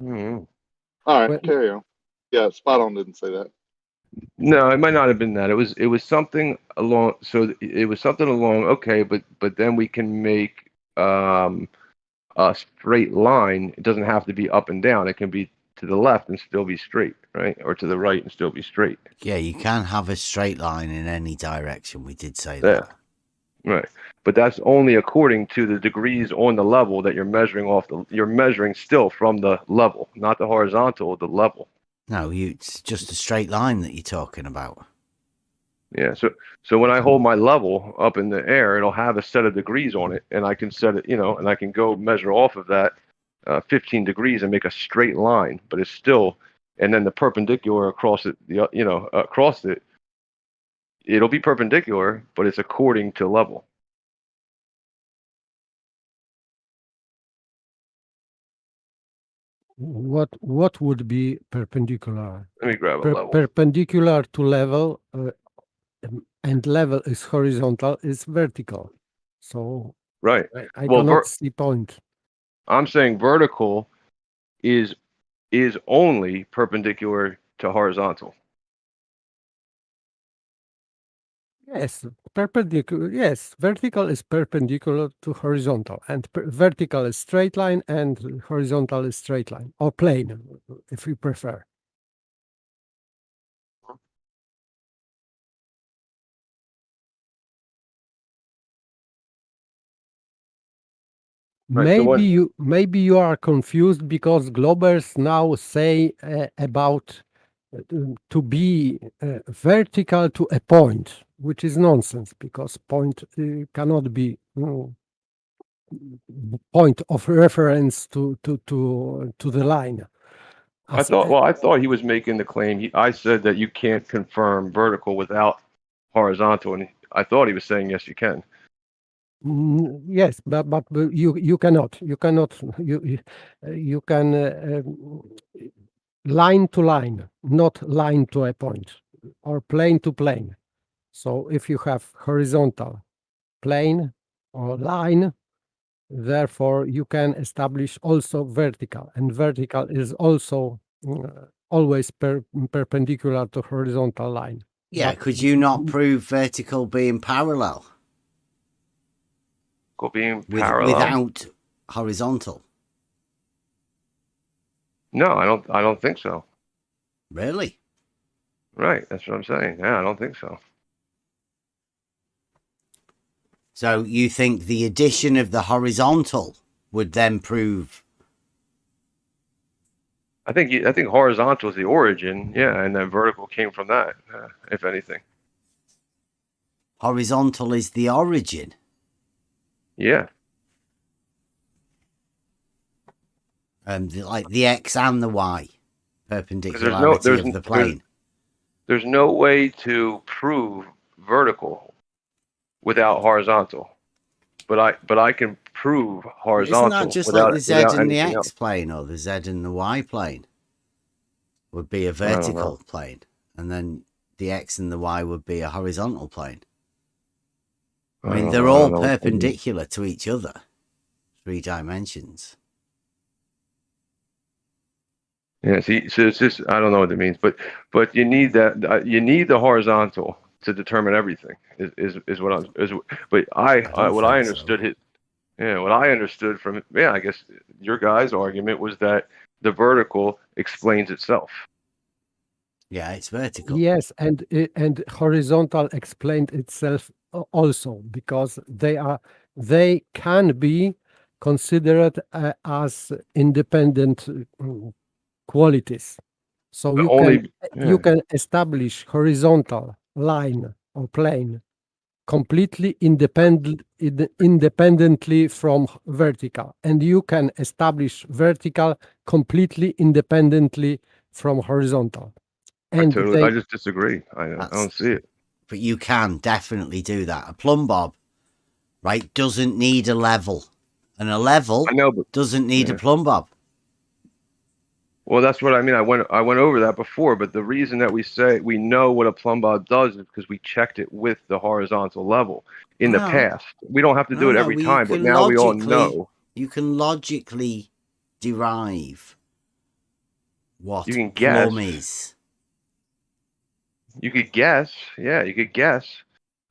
Mm-hmm. All right, carry on. Yeah, Spot On didn't say that. No, it might not have been that. It was something along. So it was something along. Okay, but then we can make a straight line. It doesn't have to be up and down. It can be to the left and still be straight, right? Or to the right and still be straight. Yeah, you can have a straight line in any direction. We did say Yeah. that. Right. But that's only according to the degrees on the level that you're measuring off you're measuring still from the level, not the horizontal, the level. No, it's just a straight line that you're talking about. Yeah. So when I hold my level up in the air, it'll have a set of degrees on it, and I can set it, and I can go measure off of that 15 degrees and make a straight line, but it's still, and then the perpendicular across it, across it, it'll be perpendicular, but it's according to level. What would be perpendicular? Let me grab a level. Perpendicular to level, and level is horizontal, is vertical. So Right. I Well, cannot see point. I'm saying vertical is only perpendicular to horizontal. Yes, perpendicular. Yes, vertical is perpendicular to horizontal, and vertical is straight line, and horizontal is straight line or plane, if you prefer. Right, so Maybe you are confused because Globers now say about to be vertical to a point, which is nonsense because point cannot be point of reference to the line. I thought he was making the claim. I said that you can't confirm vertical without horizontal, and I thought he was saying yes, you can. Yes, but you cannot you can line to line, not line to a point, or plane to plane. So if you have horizontal, plane, or line, therefore you can establish also vertical, and vertical is also always perpendicular to horizontal line. Yeah, could you not prove vertical being parallel? Being parallel without horizontal? No, I don't think so. Really? Right, that's what I'm saying. Yeah, I don't think so. So you think the addition of the horizontal would then prove? I think horizontal is the origin, yeah, and then vertical came from that, if anything. Horizontal is the origin. Yeah. Like the X and the Y, perpendicularity of the plane. There's no way to prove vertical without horizontal, but I can prove horizontal. Isn't that just like the Z and the X plane, or the Z and the Y plane would be a vertical plane, and then the X and the Y would be a horizontal plane? I mean, they're all perpendicular to each other, 3 dimensions. Yeah, so it's just, I don't know what it means, but you need that, you need the horizontal to determine everything. What I understood from I guess your guy's argument was that the vertical explains itself. Yeah, it's vertical. Yes, and horizontal explained itself also because they can be considered as independent qualities. So you can establish horizontal line or plane completely independently from vertical, and you can establish vertical completely independently from horizontal. And I just disagree. I don't see it. But you can definitely do that. A plumb bob, right, doesn't need a level, and a level doesn't need a plumb bob. Well, that's what I mean. I went over that before, but the reason that we say we know what a plumb bob does is because we checked it with the horizontal level in the past. We don't have to do it every time, but now we all know. You can logically derive what you can plumb is. You could guess, yeah, you could guess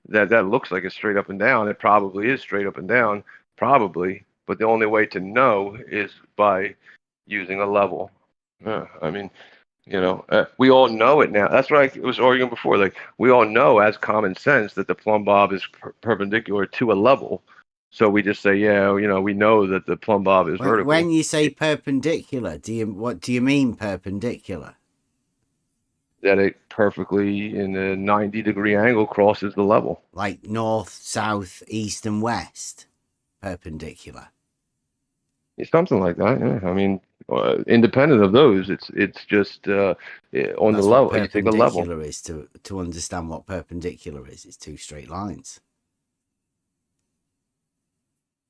that looks like it's straight up and down. It probably is straight up and down, probably, but the only way to know is by using a level. Yeah, I mean, we all know it now. That's what I was arguing before. Like, we all know as common sense that the plumb bob is perpendicular to a level. So we just say, yeah, we know that the plumb bob is vertical. When you say perpendicular, what do you mean perpendicular? That it perfectly in a 90-degree angle crosses the level. Like north, south, east, and west, perpendicular. Something like that. Yeah. I mean, independent of those, it's just on the level. You take a level. Perpendicular is to understand what perpendicular is. It's two straight lines.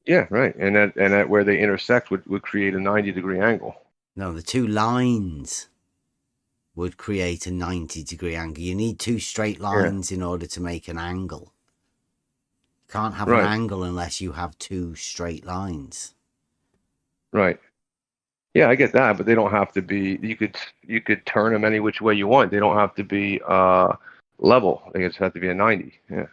Yeah, right. And that where they intersect would create a 90-degree angle. No, the two lines would create a 90-degree angle. You need two straight lines in order to make an angle. You can't have an angle unless you have two straight lines. Right. Yeah, I get that, but they don't have to be. You could turn them any which way you want. They don't have to be level. They just have to be a 90. Yeah.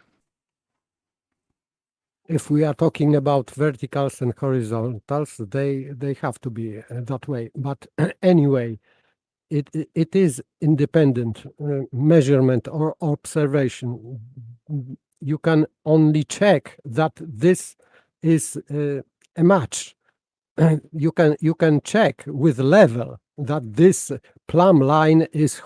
If we are talking about verticals and horizontals, they have to be that way. But anyway, it is independent measurement or observation. You can only check that this is a match. You can check with level that this plumb line is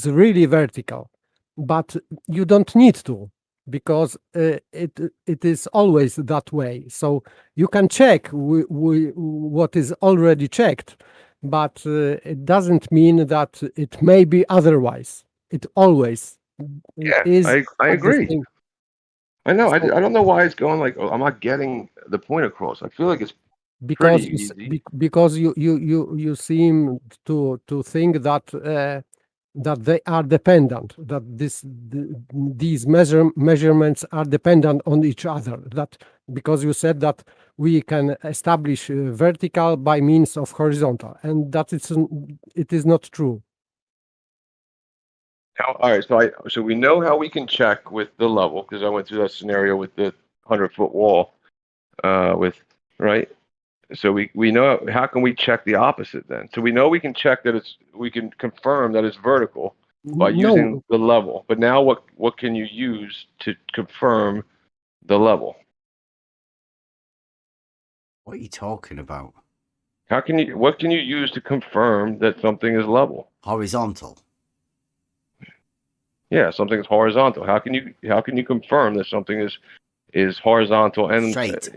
really vertical, but you don't need to, because it is always that way. So you can check what is already checked, but it doesn't mean that it may be otherwise. It always is. I agree. I know. I don't know why it's going like, I'm not getting the point across. I feel like it's because because you seem to think that that they are dependent, that these measurements are dependent on each other, that because you said that we can establish vertical by means of horizontal, and that it is not true. All right, so we know how we can check with the level, because I went through that scenario with the 100-foot wall right. So we know, how can we check the opposite then? So we know we can check that we can confirm that it's vertical by using the level. But now what can you use to confirm the level? What are you talking about? What can you use to confirm that something is level? Horizontal. Yeah, something's horizontal. How can you confirm that something is horizontal and straight?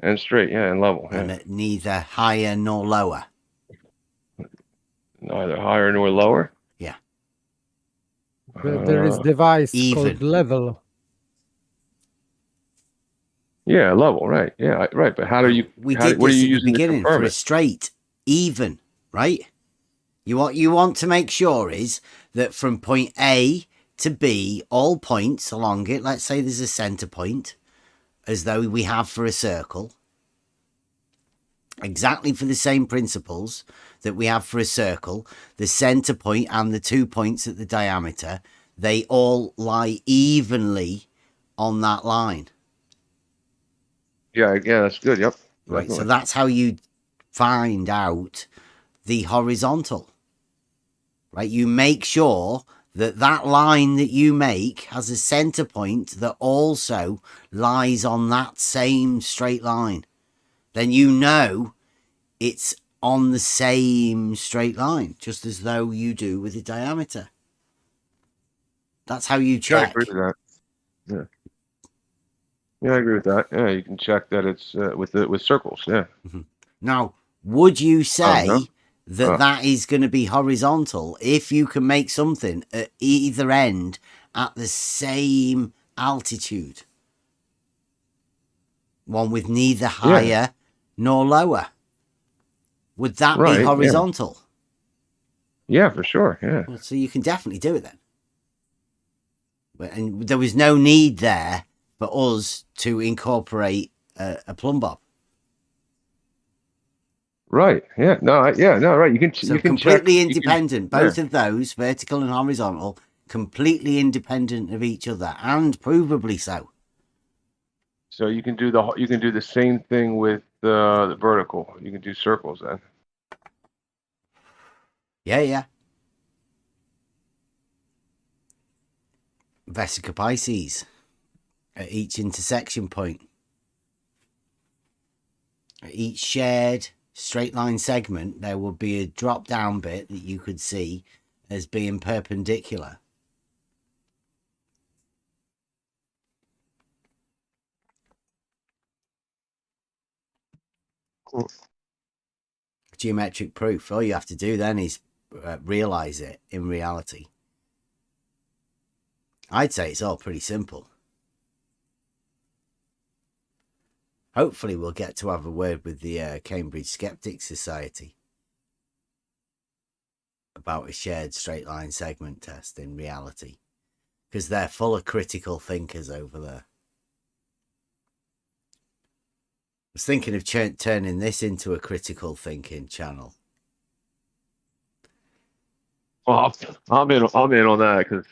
And straight, and level. And neither higher nor lower. Neither higher nor lower? Yeah. There is device called level. Yeah, level, right. Yeah, right. But how do you... We did this at the beginning for a straight, even, right? What you want to make sure is that from point A to B, all points along it, let's say there's a center point, as though we have for a circle, exactly for the same principles that we have for a circle, the center point and the 2 points at the diameter, they all lie evenly on that line. Yeah, that's good. Yep. Right. So that's how you find out the horizontal. Right. You make sure that line that you make has a center point that also lies on that same straight line. Then you know it's on the same straight line, just as though you do with the diameter. That's how you check. I agree with that. Yeah. Yeah, I agree with that. Yeah, you can check that it's with circles. Yeah. Mm-hmm. Now, would you say that is going to be horizontal if you can make something at either end at the same altitude? One with neither higher nor lower. Would that be horizontal? Yeah, for sure. Yeah. Well, so you can definitely do it then. And there was no need there for us to incorporate a plumb bob. Right. Yeah. No. Right. You can. So you can completely check, independent. Both of those, vertical and horizontal, completely independent of each other, and provably so. So you can do the same thing with the vertical. You can do circles then. Yeah. Vesica Pisces at each intersection point. At each shared straight line segment, there would be a drop down bit that you could see as being perpendicular. Cool. Geometric proof. All you have to do then is realize it in reality. I'd say it's all pretty simple. Hopefully we'll get to have a word with the Cambridge Skeptic Society about a shared straight line segment test in reality, because they're full of critical thinkers over there. I was thinking of turning this into a critical thinking channel. Well, I'm in on that because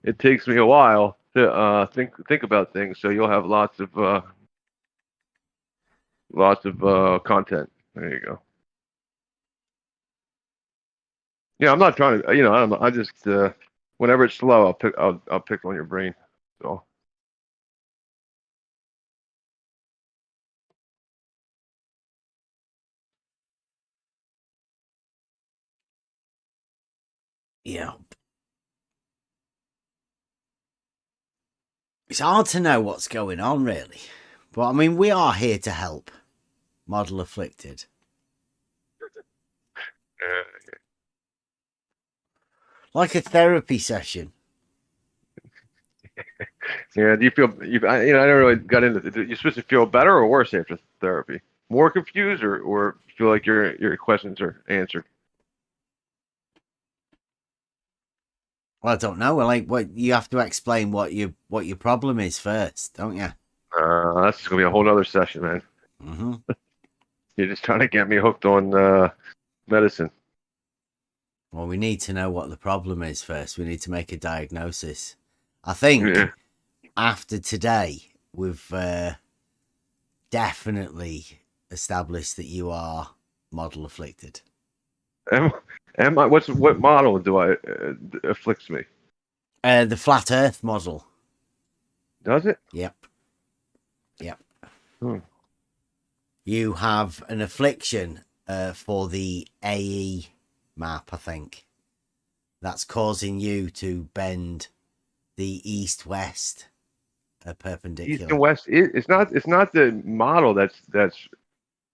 it takes me a while to think about things. So you'll have lots of content. There you go. Yeah, I'm not trying to. I just whenever it's slow, I'll pick on your brain. So. Yeah. It's hard to know what's going on, really. But, I mean, we are here to help. Model Afflicted. Like a therapy session. Yeah, do you feel, I never really got into it. You're supposed to feel better or worse after therapy? More confused or feel like your questions are answered? Well, I don't know. Like, what you have to explain what your problem is first, don't you? That's just gonna be a whole other session, man. Mm-hmm. You're just trying to get me hooked on medicine. Well, we need to know what the problem is first. We need to make a diagnosis. I think after today, we've definitely established that you are model afflicted. Am I? What model do I afflicts me? The flat Earth model. Does it? Yep. Hmm. You have an affliction for the AE map, I think. That's causing you to bend the east-west perpendicular. East and west. It's not the model that's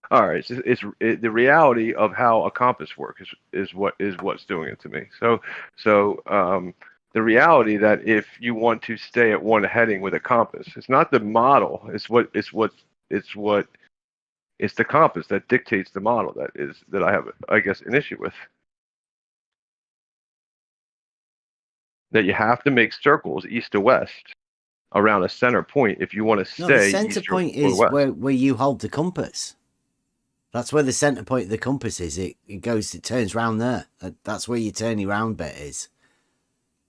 all right. It's the reality of how a compass works is what's doing it to me. So the reality that if you want to stay at one heading with a compass, it's not the model. It's the compass that dictates the model that I have, I guess, an issue with. That you have to make circles east to west around a center point if you want to stay. No, the center point is where you hold the compass. That's where the center point of the compass is. It turns round there. That's where your turny round bit is.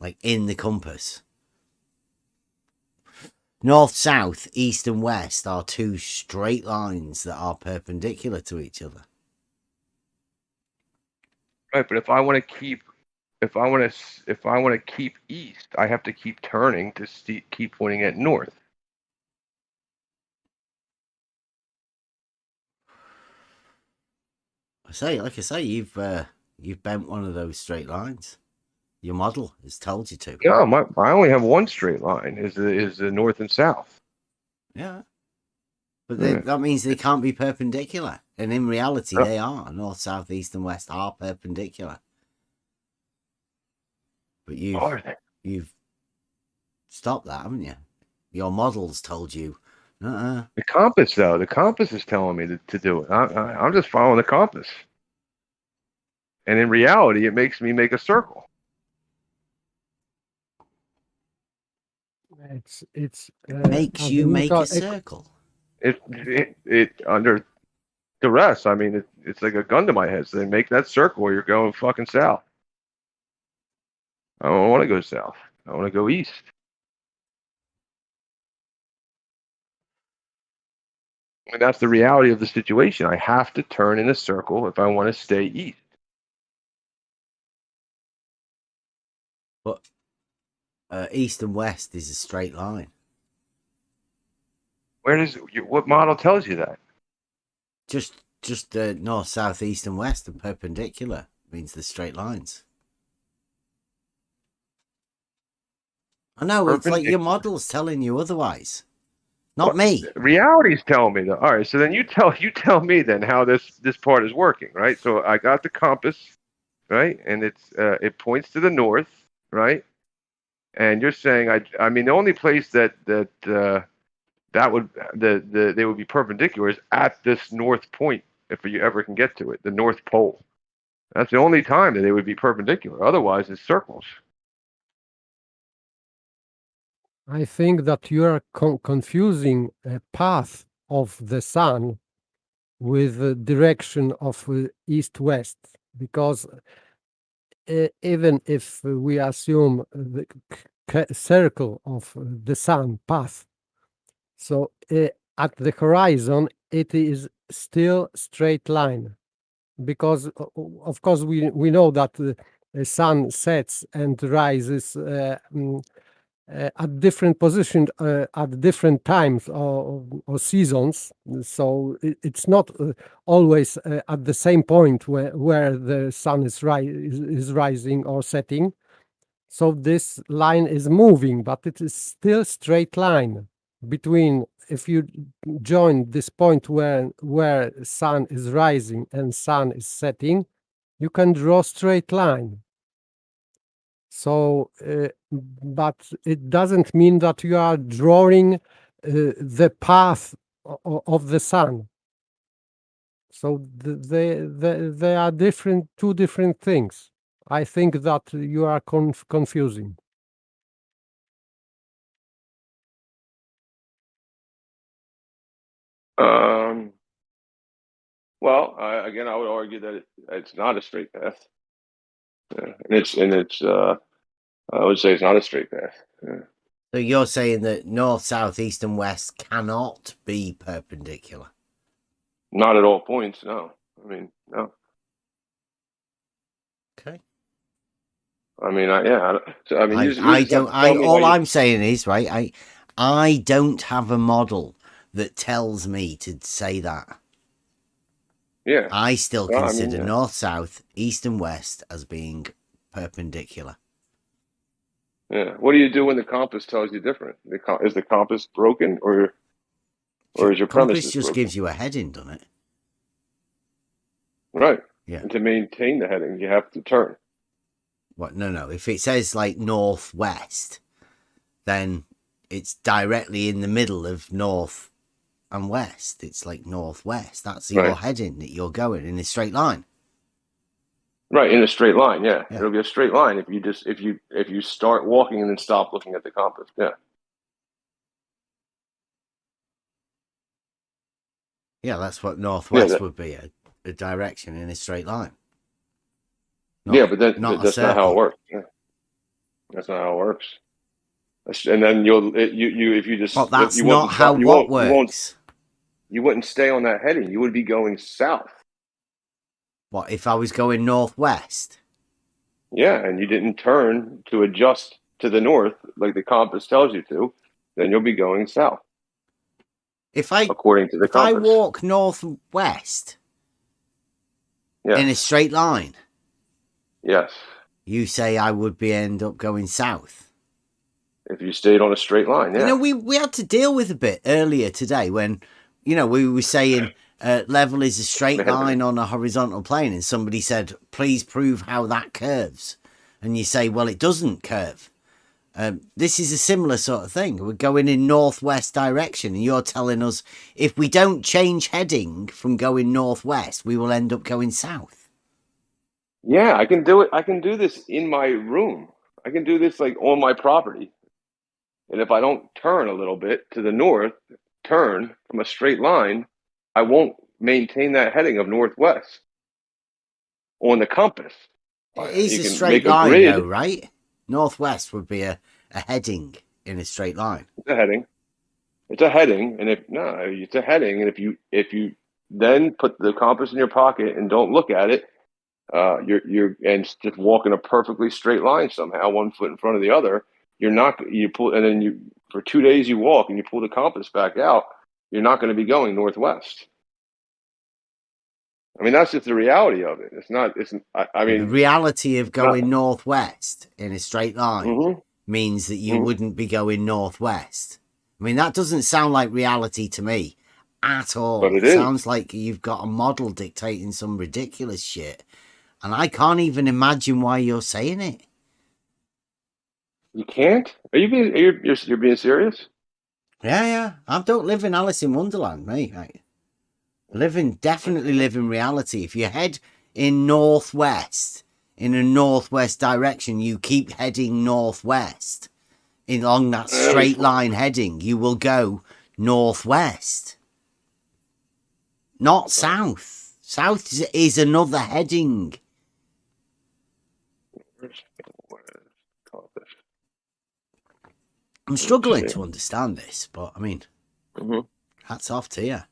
Like in the compass. North, south, east and west are two straight lines that are perpendicular to each other. Right, but if I want to keep east, I have to keep turning to keep pointing at north. Like I say, you've bent one of those straight lines. Your model has told you to. No, I only have one straight line. Is the north and south. Yeah, but that means they can't be perpendicular, and in reality, they are. North, south, east, and west are perpendicular. But you've stopped that, haven't you? Your model's told you. The compass, though, the compass is telling me to do it. I'm just following the compass, and in reality, it makes me make a circle. It's makes you make a circle. It under duress. I mean, it's like a gun to my head. So they make that circle. You're going fucking south. I don't want to go south. I want to go east. And that's the reality of the situation. I have to turn in a circle if I want to stay east. But east and west is a straight line. What model tells you that? Just north, south, east, and west, and perpendicular means the straight lines. I know, it's like your model's telling you otherwise. Not me. Reality's telling me that. All right, so then you tell me then how this part is working, right? So I got the compass, right, and it points to the north, right? And you're saying I mean the only place that would they would be perpendicular is at this north point if you ever can get to it, the North Pole. That's the only time that they would be perpendicular. Otherwise, it's circles. I think that you are confusing a path of the sun with the direction of east-west, because even if we assume the circle of the sun path, so at the horizon it is still straight line, because of course we know that the sun sets and rises at different positions at different times or seasons, so it's not always at the same point where the sun is rising or setting. So this line is moving, but it is still straight line between, if you join this point where sun is rising and sun is setting, you can draw straight line. So, but it doesn't mean that you are drawing the path of the sun. So they are two different things. I think that you are confusing. Well, again, I would argue that it's not a straight path. Yeah. I would say it's not a straight path. Yeah. So you're saying that north, south, east, and west cannot be perpendicular? Not at all points, no. I mean, no. Okay. I mean, yeah. I mean, I'm saying is, right, I don't have a model that tells me to say that. Yeah. I still consider north, south, east, and west as being perpendicular. Yeah. What do you do when the compass tells you different? Is the compass broken, or is your premise compass just gives you a heading, doesn't it? Right. Yeah. And to maintain the heading, you have to turn. What? No. If it says like northwest, then it's directly in the middle of north and west. It's like northwest. That's your heading that you're going in a straight line. Right, in a straight line, yeah. It'll be a straight line if you start walking and then stop looking at the compass. Yeah. Yeah, that's what northwest would be, a direction in a straight line. But that's not how it works. Yeah. That's not how it works. And then if you just that's not how what works. You wouldn't stay on that heading. You would be going south. What if I was going northwest? Yeah, and you didn't turn to adjust to the north like the compass tells you to, then you'll be going south. According to the compass. I walk northwest in a straight line. Yes. You say I would end up going south. If you stayed on a straight line, yeah. You know, we had to deal with a bit earlier today when, we were saying level is a straight line on a horizontal plane, and somebody said, please prove how that curves. And you say, well, it doesn't curve. This is a similar sort of thing. We're going in northwest direction, and you're telling us if we don't change heading from going northwest, we will end up going south. Yeah, I can do it. I can do this in my room. I can do this like on my property. And if I don't turn a little bit to the north, turn from a straight line, I won't maintain that heading of northwest on the compass. It is a straight line, though, right? Northwest would be a heading in a straight line. It's a heading. It's a heading, and it's a heading, and if you then put the compass in your pocket and don't look at it, you're just walk in a perfectly straight line somehow, one foot in front of the other. You're not you pull, and then you for 2 days you walk and you pull the compass back out. You're not going to be going northwest. I mean, that's just the reality of it. It's not. I The mean, reality of going northwest in a straight line means that you Mhm. wouldn't be going northwest. I mean, that doesn't sound like reality to me at all. But it It is. sounds like you've got a model dictating some ridiculous shit. And I can't even imagine why you're saying it. You can't. Are you being? You're being serious? Yeah. I don't live in Alice in Wonderland, mate. Definitely live in reality. If you head in northwest, in a northwest direction, you keep heading northwest. Along that straight line heading, you will go northwest. Not south. South is another heading. I'm struggling to understand this, but I mean, hats off to you.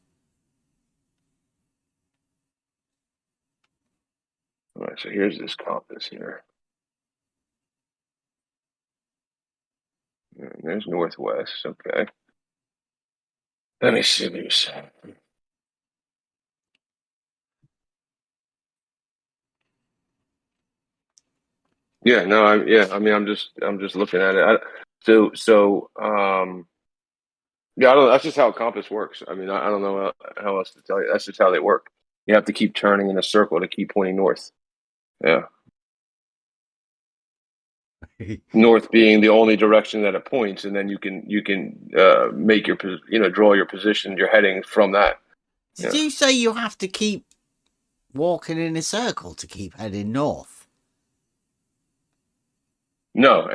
All right, so here's this compass here. And there's northwest. Okay. Let me see these. Yeah, no, I mean, I'm just looking at it. Yeah, I don't. That's just how a compass works. I mean, I don't know how else to tell you. That's just how they work. You have to keep turning in a circle to keep pointing north. Yeah, north being the only direction that it points, and then you can make your draw your position, your heading from that. Did you say you have to keep walking in a circle to keep heading north? No,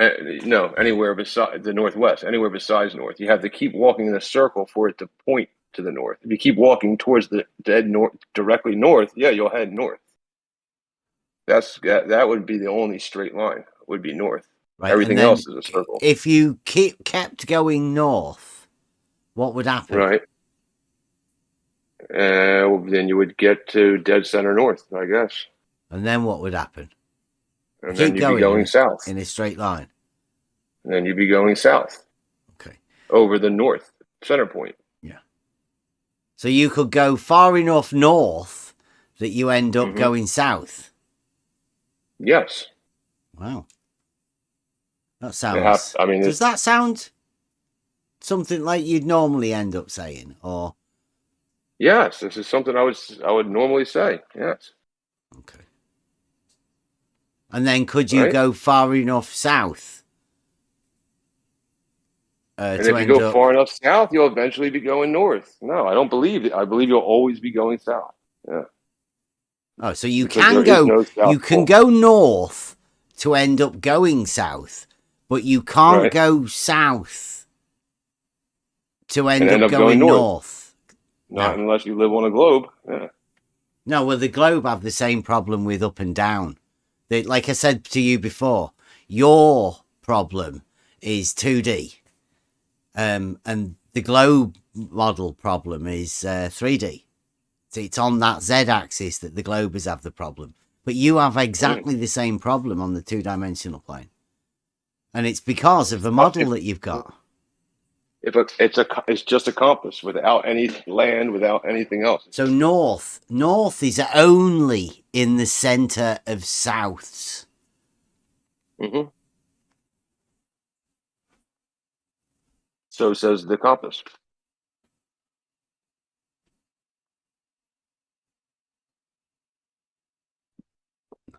no, anywhere besides the northwest, anywhere besides north, you have to keep walking in a circle for it to point to the north. If you keep walking towards the dead north, directly north, yeah, you'll head north. That would be the only straight line. Would be north. Right, Everything else is a circle. If you kept going north, what would happen? Right. Well, then you would get to dead center north, I guess. And then what would happen? And then you'd be going south. In a straight line. And then you'd be going south. Okay. Over the north center point. Yeah. So you could go far enough north that you end up going south. Yes. Wow. That sounds. Does that sound something like you'd normally end up saying, or? Yes, this is something I would normally say. Yes. Okay. And then could you go far enough south? And if you go far enough south, you'll eventually be going north. No, I don't believe it. I believe you'll always be going south. Yeah. Oh, so you can go. You can go north to end up going south, but you can't go south to end up going north. Not unless you live on a globe. Yeah. No, well, the globe have the same problem with up and down. Like I said to you before, your problem is 2D, and the globe model problem is 3D. So it's on that Z-axis that the globers have the problem. But you have exactly the same problem on the two-dimensional plane. And it's because of the model that you've got. It's just a compass without any land, without anything else. So north is only in the center of souths. So says the compass.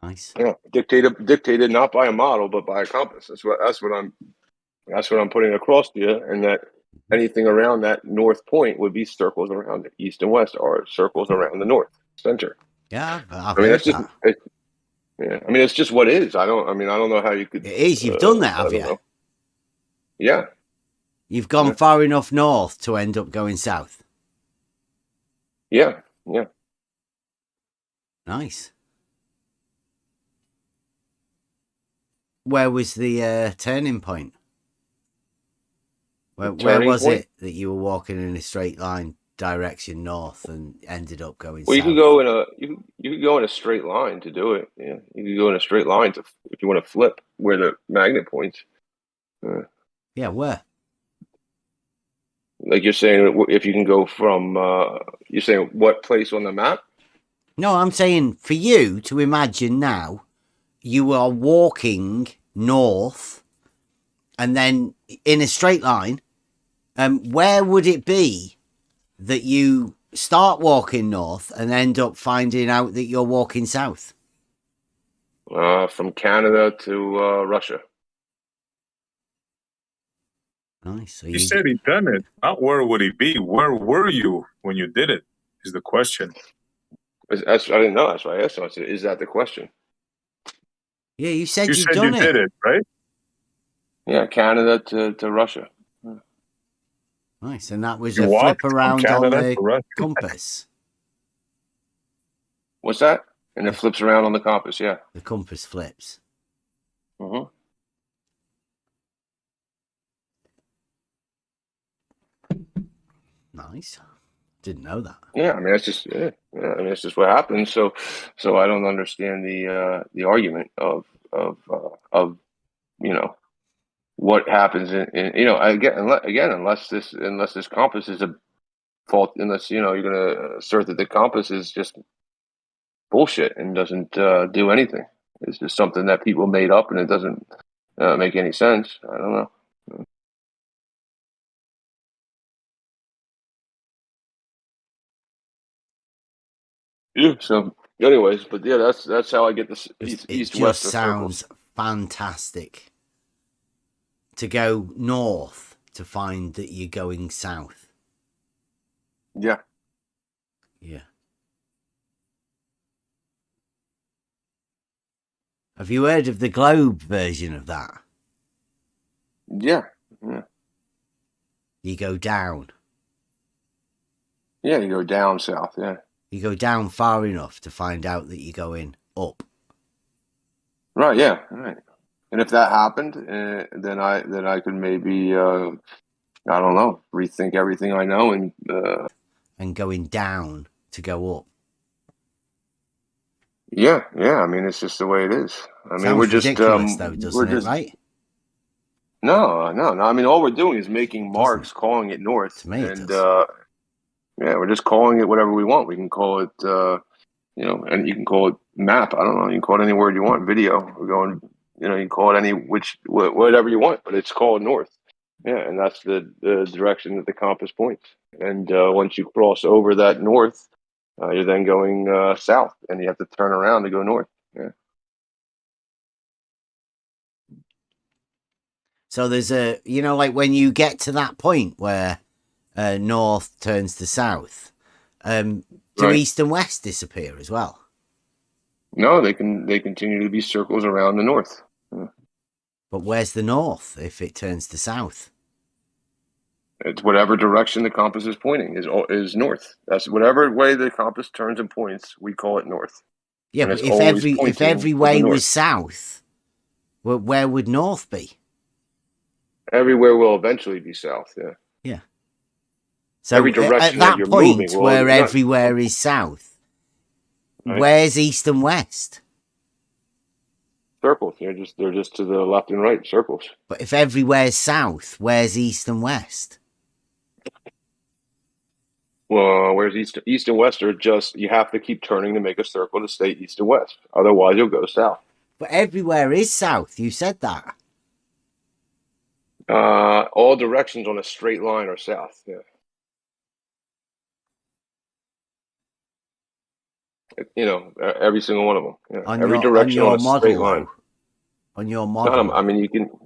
Nice. Yeah, dictated not by a model, but by a compass. That's what I'm putting across to you, and that anything around that north point would be circles around it. East and west are circles around the north center. Yeah, I mean that's just I mean it's just what is. I don't know how you could. It is. You've done that, have you? Know. Yeah. You've gone far enough north to end up going south. Yeah. Yeah. Nice. Where was the turning point? Where turning was point. it that you were walking in a straight line direction north and ended up going Well, south? you could go in a you could go in a straight line to do it. Yeah, you could go in a straight line to if you want to flip where the magnet points. Yeah, where? Like you're saying, if you can go from you're saying what place on the map? No, I'm saying for you to imagine now, you are walking north, and then in a straight line. Where would it be that you start walking north and end up finding out that you're walking south? From Canada to Russia. Nice. So He said he'd done it. Not where would he be? Where were you when you did it? Is the question. I didn't know. That's why I asked him. I said, "Is that the question?" Yeah, you said You you'd said done you it. did it, right? Yeah, Canada to Russia. Nice, and that was You a walked flip from around on Canada the to Russia. compass. What's that? And it flips around on the compass. Yeah. The compass flips. Mm-hmm. Nice. Didn't know that. Yeah, I mean that's just I mean that's just what happens. So I don't understand the argument of you know what happens in you know again unless this compass is a fault, unless you're going to assert that the compass is just bullshit and doesn't do anything. It's just something that people made up and it doesn't make any sense. I don't know. Yeah. So, anyways, but yeah, that's how I get this It east just west of sounds circles. fantastic to go north to find that you're going south. Yeah. Yeah. Have you heard of the globe version of that? Yeah. Yeah. You go down. Yeah. You go down south. Yeah. You go down far enough to find out that you're going up. Right. Yeah. Right. And if that happened, then I could maybe I don't know, rethink everything I know and going down to go up. Yeah. I mean, it's just the way it is. I mean, Sounds we're just ridiculous, though, doesn't it? Right? No. I mean, all we're doing is making marks, calling it north, To me, it and does. yeah, we're just calling it whatever we want. We can call it, and you can call it map. I don't know. You can call it any word you want. Video. We're going. You can call it whatever you want, but it's called north. Yeah, and that's the direction that the compass points. And once you cross over that north, you're then going south, and you have to turn around to go north. Yeah. So there's like when you get to that point where north turns to south, do Right. east and west disappear as well? No, they continue to be circles around the north. Yeah. But where's the north if it turns to south? It's whatever direction the compass is pointing is north. That's whatever way the compass turns and points, we call it north. Yeah, And but it's if always every pointing to way the north. was south, where would north be? Everywhere will eventually be south. Yeah. Yeah. So Every at direction that you're point moving, where everywhere is south, Right. where's east and west? Circles. They're just to the left and right circles. But if everywhere's south, where's east and west? Well, where's east and west are just, you have to keep turning to make a circle to stay east and west. Otherwise, you'll go south. But everywhere is south. You said that. All directions on a straight line are south. Yeah. Every single one of them. Yeah. Every direction on a straight line. On your model. I mean,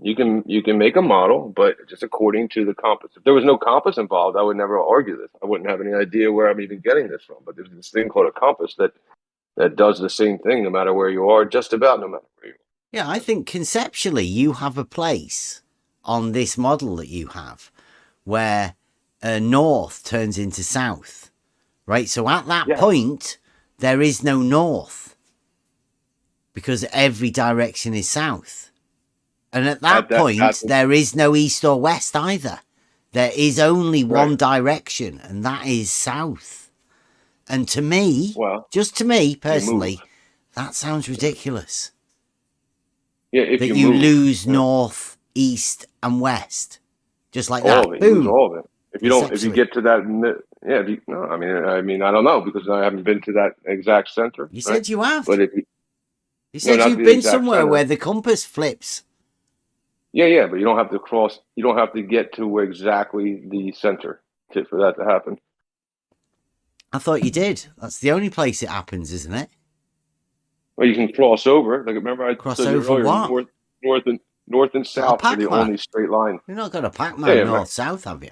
you can make a model, but just according to the compass. If there was no compass involved, I would never argue this. I wouldn't have any idea where I'm even getting this from. But there's this thing called a compass that does the same thing no matter where you are, just about no matter where you are. Yeah, I think conceptually you have a place on this model that you have where north turns into south, right? So at that point, there is no north because every direction is south. And at that point, there is no east or west either. There is only one direction, and that is south. And to me, just to me personally, that sounds ridiculous. Yeah, if that you move, lose north, east, and west, just like all that. of it, Boom. you lose all of it. If you don't, if you get to that, yeah. If you, no, I mean, I don't know because I haven't been to that exact center. You said you have. But if you said you've been somewhere where the compass flips. Yeah, but you don't have to cross. You don't have to get to exactly the center for that to happen. I thought you did. That's the only place it happens, isn't it? Well, you can cross over. Like remember, I cross said over earlier, what? North and south are the only straight line. You're not got a Pac-Man north-south, have you?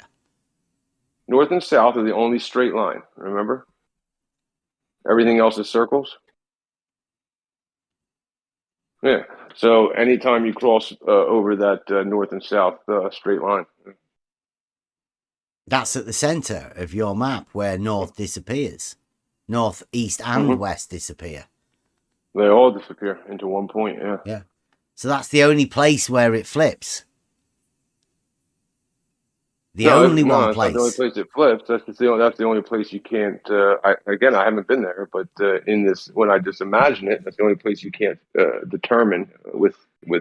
North and south are the only straight line. Remember, everything else is circles. Yeah. So anytime you cross over that north and south straight line. That's at the center of your map where north disappears. North, east, and west disappear. They all disappear into one point, yeah. Yeah. So that's the only place where it flips. The only place. Not the only place it flips. That's the only place you can't. I haven't been there, but in this, when I just imagine it, that's the only place you can't determine with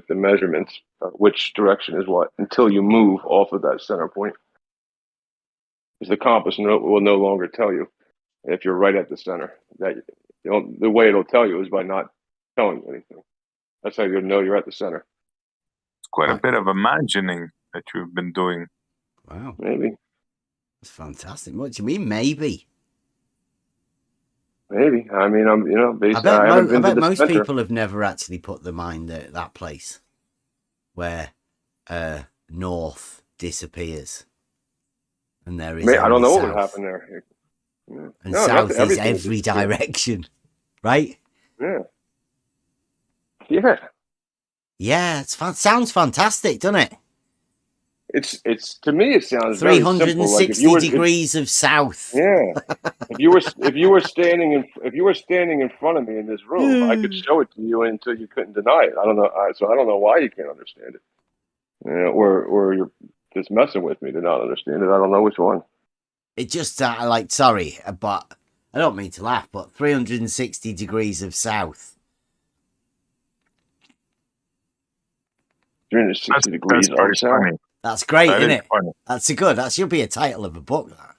the measurements which direction is what until you move off of that center point. Because the compass will no longer tell you if you're right at the center. That the way it'll tell you is by not telling you anything. That's how you'll know you're at the center. It's quite a bit of imagining that you've been doing. Wow. Maybe. That's fantastic. What do you mean, maybe? Maybe. I mean, I bet most people have never actually put their mind at that place where north disappears. And there is I don't know south. what would happen there. And south is every direction, right? Yeah. Yeah. Yeah, sounds fantastic, doesn't it? It's to me it sounds 360 like degrees of south. Yeah. if you were standing in front of me in this room, I could show it to you until you couldn't deny it. I don't know. So I don't know why you can't understand it. Or you're just messing with me to not understand it. I don't know which one. It just sorry, but I don't mean to laugh, but 360 degrees of south. 360 degrees of south. Funny. That's great, isn't it? Funny. That's good. That should be a title of a book. That.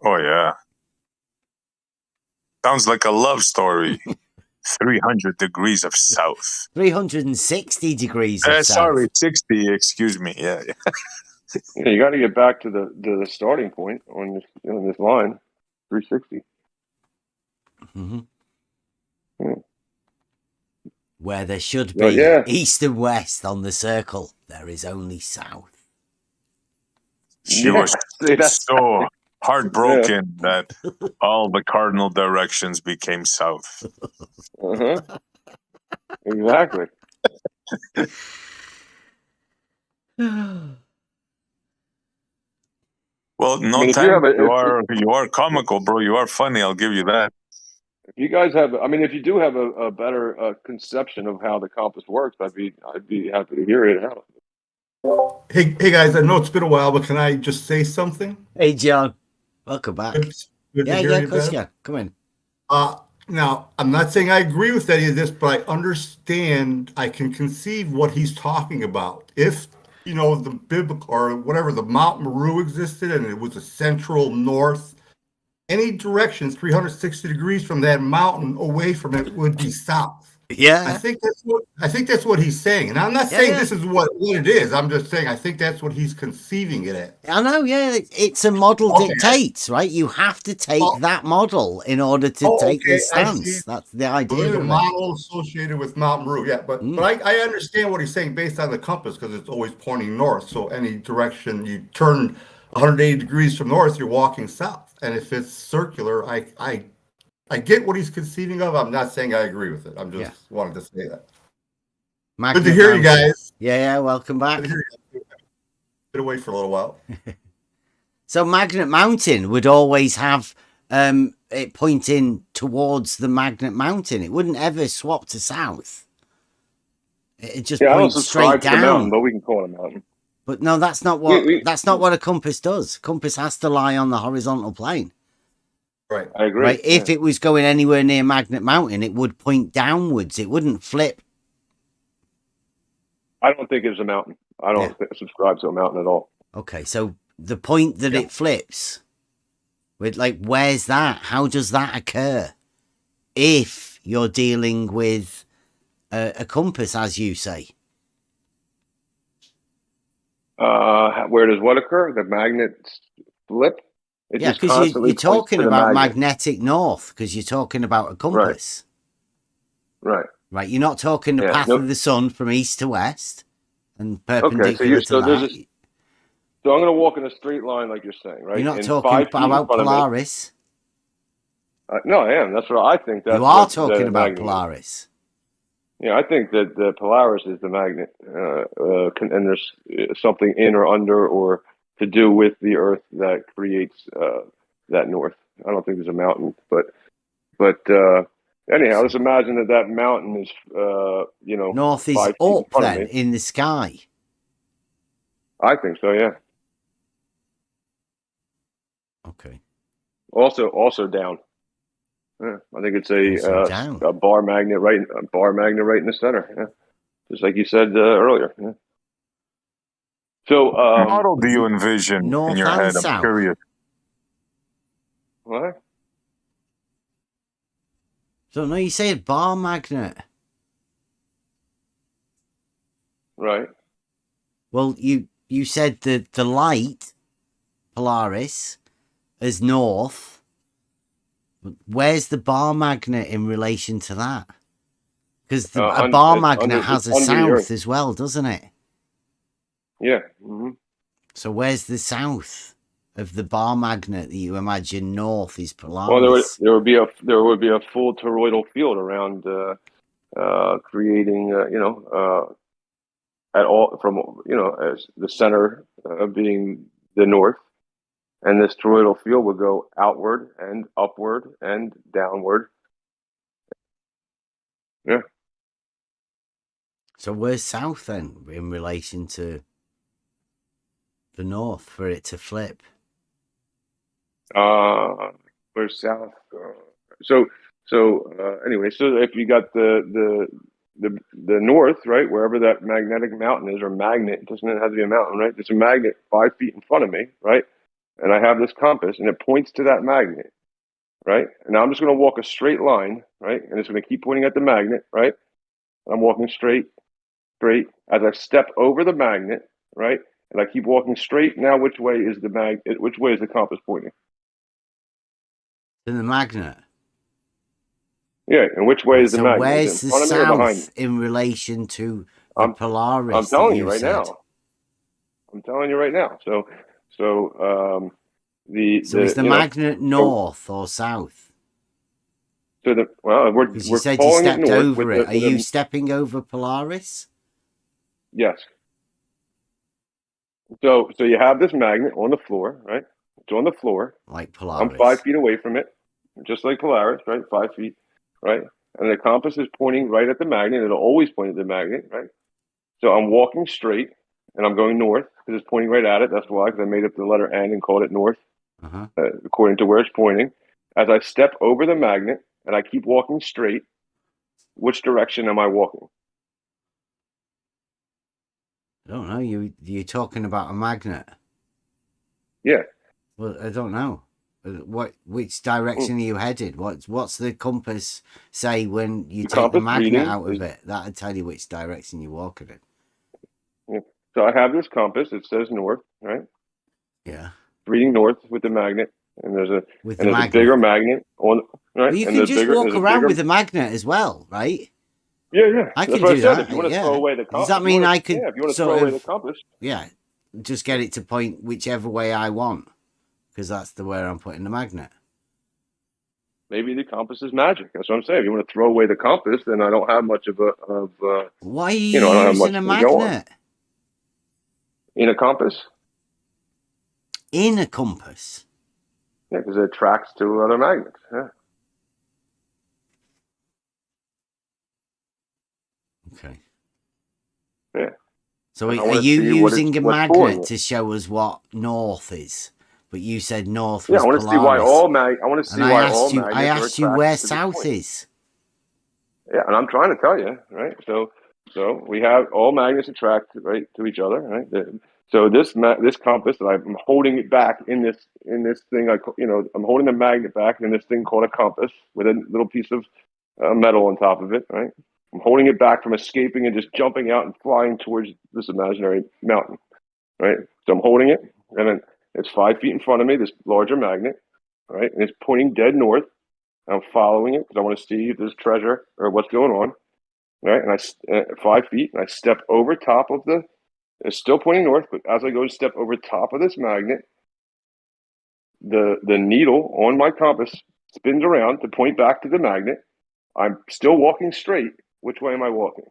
Oh yeah. Sounds like a love story. 300 degrees of south. 360 degrees of south. Sorry, 60. Excuse me. Yeah. Yeah, you got to get back to the starting point on this line, 360. Mm-hmm. Yeah. Where there should be east and west on the circle, there is only south. She was so heartbroken that all the cardinal directions became south. Exactly. Well, you are comical, bro. You are funny. I'll give you that. If you guys have, if you do have a better conception of how the compass works, I'd be happy to hear it out. Hey guys, I know it's been a while, but can I just say something? Hey John, welcome back. Good yeah, of course, yeah. Come in. Now, I'm not saying I agree with any of this, but I understand, I can conceive what he's talking about. If, the biblical or whatever, the Mount Meru existed and it was a central north, any direction 360 degrees from that mountain away from it would be south. Yeah. I think that's what he's saying. And I'm not saying this is what it is. I'm just saying I think that's what he's conceiving it at. I know, yeah. It's a model dictates, right? You have to take that model in order to take the stance. That's the idea. There's a model associated with Mount Meru, yeah. But I understand what he's saying based on the compass because it's always pointing north. So any direction you turn 180 degrees from north, you're walking south. And if it's circular, I get what he's conceiving of. I'm not saying I agree with it. I'm just wanted to say that. Good to hear you guys. Yeah, welcome back. Been away for a little while. So Magnet Mountain would always have it pointing towards the Magnet Mountain. It wouldn't ever swap to south. It just points straight down. To the mountain, but we can call it a mountain. But no, that's not what a compass does. Compass has to lie on the horizontal plane. Right. I agree. Right? If it was going anywhere near Magnet Mountain, it would point downwards. It wouldn't flip. I don't think it's a mountain. I don't subscribe to a mountain at all. Okay, so the point that it flips, with where's that? How does that occur? If you're dealing with a compass, as you say. Where does what occur? The magnet flip? Because you're talking about magnetic north, because you're talking about a compass. Right. Right, you're not talking the path of the sun from east to west and perpendicular to that. So I'm going to walk in a straight line like you're saying, right? You're not talking about Polaris. No, I am. That's what I think. You are talking about Polaris. Yeah, I think that the Polaris is the magnet, and there's something in or under or to do with the Earth that creates that north. I don't think there's a mountain, but anyhow, let's imagine that mountain is, north is up then in the sky. I think so. Yeah. Okay. Also down. Yeah, I think it's a bar magnet right in the center. Yeah. Just like you said earlier. Yeah. So, what model do you envision in your head? South. I'm curious. What? So no, you say a bar magnet. Right. Well, you said that the light, Polaris, is north. Where's the bar magnet in relation to that? Because a bar magnet has a south as well, doesn't it? Yeah. Mm-hmm. So where's the south of the bar magnet that you imagine north is Polaris? Well, there would be a full toroidal field around creating at all from as the center being the north. And this toroidal field would go outward and upward and downward. Yeah. So where's south then in relation to the north for it to flip? Where's south? Anyway, so if you got the north, right, wherever that magnetic mountain is, or magnet, it doesn't have to be a mountain, right? There's a magnet 5 feet in front of me, right? And I have this compass, and it points to that magnet, right? And now I'm just going to walk a straight line, right? And it's going to keep pointing at the magnet, right? I'm walking straight. As I step over the magnet, right? And I keep walking straight. Now, which way is the compass pointing? To the magnet. Yeah, and which way is the magnet? Where's the south in relation to the Polaris? I'm telling you right now. I'm telling you right now. So is the magnet north or south? So we're you said you stepped over it. Are you stepping over Polaris? Yes. So you have this magnet on the floor, right? It's on the floor. Like Polaris. I'm 5 feet away from it, just like Polaris, right? 5 feet, right? And the compass is pointing right at the magnet. It'll always point at the magnet, right? So I'm walking straight, and I'm going north because it's pointing right at it. That's why, because I made up the letter N and called it north, according to where it's pointing. As I step over the magnet and I keep walking straight, which direction am I walking? I don't know. You're talking about a magnet. Yeah. Well, I don't know. Which direction are you headed? What's the compass say when you take the magnet out of it? That'll tell you which direction you're walking in. Yeah. So I have this compass. It says north, right? Yeah. Reading north with the magnet, and there's a bigger magnet on. Right. Well, you can just walk around with the magnet as well, right? Yeah. I can do that. If you want to throw away the compass, does that mean I could? Yeah. If you want to throw away the compass. Yeah. Just get it to point whichever way I want, because that's where I'm putting the magnet. Maybe the compass is magic. That's what I'm saying. If you want to throw away the compass, then I don't have much of why are you using a magnet? In a compass? In a compass? Yeah, because it attracts to other magnets. Yeah. Okay. Yeah. So And I are wanna you see using a what's pulling magnet it. to show us what north is? But you said north Yeah, was I want to see why Polaris. I want to And see why all I magnets are asked you where attracted to this south point. is. Yeah, and I'm trying to tell you, right? So we have all magnets attract right to each other, right? So this compass that I'm holding it back in this thing, I'm holding the magnet back in this thing called a compass with a little piece of metal on top of it, right? I'm holding it back from escaping and just jumping out and flying towards this imaginary mountain, right? So I'm holding it, and then it's 5 feet in front of me, this larger magnet, right? And it's pointing dead north. I'm following it because I want to see if there's treasure or what's going on, right? And 5 feet, and I step over top of it's still pointing north, but as I go to step over top of this magnet, the needle on my compass spins around to point back to the magnet. I'm still walking straight. Which way am I walking?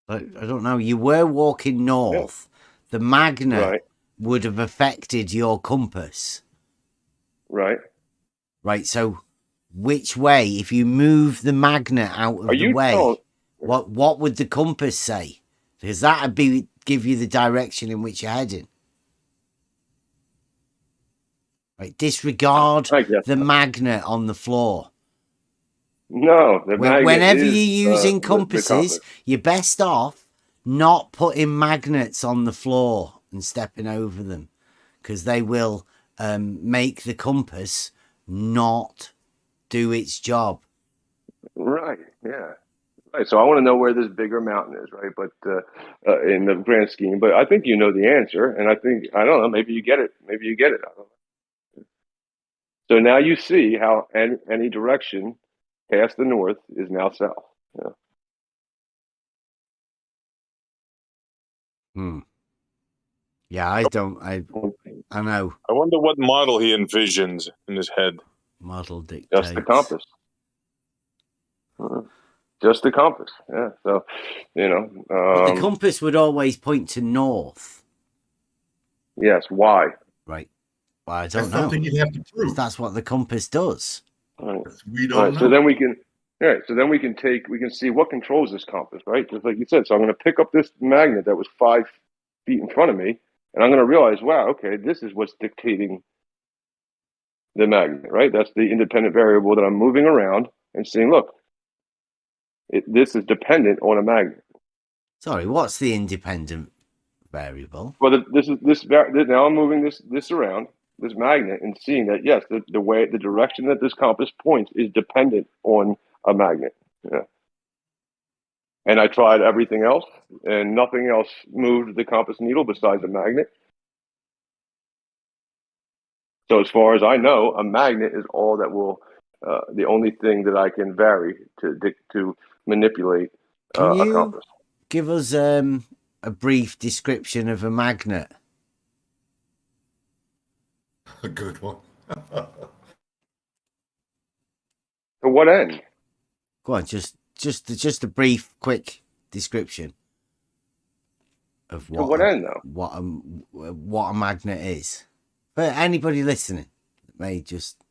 I don't know. You were walking north. Yeah. The magnet would have affected your compass. Right. Right. So which way, if you move the magnet out of the way, what would the compass say? Because that would give you the direction in which you're heading. Right. Disregard the magnet on the floor. No, whenever you're using compasses, you're best off not putting magnets on the floor and stepping over them, because they will make the compass not do its job. Right. Yeah. Right. So I want to know where this bigger mountain is, right? But in the grand scheme, but I think you know the answer, and I don't know. Maybe you get it. Maybe you get it. I don't know. So now you see how any direction past the north is now south. Yeah. Yeah, I know. I wonder what model he envisions in his head. Model dictates. Just the compass. Just the compass. Yeah. So, but the compass would always point to north. Yes. Why? Right. Well, I don't know. Something you'd have to prove. That's what the compass does. Right. We don't know. So then we can. Right. So then we can see what controls this compass, right? Just like you said. So I'm going to pick up this magnet that was 5 feet in front of me, and I'm going to realize, wow, okay, this is what's dictating the magnet, right? That's the independent variable that I'm moving around and seeing, look, this is dependent on a magnet. Sorry, what's the independent variable? Well, now I'm moving this around, this magnet, and seeing that, yes, the direction that this compass points is dependent on a magnet. Yeah. And I tried everything else, and nothing else moved the compass needle besides a magnet. So as far as I know, a magnet is all that will, the only thing that I can vary to manipulate a compass. Give us a brief description of a magnet? A good one. To what end? Go on, just a brief, quick description of what. To what end, though? What a magnet is. For anybody listening, it may just.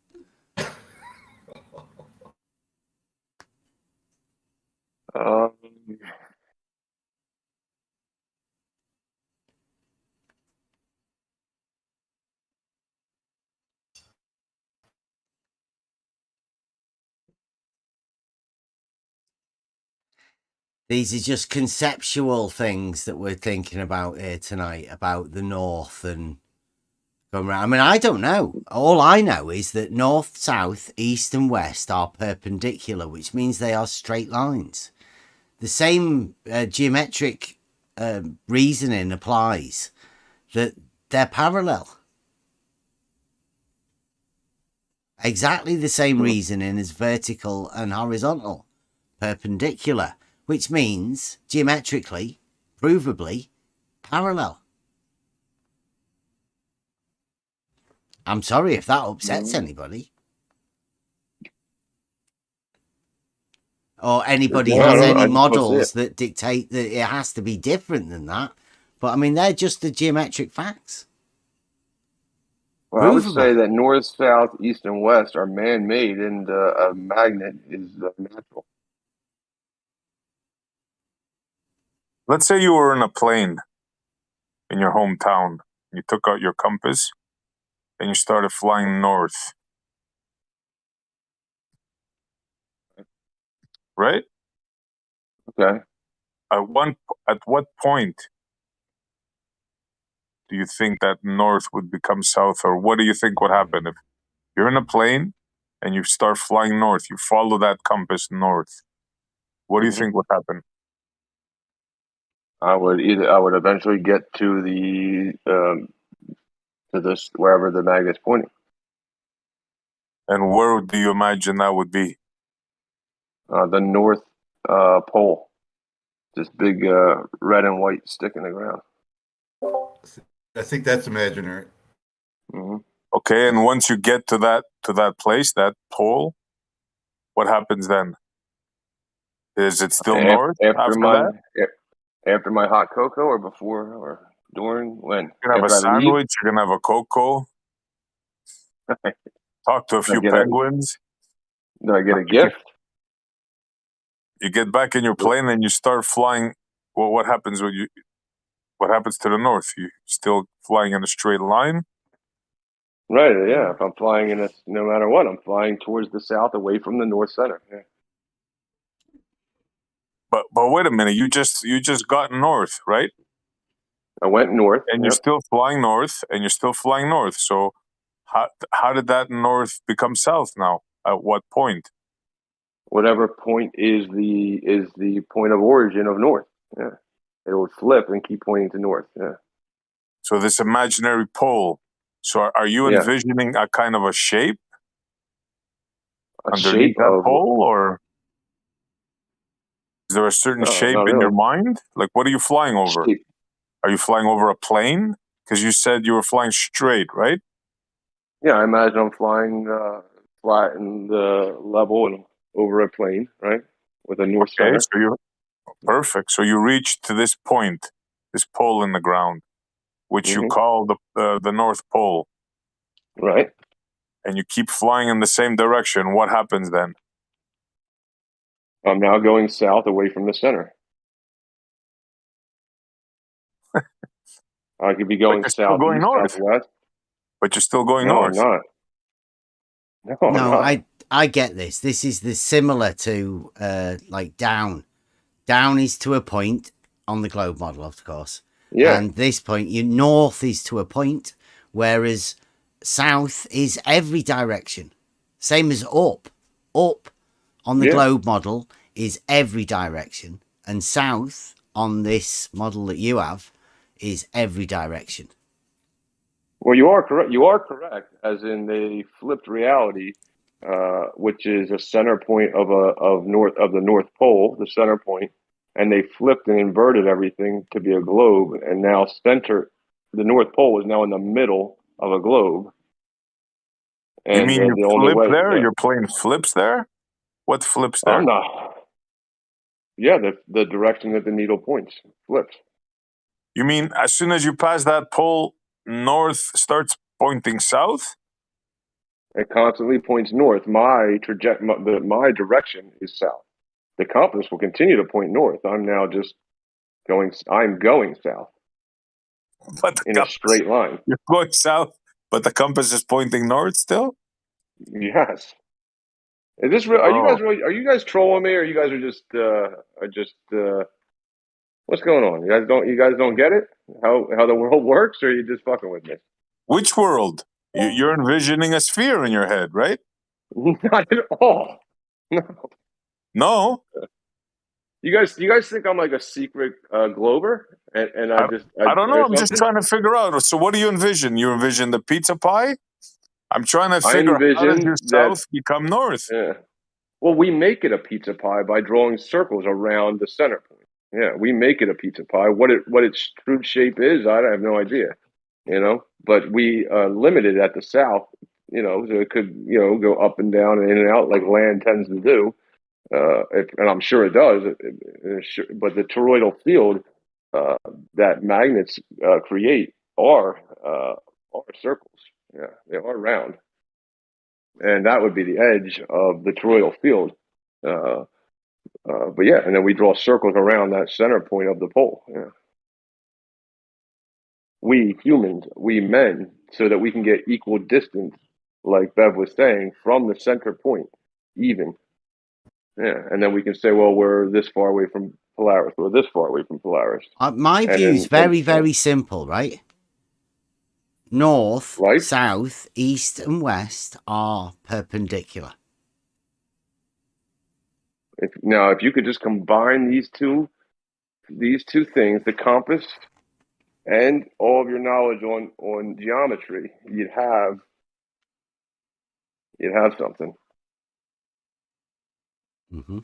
These are just conceptual things that we're thinking about here tonight about the North and going around. I mean, I don't know. All I know is that North, South, East and West are perpendicular, which means they are straight lines. The same geometric reasoning applies, that they're parallel. Exactly the same reasoning as vertical and horizontal, perpendicular, which means geometrically, provably, parallel. I'm sorry if that upsets anybody. Or anybody has any models that dictate that it has to be different than that. But I mean, they're just the geometric facts. Well, I would say that north, south, east, and west are man-made, and a magnet is natural. let's say you were in a plane in your hometown. You took out your compass and you started flying north. Right? Okay. At what point do you think that north would become south, or what do you think would happen if you're in a plane and you start flying north? You follow that compass north. What do you think would happen? I would eventually get to this wherever the magnet's pointing. And where do you imagine that would be? The North Pole. This big red and white stick in the ground. I think that's imaginary. Okay, and once you get to that place, that pole, what happens then? Is it still north after that? After my hot cocoa, or before, or during, when? You're gonna have a sandwich. You're gonna have a cocoa. Talk to a few penguins. Do I get a gift? You get back in your plane and you start flying. Well, what happens when you? What happens to the north? You still flying in a straight line? Right. Yeah. If I'm flying no matter what, I'm flying towards the south, away from the north center. Yeah. But wait a minute. You just got north, right? I went north, and you're still flying north, So how did that north become south now? At what point? Whatever point is the point of origin of north. Yeah. It would flip and keep pointing to north. Yeah. So this imaginary pole. So are you envisioning a kind of a shape underneath that pole, or is there a certain shape in your mind? Like, what are you flying over? Are you flying over a plane? Because you said you were flying straight, right? Yeah, I imagine I'm flying flat and level and over a plane, right, with a north center. So you're perfect. So you reach to this point, this pole in the ground, which you call the North Pole. Right. And you keep flying in the same direction. What happens then? I'm now going south, away from the center. I could be going south, going north. southwest. But you're still going north. No, I'm not. No, no, I get this. This is similar to like down. Down is to a point on the globe model, of course. Yeah. And this point, north is to a point, whereas south is every direction. Same as up. Up on the globe model is every direction, and south on this model that you have is every direction. Well, you are correct. You are correct, as in they flipped reality, which is a center point of the North Pole, the center point, and they flipped and inverted everything to be a globe, and now the North Pole is now in the middle of a globe. And you mean you flip there? Your plane flips there? What flips there? I'm not. Yeah, the direction that the needle points flips. You mean as soon as you pass that pole, north starts pointing south? It constantly points north. My direction is south. The compass will continue to point north. I'm now just going south. But in a straight line. You're going south, but the compass is pointing north still? Yes. Is this real? Are you guys trolling me, or you guys are just what's going on? You guys don't get it? How the world works, or are you just fucking with me? Which world? You're envisioning a sphere in your head, right? Not at all. No. You guys think I'm like a secret glober, and I don't know. I'm just trying to figure out. So what do you envision? You envision the pizza pie? I'm trying to figure out how does your south become north? Yeah. Well, we make it a pizza pie by drawing circles around the center point. Yeah, we make it a pizza pie. What its true shape is, I have no idea. But we limit it at the south. So it could go up and down and in and out like land tends to do. And I'm sure it does. But the toroidal field that magnets create are circles. Yeah, they are round, and that would be the edge of the toroidal field. But yeah, and then we draw circles around that center point of the pole. Yeah. We humans, we men, so that we can get equal distance, like Bev was saying, from the center point, even. Yeah, and then we can say, well, we're this far away from Polaris, we're this far away from Polaris. My view is very, very simple, right? North, right? south, east, and west are perpendicular. If you could just combine these two things, the compass and all of your knowledge on geometry, you'd have something. Mm-hmm.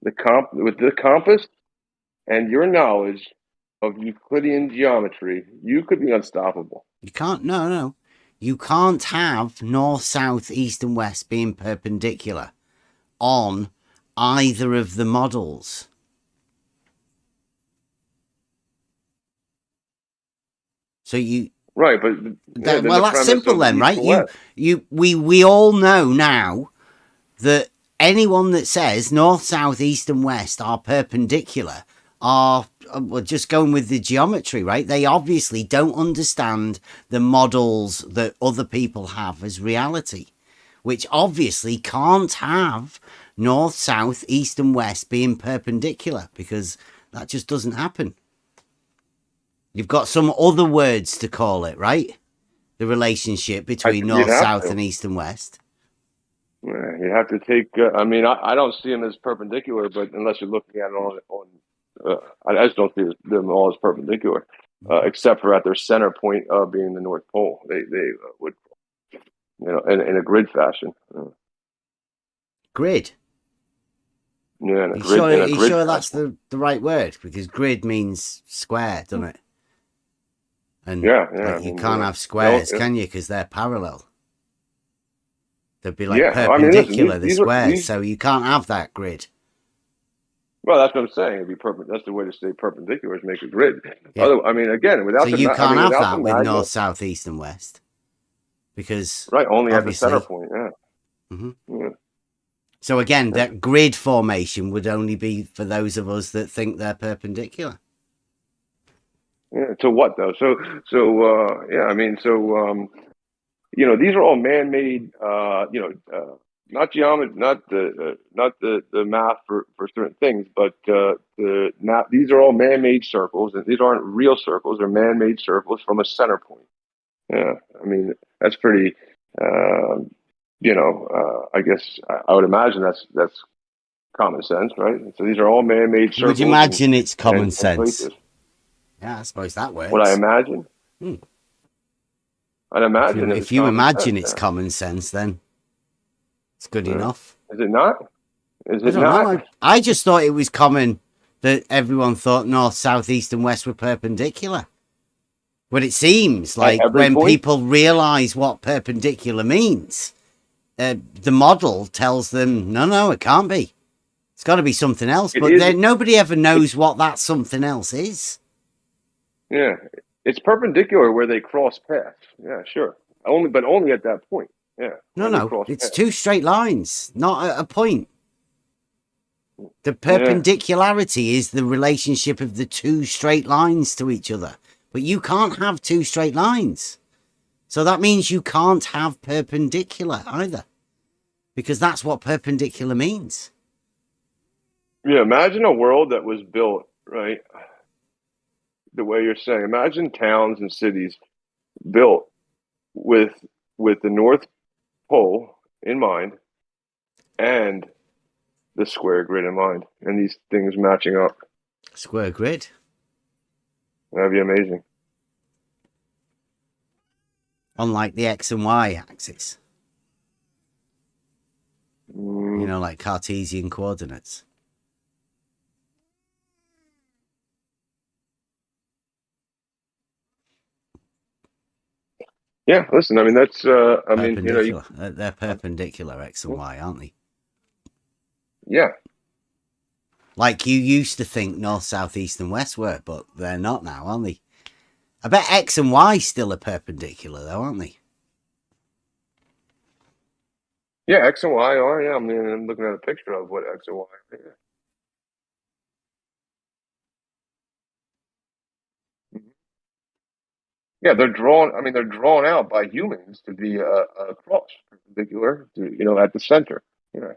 With the compass and your knowledge of Euclidean geometry, you could be unstoppable. You can't. No. You can't have north, south, east, and west being perpendicular on either of the models. So you right, but well, that's simple then, right? We all know now that anyone that says north, south, east, and west are perpendicular are just going with the geometry, right? They obviously don't understand the models that other people have as reality, which obviously can't have north, south, east, and west being perpendicular, because that just doesn't happen. You've got some other words to call it, right? The relationship between north, south, and east and west. You have to take. I don't see them as perpendicular, but unless you're looking at it I just don't see them all as perpendicular, except for at their center point of being the North Pole. They would, in a grid fashion. Grid. Yeah, in a grid. You sure that's the right word? Because grid means square, doesn't it? And you can't have squares, can you? Because they're parallel. They'd be like perpendicular, the squares. So you can't have that grid. Well, that's what I'm saying. It'd be that's the way to say perpendicular is make a grid. Yeah. Again, without so you can't have that with north, south, east, and west, because only at the center point. Yeah. Mm-hmm. Yeah. So again, that grid formation would only be for those of us that think they're perpendicular. Yeah, to what though? These are all man-made. Not geometry, not the math for certain things, but these are all man-made circles, and these aren't real circles; they're man-made circles from a center point. Yeah, that's pretty. I guess I would imagine that's common sense, right? So these are all man-made circles. Would you imagine it's common sense? Yeah, I suppose that works. Would I imagine? I'd imagine if you imagine it's common sense, then it's good enough. Is it not? Is it not? I just thought it was common that everyone thought north, south, east, and west were perpendicular. But it seems like when people realize what perpendicular means, the model tells them, no, it can't be. It's got to be something else. But then nobody ever knows what that something else is. Yeah, it's perpendicular where they cross paths. Yeah, sure. But only at that point. Yeah. No, it's two straight lines, not at a point. The perpendicularity is the relationship of the two straight lines to each other. But you can't have two straight lines. So that means you can't have perpendicular either. Because that's what perpendicular means. Yeah, imagine a world that was built, right? The way you're saying. Imagine towns and cities built with the North Pole in mind and the square grid in mind, and these things matching up. Square grid? That'd be amazing. Unlike the X and Y axis. Like Cartesian coordinates. Yeah, listen, that's, they're perpendicular, X and Y, aren't they? Yeah. Like you used to think north, south, east, and west were, but they're not now, aren't they? I bet X and Y still are perpendicular, though, aren't they? Yeah, X and Y are. Yeah, I mean, I'm looking at a picture of what X and Y are. Yeah. Mhm. Yeah, they're drawn. I mean, they're drawn out by humans to be a cross perpendicular to, at the center. Yeah,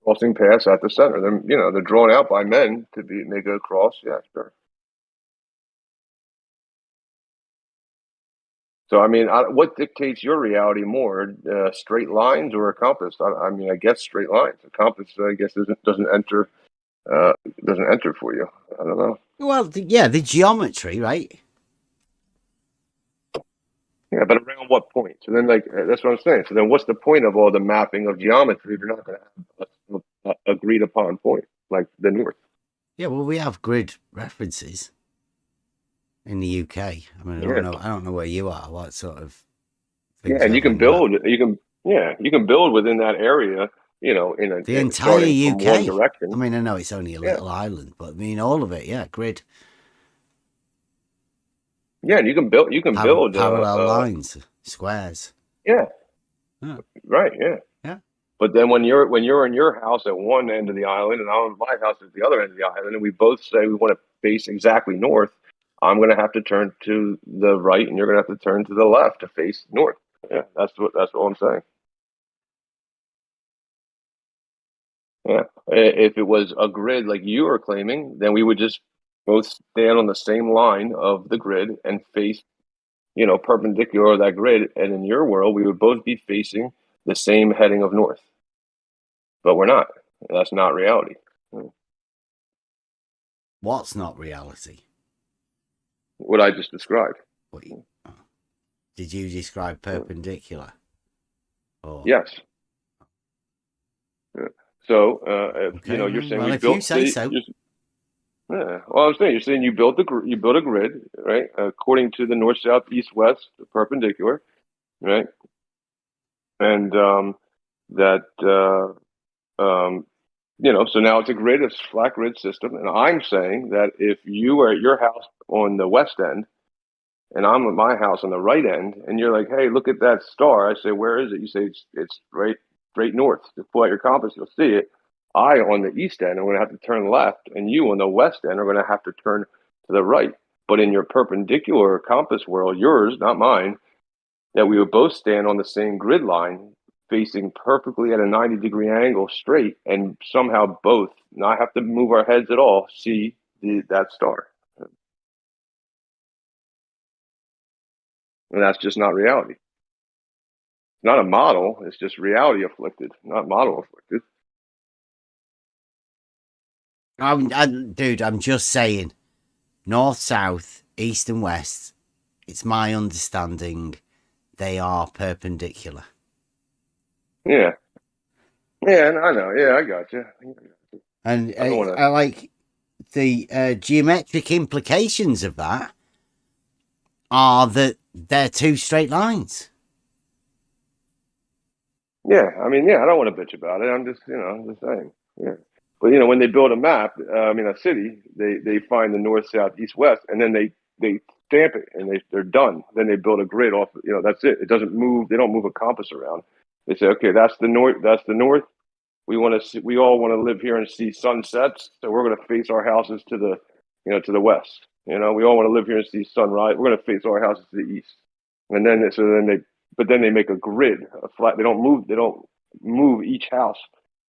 crossing paths at the center. They're drawn out by men to make a cross. Yeah, sure. So, I mean, what dictates your reality more, straight lines or a compass? I mean, I guess straight lines. A compass, I guess, doesn't enter for you. I don't know. Well, the geometry, right? Yeah, but around what point? So then, that's what I'm saying. So then, what's the point of all the mapping of geometry if you're not going to have a agreed upon point like the North? Yeah, well, we have grid references in the UK. I mean, I don't know where you are. What sort of things? Yeah, and you can build. You can build within that area. The entire starting UK. from one direction. I mean, I know it's only a little island, but I mean, all of it. Yeah, grid. Yeah, and you can build. You can build parallel lines, squares. Yeah. Yeah. Right. Yeah. Yeah. But then when you're in your house at one end of the island, and I'm in my house at the other end of the island, and we both say we want to face exactly north, I'm going to have to turn to the right, and you're going to have to turn to the left to face north. Yeah, that's what I'm saying. Yeah, if it was a grid like you are claiming, then we would just both stand on the same line of the grid and face, perpendicular to that grid. And in your world, we would both be facing the same heading of north. But we're not. That's not reality. What's not reality? What I just described. Did you describe perpendicular? Yes. So, Okay, you're saying well, we if built. you say so. Yeah. Well, I'm saying you're saying you built a grid, right? According to the north, south, east, west, perpendicular, right? And that so now it's a grid, it's a flat grid system. And I'm saying that if you are at your house on the west end, and I'm at my house on the right end, and you're like, "Hey, look at that star." I say, "Where is it?" You say, "It's right straight north." Just pull out your compass, you'll see it. I on the east end, I'm going to have to turn left, and you on the west end are going to have to turn to the right. But in your perpendicular compass world, yours, not mine, that we would both stand on the same grid line, facing perfectly at a 90-degree angle straight, and somehow both not have to move our heads at all, see that star. And that's just not reality. It's not a model. It's just reality afflicted, not model afflicted. Dude, I'm just saying, north, south, east, and west. It's my understanding they are perpendicular. Yeah. Yeah, I know. Yeah, I got you. And I like the geometric implications of that are that they're two straight lines. Yeah, I mean, I don't want to bitch about it. I'm just saying. Yeah. But when they build a map, a city, they find the north, south, east, west, and then they stamp it and they're done. Then they build a grid off. That's it. It doesn't move. They don't move a compass around. They say, okay, that's the north. That's the north. We want to see. We all want to live here and see sunsets, so we're going to face our houses to the west. We all want to live here and see sunrise. We're going to face our houses to the east. And then they make a grid, a flat. They don't move each house,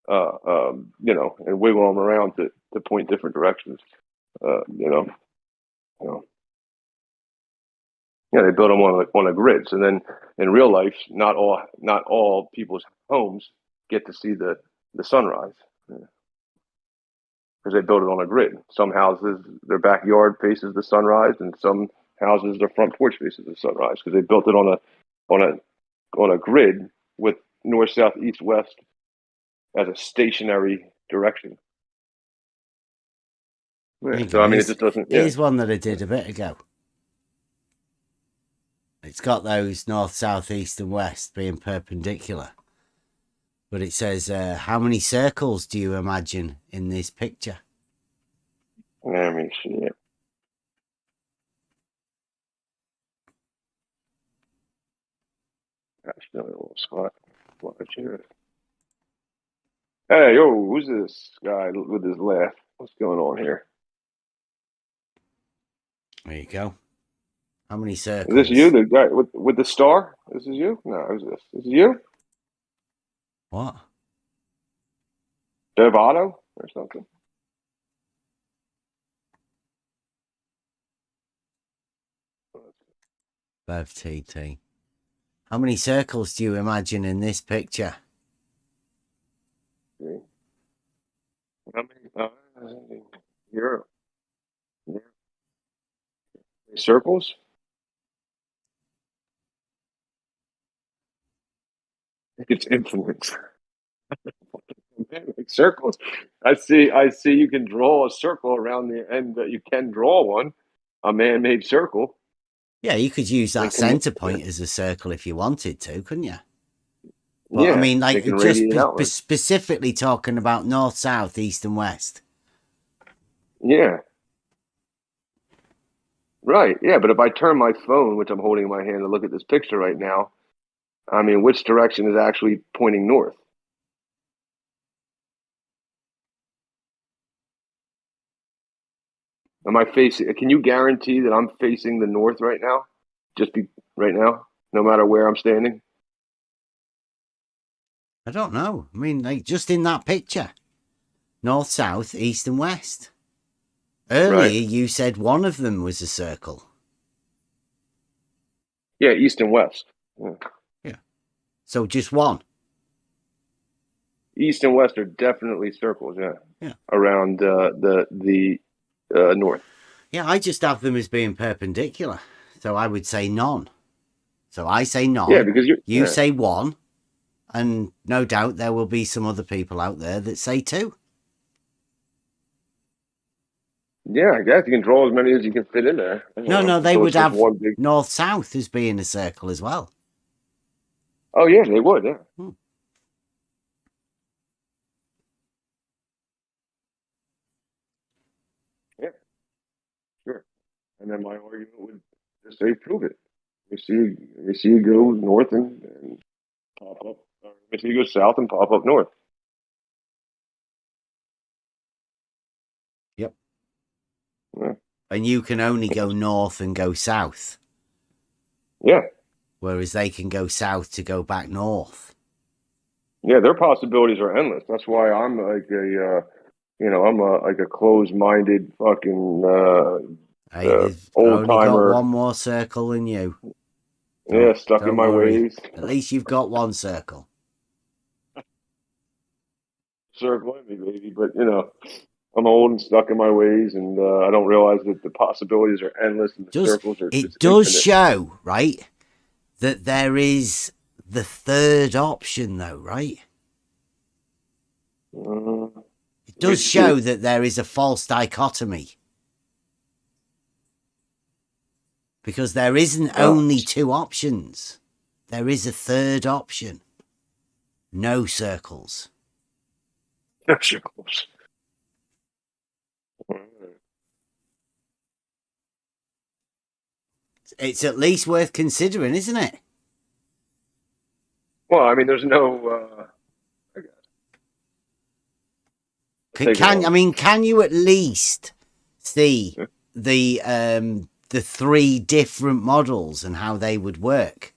and wiggle them around to point different directions. Yeah, they build them on a grid. So then, in real life, not all people's homes get to see the sunrise because they build it on a grid. Some houses, their backyard faces the sunrise, and some houses, their front porch faces the sunrise because they built it on a grid with north, south, east, west as a stationary direction. Yeah, so it just doesn't. Here's one that I did a bit ago. It's got those north, south, east, and west being perpendicular. But it says, how many circles do you imagine in this picture? Let me see it. Gosh, no little spot. Hey, yo, who's this guy with his laugh? What's going on here? There you go. How many Is circles? this you, the guy with the star? This is you? No, who's this? This is you? What? Devato or something? Bev TT. How many circles do you imagine in this picture? See? How many? Here. Circles? It's influence. Like circles. I see you can draw a circle around the end, that you can draw one, a man-made circle. Yeah, you could use that center point as a circle if you wanted to, couldn't you? But Yeah, I mean, like, they can just radiate outward. specifically talking about north, south, east, and west. Yeah. Right. Yeah, but if I turn my phone, which I'm holding in my hand, to look at this picture right now, I mean, which direction is actually pointing north? Am I facing? Can you guarantee that I'm facing the north right now? Right now, no matter where I'm standing. I don't know. I mean, like, just in that picture, north, south, east, and west. Earlier, you said one of them was a circle. Yeah, east and west. Yeah. So just one. East and west are definitely circles. Yeah. Yeah. Around the north. Yeah, I just have them as being perpendicular. So I would say none. So I say none. Yeah, because you say one. And no doubt there will be some other people out there that say two. Yeah, I guess you can draw as many as you can fit in there. No, they would have north-south as being a circle as well. Oh, yeah, they would, yeah. Yeah, sure. And then my argument would just say, prove it. We see you go north and pop up. We see you go south and pop up north. Yep. Yeah. And you can only go north and go south. Yeah. Whereas they can go south to go back north. Yeah, their possibilities are endless. That's why I'm like I'm like a closed-minded fucking Hey, they've only got one more circle than you. Yeah, stuck in my ways. At least you've got one circle. Circle in me, baby. But I'm old and stuck in my ways, and I don't realize that the possibilities are endless and the circles are. It does show, right, that there is the third option, though, right? It does show that there is a false dichotomy. Because there isn't only two options. There is a third option. No circles. No circles. It's at least worth considering, isn't it? Well, I mean, there's no. Can you at least see the three different models and how they would work?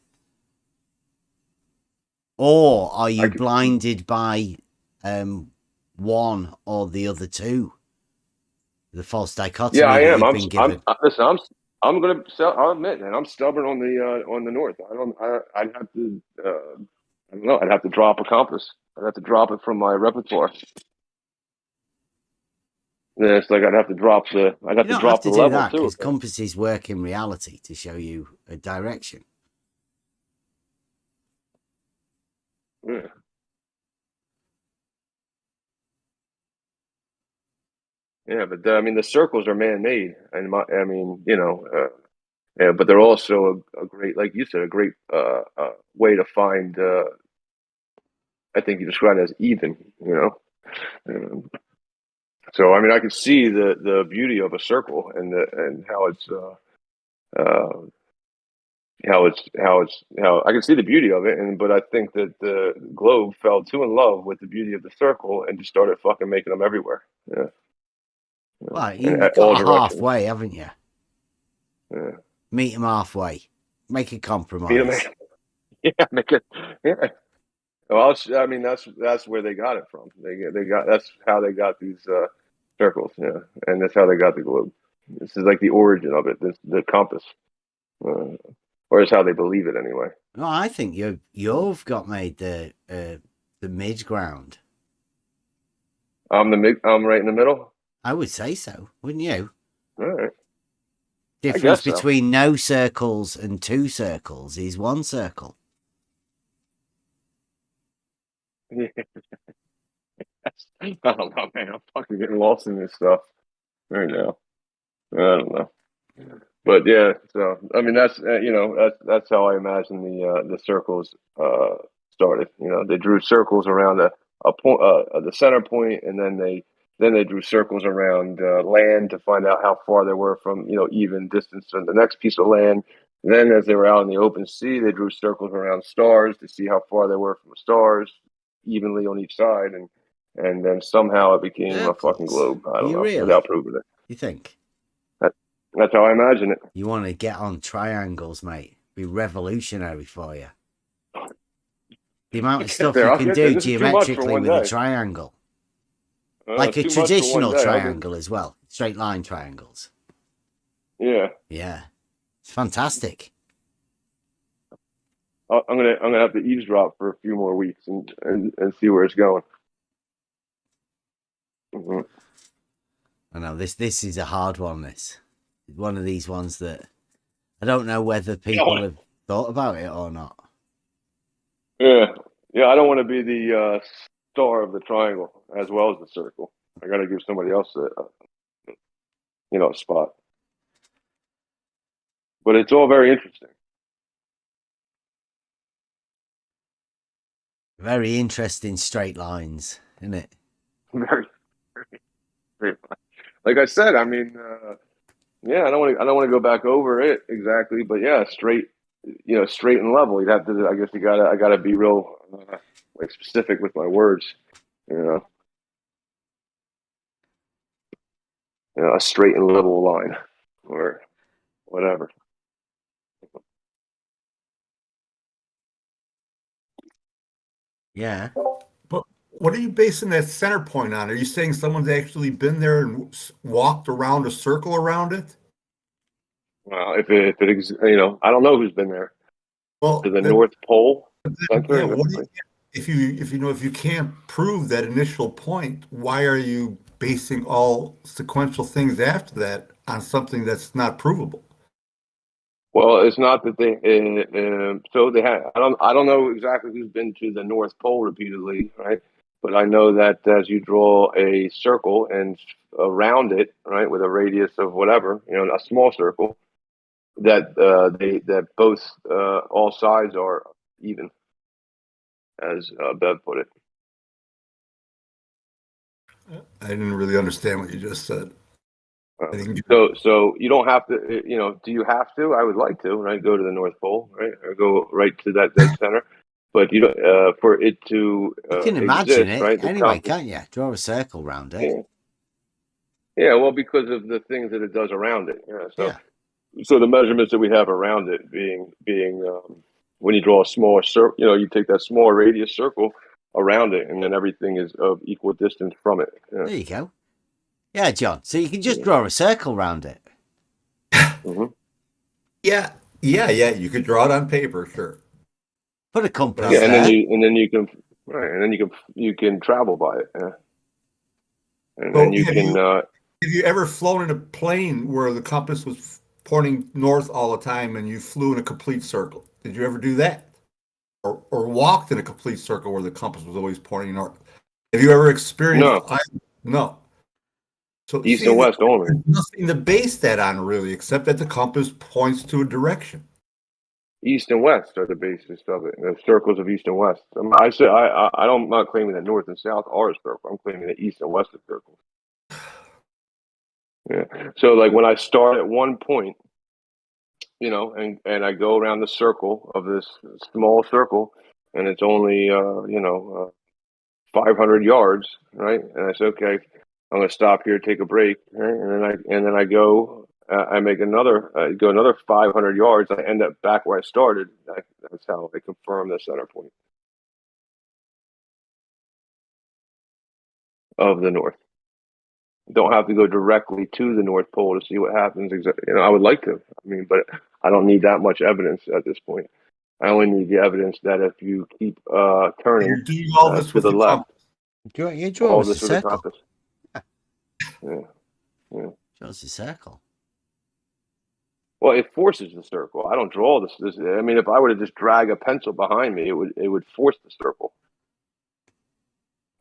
Or are you blinded by one or the other two? The false dichotomy. Yeah, I am. Listen, I'll admit, man, I'm stubborn on the north. I'd have to. I don't know. I'd have to drop a compass. I'd have to drop it from my repertoire. Yeah, it's like I'd have to drop the. I'd have to drop the level too. Because compasses work in reality to show you a direction. Yeah. Yeah, but I mean, the circles are man-made, and yeah, but they're also a great, like you said, a great way to find. I think you described it as even, So I mean, I can see the beauty of a circle and how it's how I can see the beauty of it, but I think that the globe fell too in love with the beauty of the circle and just started fucking making them everywhere. Yeah. Well, In you've all got a directions. halfway, haven't you? Yeah. Meet him halfway. Make a You compromise. know, yeah, make it. Yeah. Well, I mean, that's where they got it from. They got that's how they got these circles. Yeah, and that's how they got the globe. This is like the origin of it. The compass, or is how they believe it anyway. No, I think you've got made the mid ground. I'm right in the middle. I would say so, wouldn't you? All right. Difference so. between no circles and 2 circles is 1 circle. Yeah. I don't know, man. I'm fucking getting lost in this stuff right now. I don't know, but yeah. So I mean, that's that's how I imagine the circles started. You know, they drew circles around a point, the center point, and then they drew circles around land to find out how far they were from even distance from the next piece of land. And then, as they were out in the open sea, they drew circles around stars to see how far they were from the stars, evenly on each side, and then somehow it became a fucking globe. I don't know, without proving it. You think? That's how I imagine it. You want to get on triangles, mate. Be revolutionary for you. The amount of stuff you can do geometrically with a triangle. Like a traditional triangle as well. Straight line triangles. Yeah. Yeah. It's fantastic. I'm gonna have to eavesdrop for a few more weeks and see where it's going. Mm-hmm. I know this is a hard one. This one of these ones that I don't know whether people have thought about it or not. Yeah. I don't want to be the star of the triangle as well as the circle. I got to give somebody else a spot. But it's all very interesting. Very interesting straight lines, isn't it? Very, very. Like I said, I mean, I don't want to go back over it exactly, but yeah, straight and level. You'd have to. I guess I gotta be real like specific with my words. A straight and level line, or whatever. Yeah. But what are you basing that center point on? Are you saying someone's actually been there and walked around a circle around it? Well, if it I don't know who's been there. Well, to the North Pole. If you can't prove that initial point, why are you basing all sequential things after that on something that's not provable? Well, it's not that they. So they had. I don't know exactly who's been to the North Pole repeatedly, right? But I know that as you draw a circle and around it, right, with a radius of whatever, a small circle, that both all sides are even, as Bev put it. I didn't really understand what you just said. So you don't have to, do you have to? I would like to, right? Go to the North Pole, right? Or go right to that dead center. But you don't, for it to you can imagine exist, it right? anyway, can't you? Draw a circle around it. Yeah, well, because of the things that it does around it. So the measurements that we have around it being when you draw a smaller circle, you take that small radius circle around it, and then everything is of equal distance from it. There you go. Yeah, John. So you can just draw a circle around it. Mm-hmm. Yeah. You could draw it on paper, sure. Put a compass. Yeah, and then you can travel by it. Yeah. And then you can. Have you ever flown in a plane where the compass was pointing north all the time, and you flew in a complete circle? Did you ever do that, or walked in a complete circle where the compass was always pointing north? Have you ever experienced? No. So east and west only. There's nothing to base that on, really, except that the compass points to a direction. East and west are the basis of it. The circles of east and west. I'm not claiming that north and south are a circle. I'm claiming that east and west are circles. Yeah. So, like when I start at one point, and I go around the circle of this small circle, and it's only 500 yards, right? And I say, okay, I'm going to stop here, take a break, right? And then I go, I make go another 500 yards. I end up back where I started. That's how I confirm the center point of the North. Don't have to go directly to the North Pole to see what happens. I would like to. I mean, but I don't need that much evidence at this point. I only need the evidence that if you keep turning You're doing all this to with the the left, compass. You draw all us a this with a circle. compass. Yeah. Draw us a circle. Well, it forces the circle. I don't draw this. I mean, if I were to just drag a pencil behind me, it would force the circle.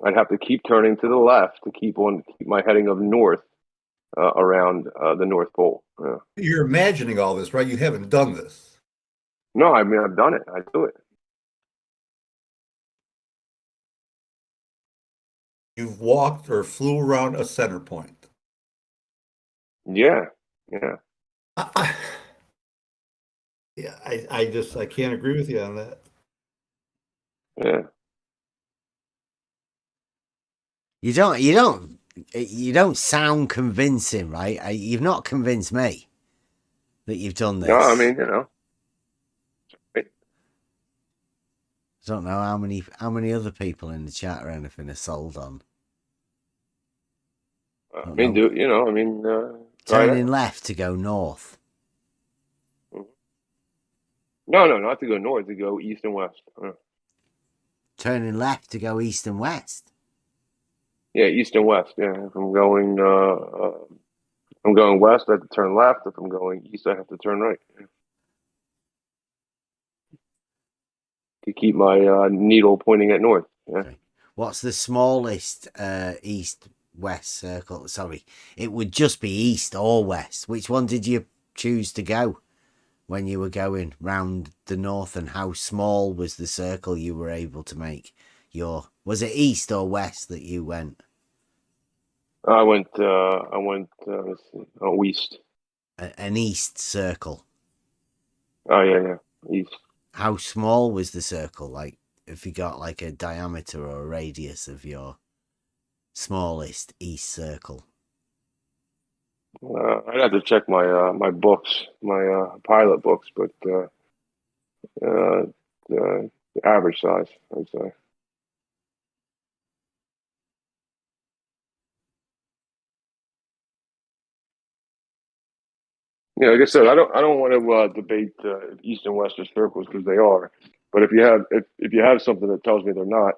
I'd have to keep turning to the left to keep my heading of north around the North Pole. Yeah. You're imagining all this, right? You haven't done this. No, I mean, I've done it. I do it. You've walked or flew around a center point. Yeah. I can't agree with you on that. Yeah. You don't sound convincing, right? You've not convinced me that you've done this. No, I mean, I don't know how many other people in the chat or anything are sold on. Turning left to go north. No, not to go north, to go east and west. Turning left to go east and west. Yeah, east and west. Yeah, if I'm going west, I have to turn left. If I'm going east, I have to turn right. Yeah. To keep my needle pointing at north. Yeah. Okay. What's the smallest east-west circle? Sorry, it would just be east or west. Which one did you choose to go when you were going round the north, and how small was the circle you were able to make? Was it east or west that you went? I went east. An east circle. Oh yeah, east. How small was the circle? Like, if you got like a diameter or a radius of your smallest east circle? I'd have to check my my books, my pilot books, but the average size, I'd say. Yeah, like I said, I don't want to debate east and west are circles, because they are. But if you have something that tells me they're not,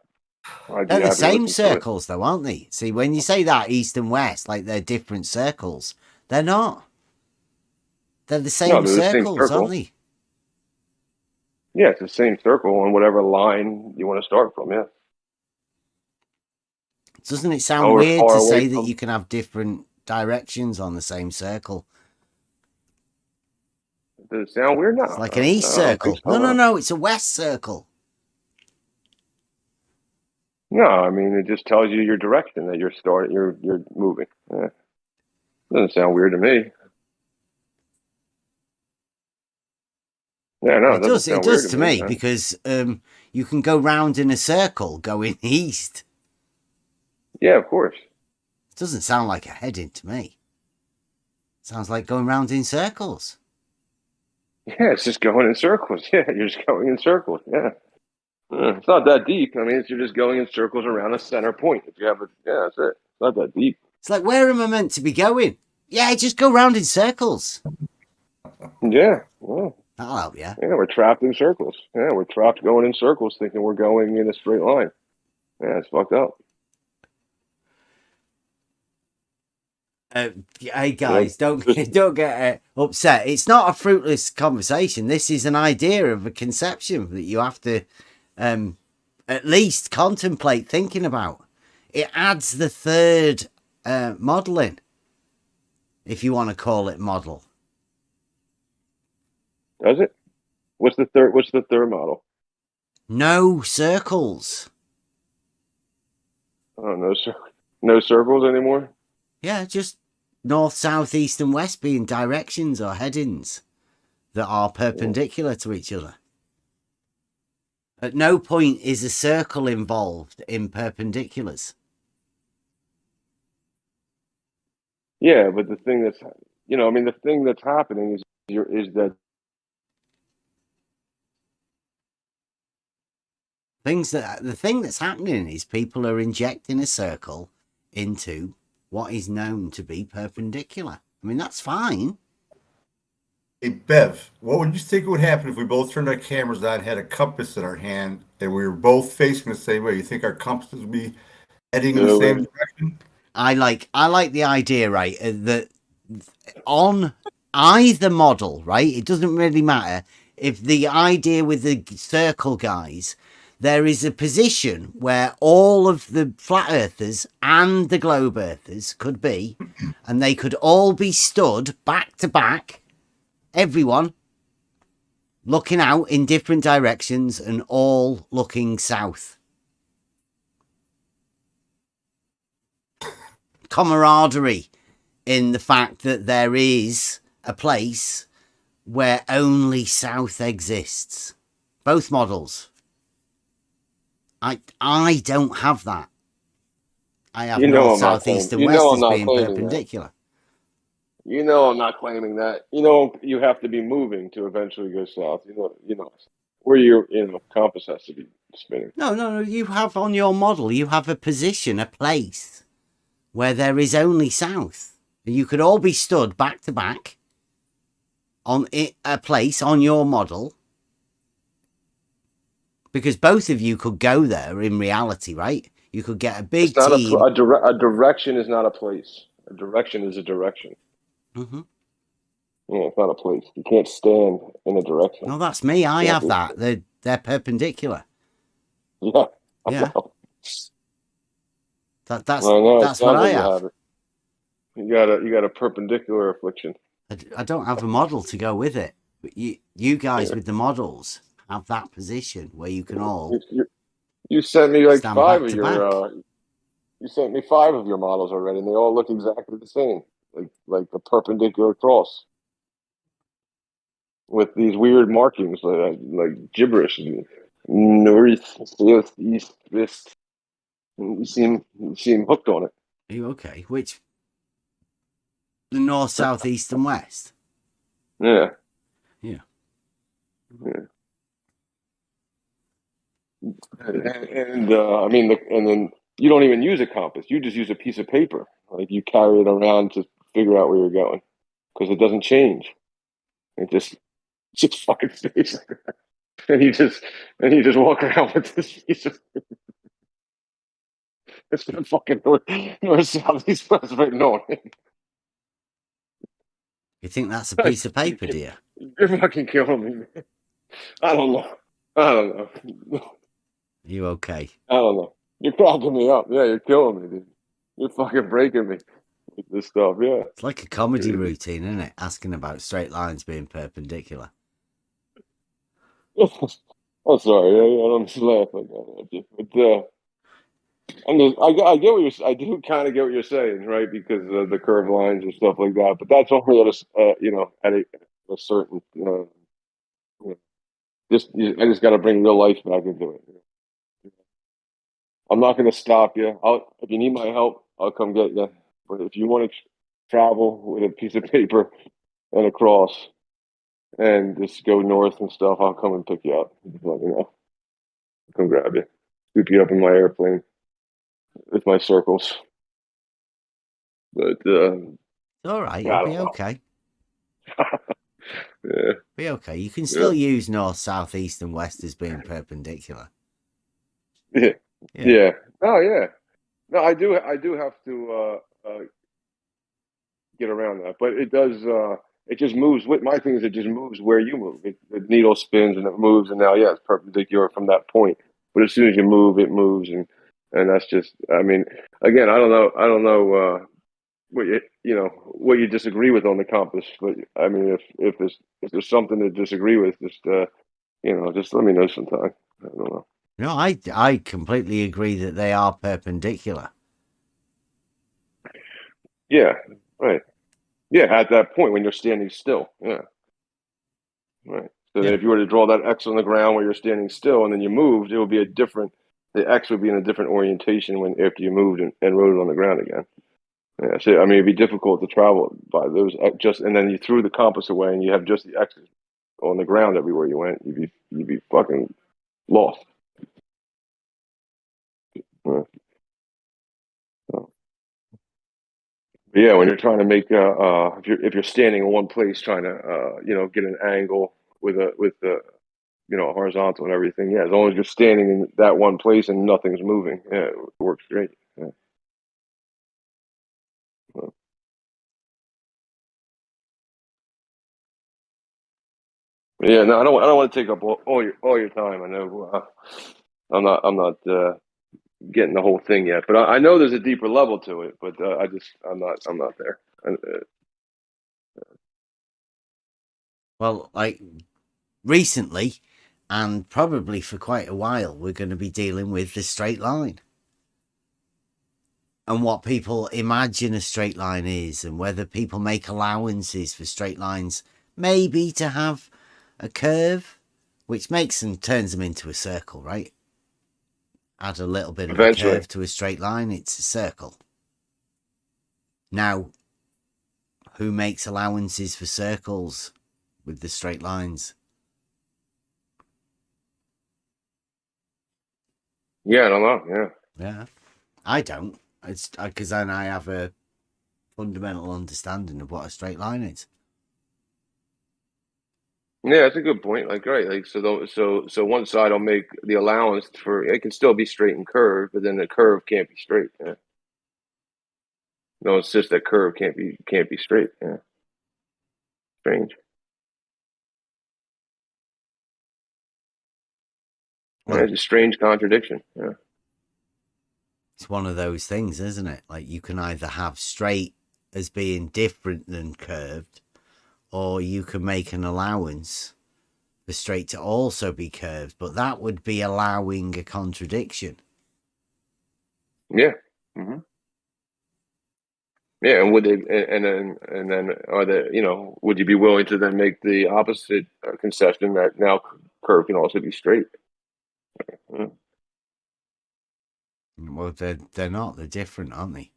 They're the same circles, though, aren't they? See, when you say that east and west, like they're different circles, they're not. They're the same circles, aren't they? Yeah, it's the same circle on whatever line you want to start from. Yeah. Doesn't it sound weird to say that you can have different directions on the same circle? Does it sound weird now? It's like an east circle. So. No, it's a west circle. No, I mean, it just tells you your direction that you're moving. Yeah. Doesn't sound weird to me. Yeah, no, it does to me, because you can go round in a circle going east. Yeah, of course. It doesn't sound like a heading to me. It sounds like going round in circles. Yeah, it's just going in circles. Yeah, you're just going in circles. Yeah. It's not that deep. I mean, you're just going in circles around a center point. If you have that's it. It's not that deep. It's like, where am I meant to be going? Yeah, just go round in circles. Yeah. Well, that'll help you. Yeah, we're trapped in circles. Yeah, we're trapped going in circles, thinking we're going in a straight line. Yeah, it's fucked up. Hey guys, don't get upset. It's not a fruitless conversation. This is an idea of a conception that you have to at least contemplate thinking about. It adds the third modelling, if you want to call it model. Does it? What's the third model? No circles. Oh, no circles anymore? Yeah, just north, south, east and west being directions or headings. that are perpendicular to each other. At no point is a circle involved in perpendiculars. Yeah, but the thing that's, the thing that's happening is that the thing that's happening is people are injecting a circle into what is known to be perpendicular. I mean, that's fine. Hey, Bev, what would you think would happen if we both turned our cameras on, had a compass in our hand, and we were both facing the same way? You think our compasses would be heading in the same direction? I like the idea, right, that on either model, right, it doesn't really matter if the idea with the circle guys, there is a position where all of the flat earthers and the globe earthers could be, and they could all be stood back to back, everyone looking out in different directions and all looking south. Camaraderie in the fact that there is a place where only south exists. Both models. I don't have that. I have north, south, east, and west as being perpendicular. You know I'm not claiming that. You have to be moving to eventually go south. Where your compass has to be spinning. No. You have on your model, you have a position, a place where there is only south. You could all be stood back to back on a place on your model, because both of you could go there in reality, right? You could get a big team. A direction is not a place. A direction is a direction. Mm-hmm. Yeah, it's not a place. You can't stand in a direction. No, that's me. I have that. They're perpendicular. Yeah. Yeah. That's what I have. You got a perpendicular affliction. I don't have a model to go with it. But you guys with the models have that position where you can all. You sent me like five of your. You sent me 5 of your models already, and they all look exactly the same, like a perpendicular cross with these weird markings, like gibberish, north, south, east, west. You seem hooked on it. Are you okay? Which? The north, south, east, and west. Yeah. Yeah. And then you don't even use a compass. You just use a piece of paper. Like you carry it around to figure out where you're going, because it doesn't change. It just fucking stays like that. And you just walk around with this piece of paper. It's been fucking north, south, east, west written on it. You think that's a piece of paper, do you? You're fucking killing me, man. I don't know. You okay? I don't know. You're cracking me up. Yeah, you're killing me, dude. You're fucking breaking me with this stuff. Yeah. It's like a comedy routine, isn't it? Asking about straight lines being perpendicular. I'm sorry. I'm just laughing at you. But I get what I do kind of get what you're saying, right? Because of the curved lines and stuff like that. But that's only at a certain. I just got to bring real life back into it. I'm not going to stop you. If you need my help, I'll come get you. But if you want to travel with a piece of paper and a cross and just go north and stuff, I'll come and pick you up. Just let me know. I'll come grab you, scoop you up in my airplane with my circles. But all right, you'll be okay. Yeah. Be okay. You can still use north, south, east, and west as being perpendicular. Yeah. Oh, yeah. No, I do have to get around that, but it does. It just moves. My thing is, it just moves where you move. The needle spins and it moves, and now, it's perpendicular from that point. But as soon as you move, it moves, and that's just. I mean, again, I don't know what you disagree with on the compass, but I mean, if there's something to disagree with, just let me know sometime. I don't know. No, I completely agree that they are perpendicular. Yeah, right. Yeah, at that point when you're standing still. Yeah. Right. So then if you were to draw that X on the ground where you're standing still and then you moved, it would be the X would be in a different orientation after you moved and wrote it on the ground again. Yeah, so I mean, it'd be difficult to travel by those and then you threw the compass away and you have just the X's on the ground everywhere you went. You'd be fucking lost. Yeah. So, yeah, when you're trying to make if you're standing in one place trying to get an angle with the horizontal and everything, yeah, as long as you're standing in that one place and nothing's moving, yeah, it works great. Yeah. Yeah, no, I don't want to take up all your time. I know I'm not getting the whole thing yet, but I know there's a deeper level to it. But I'm not there. Well, like recently, and probably for quite a while, we're going to be dealing with the straight line and what people imagine a straight line is, and whether people make allowances for straight lines, maybe to have a curve, which turns them into a circle, right? Add a little bit of a curve to a straight line, it's a circle. Now, who makes allowances for circles with the straight lines? Yeah, I don't know. Yeah, I don't. It's because then I have a fundamental understanding of what a straight line is. Yeah, that's a good point. Like, right, like so one side will make the allowance for it can still be straight and curved, but then the curve can't be straight. Yeah. No, it's just that curve can't be straight. Yeah. Strange. Well, it's a strange contradiction. Yeah. It's one of those things, isn't it? Like you can either have straight as being different than curved, or you can make an allowance for straight to also be curved, but that would be allowing a contradiction. Yeah. Mm-hmm. Yeah, and would they, and then are they, would you be willing to then make the opposite concession that now curve can also be straight? Yeah. Well, they're not. They're different, aren't they?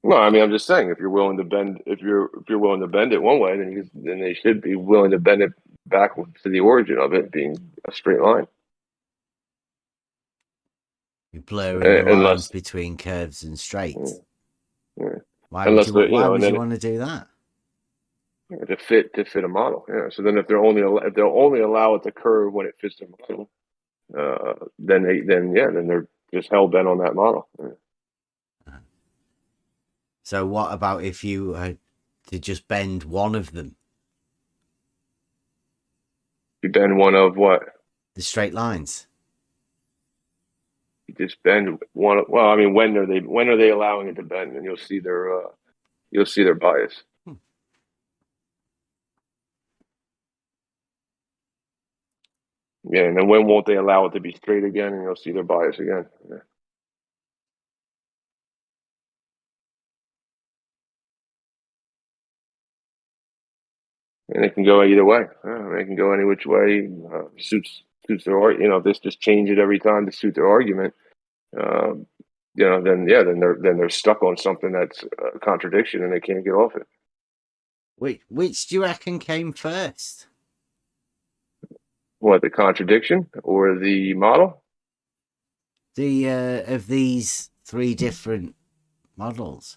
No, I mean, I'm just saying, if you're willing to bend, if you're willing to bend it one way, then they should be willing to bend it back to the origin of it being a straight line. You're blurring the lines between curves and straights. Yeah. Why would you want to do that? To fit a model. Yeah. So then if they'll only allow it to curve when it fits the model, then they're just hell bent on that model. Yeah. So what about if you had to just bend one of them? You bend one of what? The straight lines. You just bend one. Well, I mean, when are they allowing it to bend? And you'll see their bias. Yeah, and then when won't they allow it to be straight again? And you'll see their bias again. Yeah. And it can go either way. It can go any which way. Suits their art. This just change it every time to suit their argument. Then they're stuck on something that's a contradiction and they can't get off it. Which do you reckon came first? What, the contradiction or the model? The of these three different models.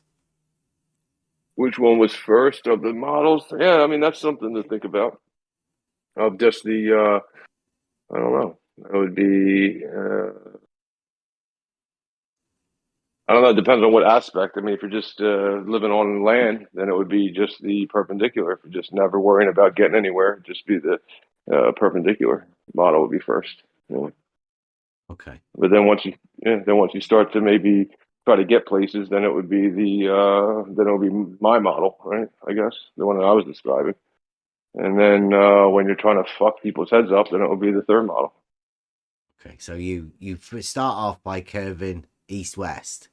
Which one was first of the models? Yeah, I mean, that's something to think about. Of just the, I don't know. That would be, I don't know. It depends on what aspect. I mean, if you're just living on land, then it would be just the perpendicular. If you're just never worrying about getting anywhere, just be the perpendicular model would be first. Yeah. Okay. But then once you start to maybe try to get places, then it would be my model, right? I guess the one that I was describing. And then when you're trying to fuck people's heads up, then it would be the third model. Okay, so you start off by curving east-west.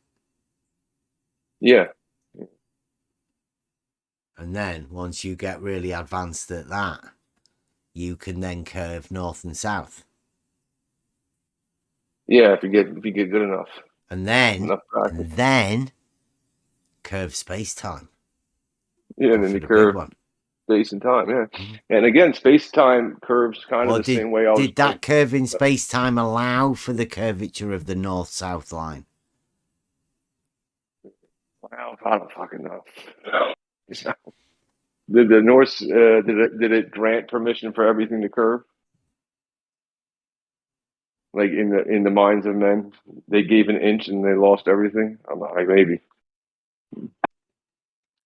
Yeah. And then once you get really advanced at that, you can then curve north and south. Yeah, if you get good enough. And then Enough practice. curve space-time. Yeah, and then you curve space and time, yeah. And again, space-time curves kind of the same way. Did that curve in space-time allow for the curvature of the north-south line? Wow, I don't fucking know. Did the Norse did it grant permission for everything to curve? Like in the minds of men, they gave an inch and they lost everything. I'm like, maybe.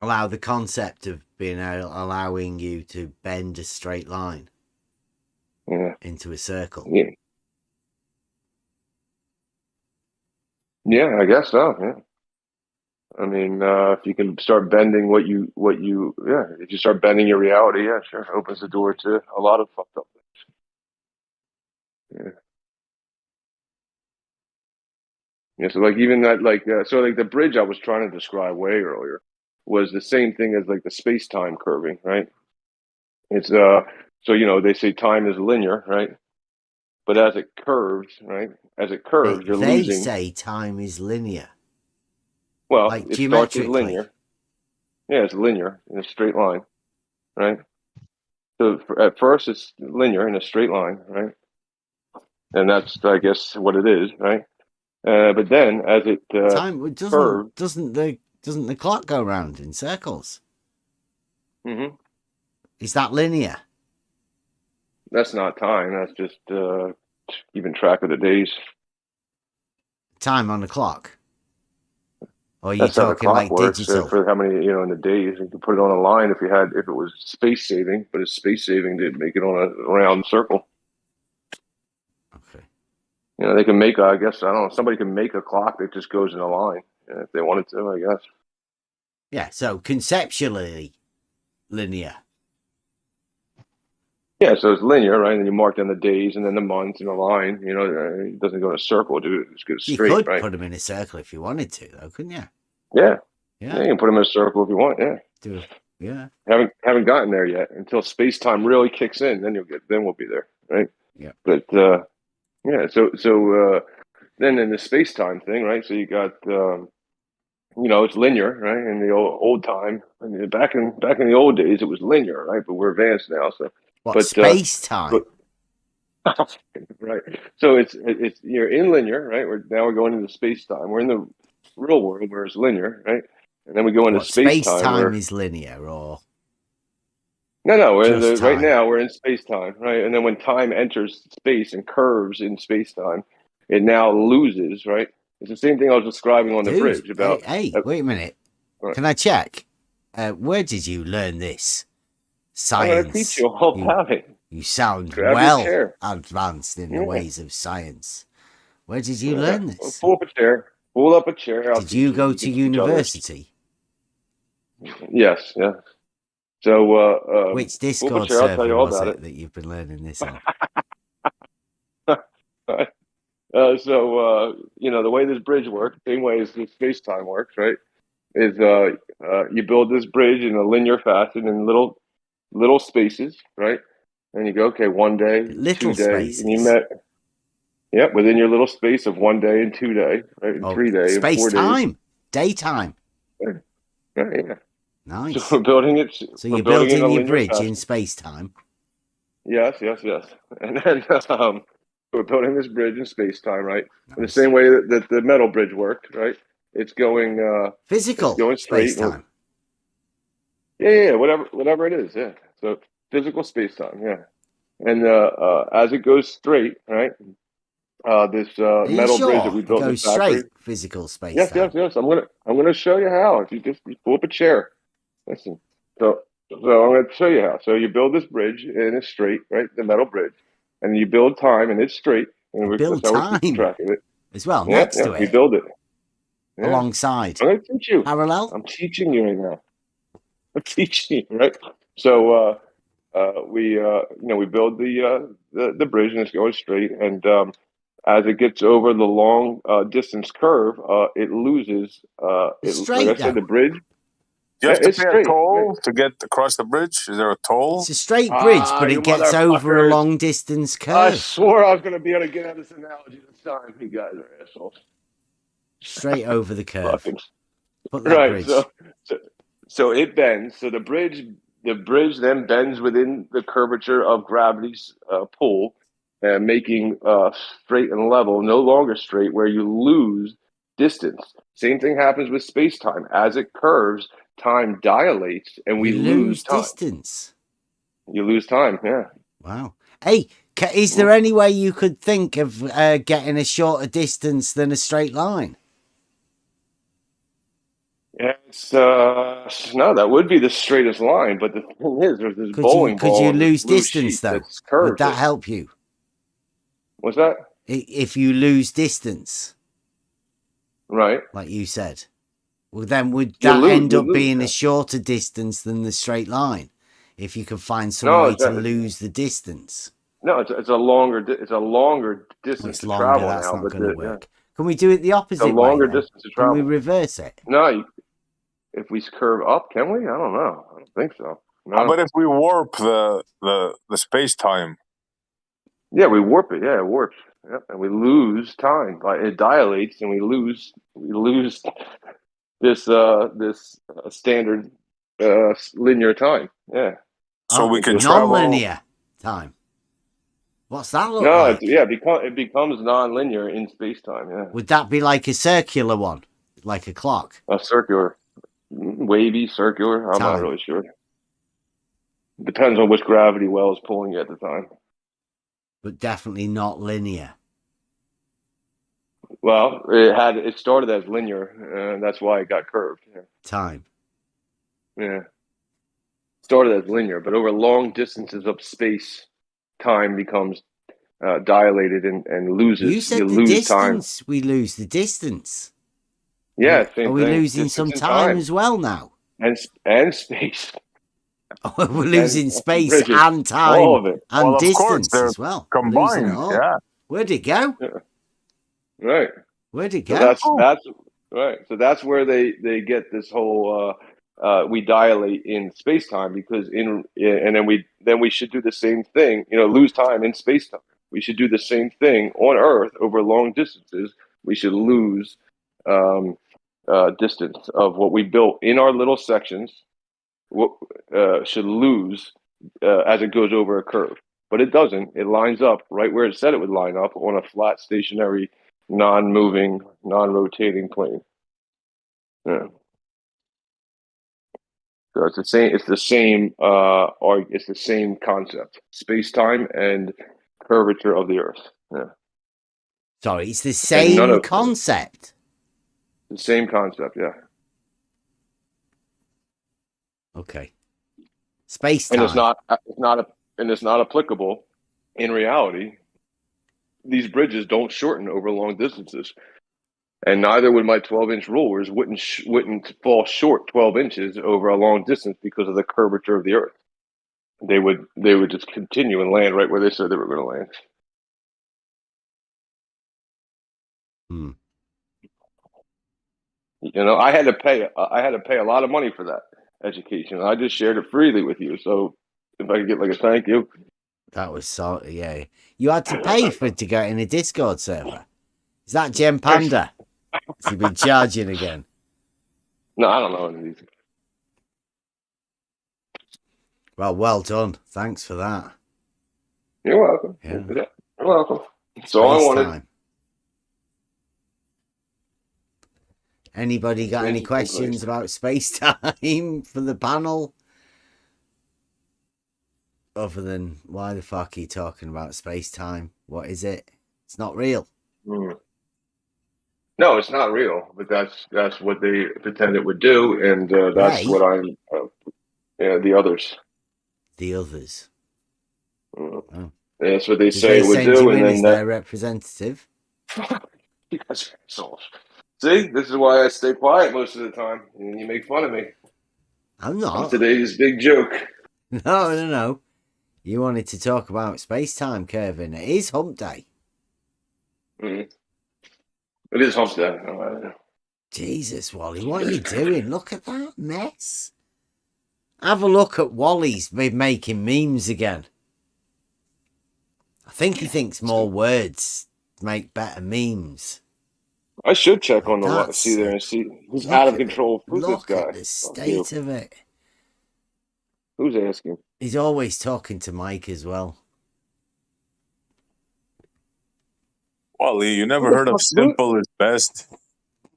Allow the concept of allowing you to bend a straight line into a circle. Yeah, I guess so. Yeah. I mean, if you can start bending if you start bending your reality, yeah, sure, it opens the door to a lot of fucked up things. Yeah. Yeah, so like even that, so the bridge I was trying to describe way earlier was the same thing as like the space-time curving, right? It's so they say time is linear, right? But as it curves, right? As it curves, you're losing. They say time is linear. Well, like it starts as linear. Yeah, it's linear in a straight line, right? So at first it's linear in a straight line, right? And that's, I guess, what it is, right? But then as it time doesn't the clock go round in circles? Mm-hmm. Is that linear? That's not time. That's just keeping track of the days. Time on the clock. Or are you That's how the talking clock like works, digital? for how many in the days. You can put it on a line if it was space saving, but it's space saving to make it on a round circle. Okay. They can make I don't know, somebody can make a clock that just goes in a line if they wanted to, I guess. Yeah, so conceptually linear. Yeah, so it's linear, right? And you mark down the days and then the months in a line. It doesn't go in a circle, dude. It just goes straight, you could right? put them in a circle if you wanted to, though, couldn't you? Yeah. You can put them in a circle if you want. Yeah. Yeah. Haven't gotten there yet. Until space time really kicks in, then we'll be there, right? Yeah. But yeah. So then in the space time thing, right? So you got it's linear, right? In the old time, back in the old days, it was linear, right? But we're advanced now, so. But space time. Right. So it's you're in linear, right? We're going into space time. We're in the real world where it's linear, right? And then we go into space time is linear, or no, right now we're in space time, right? And then when time enters space and curves in space time, it now loses, right? It's the same thing I was describing on the bridge about. Hey, wait a minute. Right. Can I check? Where did you learn this? Science. I'm going to teach you all about it. You sound advanced in the ways of science. Where did you learn this? Pull up a chair. Pull up a chair. Did you go to university? Yes. Yeah. So, which Discord server was it that you've been learning this on? The way this bridge works, same way as the space-time works, right? Is you build this bridge in a linear fashion in little spaces, right? And you go, okay, 1 day, little 2 days, spaces. and you met. Yep, within your little space of 1 day and 2 day, right? And 3 days, and 4 days. Space time, daytime. Right, yeah. Nice. So we're building it. So you're building your bridge in space time. Yes. And then we're building this bridge in space time, right? Nice. In the same way that the metal bridge worked, right? It's going physical, it's going straight. Space time. Yeah, whatever it is, yeah. So physical space time, yeah. And as it goes straight, right? This metal bridge that we built in the factory. Straight physical space. Yes. I'm gonna show you how. If you just pull up a chair. Listen. So I'm gonna show you how. So you build this bridge and it's straight, right? The metal bridge, and you build time and it's straight. And build time track of it as well. Next to it, we build it alongside. I'm gonna teach you. Parallel. I'm teaching you right now. I'm teaching you, right? So we build the bridge and it's going straight, and as it gets over the long distance curve, it loses. Straight, like I said, the bridge. you have to It's pay a straight. toll to get across the bridge? Is there a toll? It's a straight bridge, but You it gets over a motherfuckers. long distance I curve. swore I was going to be able to get out this analogy this time. You guys are assholes. Straight over the curve. Fucking Put that right. bridge. So it bends. So the bridge then bends within the curvature of gravity's pull, making straight and level no longer straight, where you lose distance. Same thing happens with space-time. As it curves, time dilates, and we lose time. Distance. You lose time. Yeah. Wow. Hey, is there any way you could think of getting a shorter distance than a straight line? It's no, that would be the straightest line, but the thing is, there's this bowling ball. Could you on this lose blue distance sheet though? that's curved. Would that help you? What's that? If you lose distance, right? Like you said, well, then would that end up being a shorter distance than the straight line? If you can find some way to lose the distance. No, it's a longer distance to travel that's now. not But going to work. Can we do it the opposite way? It's a longer distance to travel. Can we reverse it? No, if we curve up, can we? I don't know. I don't think so. No. But if we warp the space time, yeah, we warp it. Yeah, it warps. Yeah, and we lose time. It dilates, and we lose this standard linear time. Yeah. So we can non-linear time. What's that look like? It becomes non-linear in space-time. Yeah. Would that be like a circular one, like a clock? A circular, wavy, circular. I'm not really sure. Depends on which gravity well is pulling you at the time. But definitely not linear. Well, it started as linear, and that's why it got curved. Yeah. Time. Yeah. Started as linear, but over long distances of space, time becomes dilated and loses. You said the distance. We lose the distance. Yeah, same Are we thing. losing some time as well now? And space. We're losing space and time, all of it, and distance as well. Combined. Yeah. Where'd it go? Yeah. Right. Where'd it go? So that's right. So that's where they get this whole. We dilate in space time because and then we should do the same thing. Lose time in space time. We should do the same thing on Earth over long distances. We should lose distance of what we built in our little sections. Should lose as it goes over a curve, but it doesn't. It lines up right where it said it would line up on a flat, stationary, non-moving, non-rotating plane. Yeah. So it's the same. It's the same. It's the same concept: space-time and curvature of the Earth. Yeah. Sorry, it's the same concept. The same concept. Yeah. Okay. Space-time. And it's not applicable in reality. These bridges don't shorten over long distances. And neither would my 12-inch rulers wouldn't fall short 12 inches over a long distance because of the curvature of the Earth. They would just continue and land right where they said they were going to land. I had to pay a lot of money for that education. I just shared it freely with you. So if I could get like a thank you. That was so, yeah. You had to pay for it to get in a Discord server. Is that Gem Panda? Has he been charging again? No, I don't know any of these. Well done. Thanks for that. You're welcome. Yeah. You're welcome. That's all I wanted. Anybody got any questions about space-time for the panel? Other than, why the fuck are you talking about space-time? What is it? It's not real. No, it's not real, but that's what they pretend it would do, and that's what I'm. The others. The others. Oh. That's what they say it would do, and then their representative. You guys are assholes. See, this is why I stay quiet most of the time, and you make fun of me. I'm not. Today's big joke. No. You wanted to talk about space-time, Kevin. It is Hump Day. Mm-hmm. It is Hump Day. Jesus, Wally, what are you doing? Look at that mess. Have a look at Wally's making memes again. I think he thinks more words make better memes. I should check on the That's see there and see who's look out of at control. Who's this Look guy? at the state of it. Who's asking? He's always talking to Mike as well. Wally, you never Who the heard of fuck- simple is best.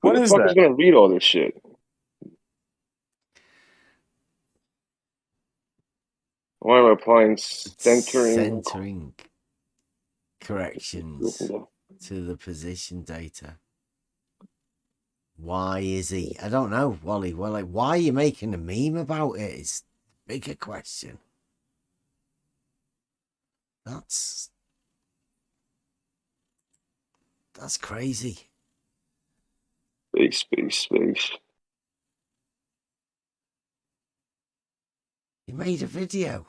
Who What the is fuck that? is gonna read all this shit? Why am I applying Centering corrections to the position data. Why is he? I don't know, Wally. Well, like, why are you making a meme about it? It's a bigger question. That's crazy. Space. He made a video.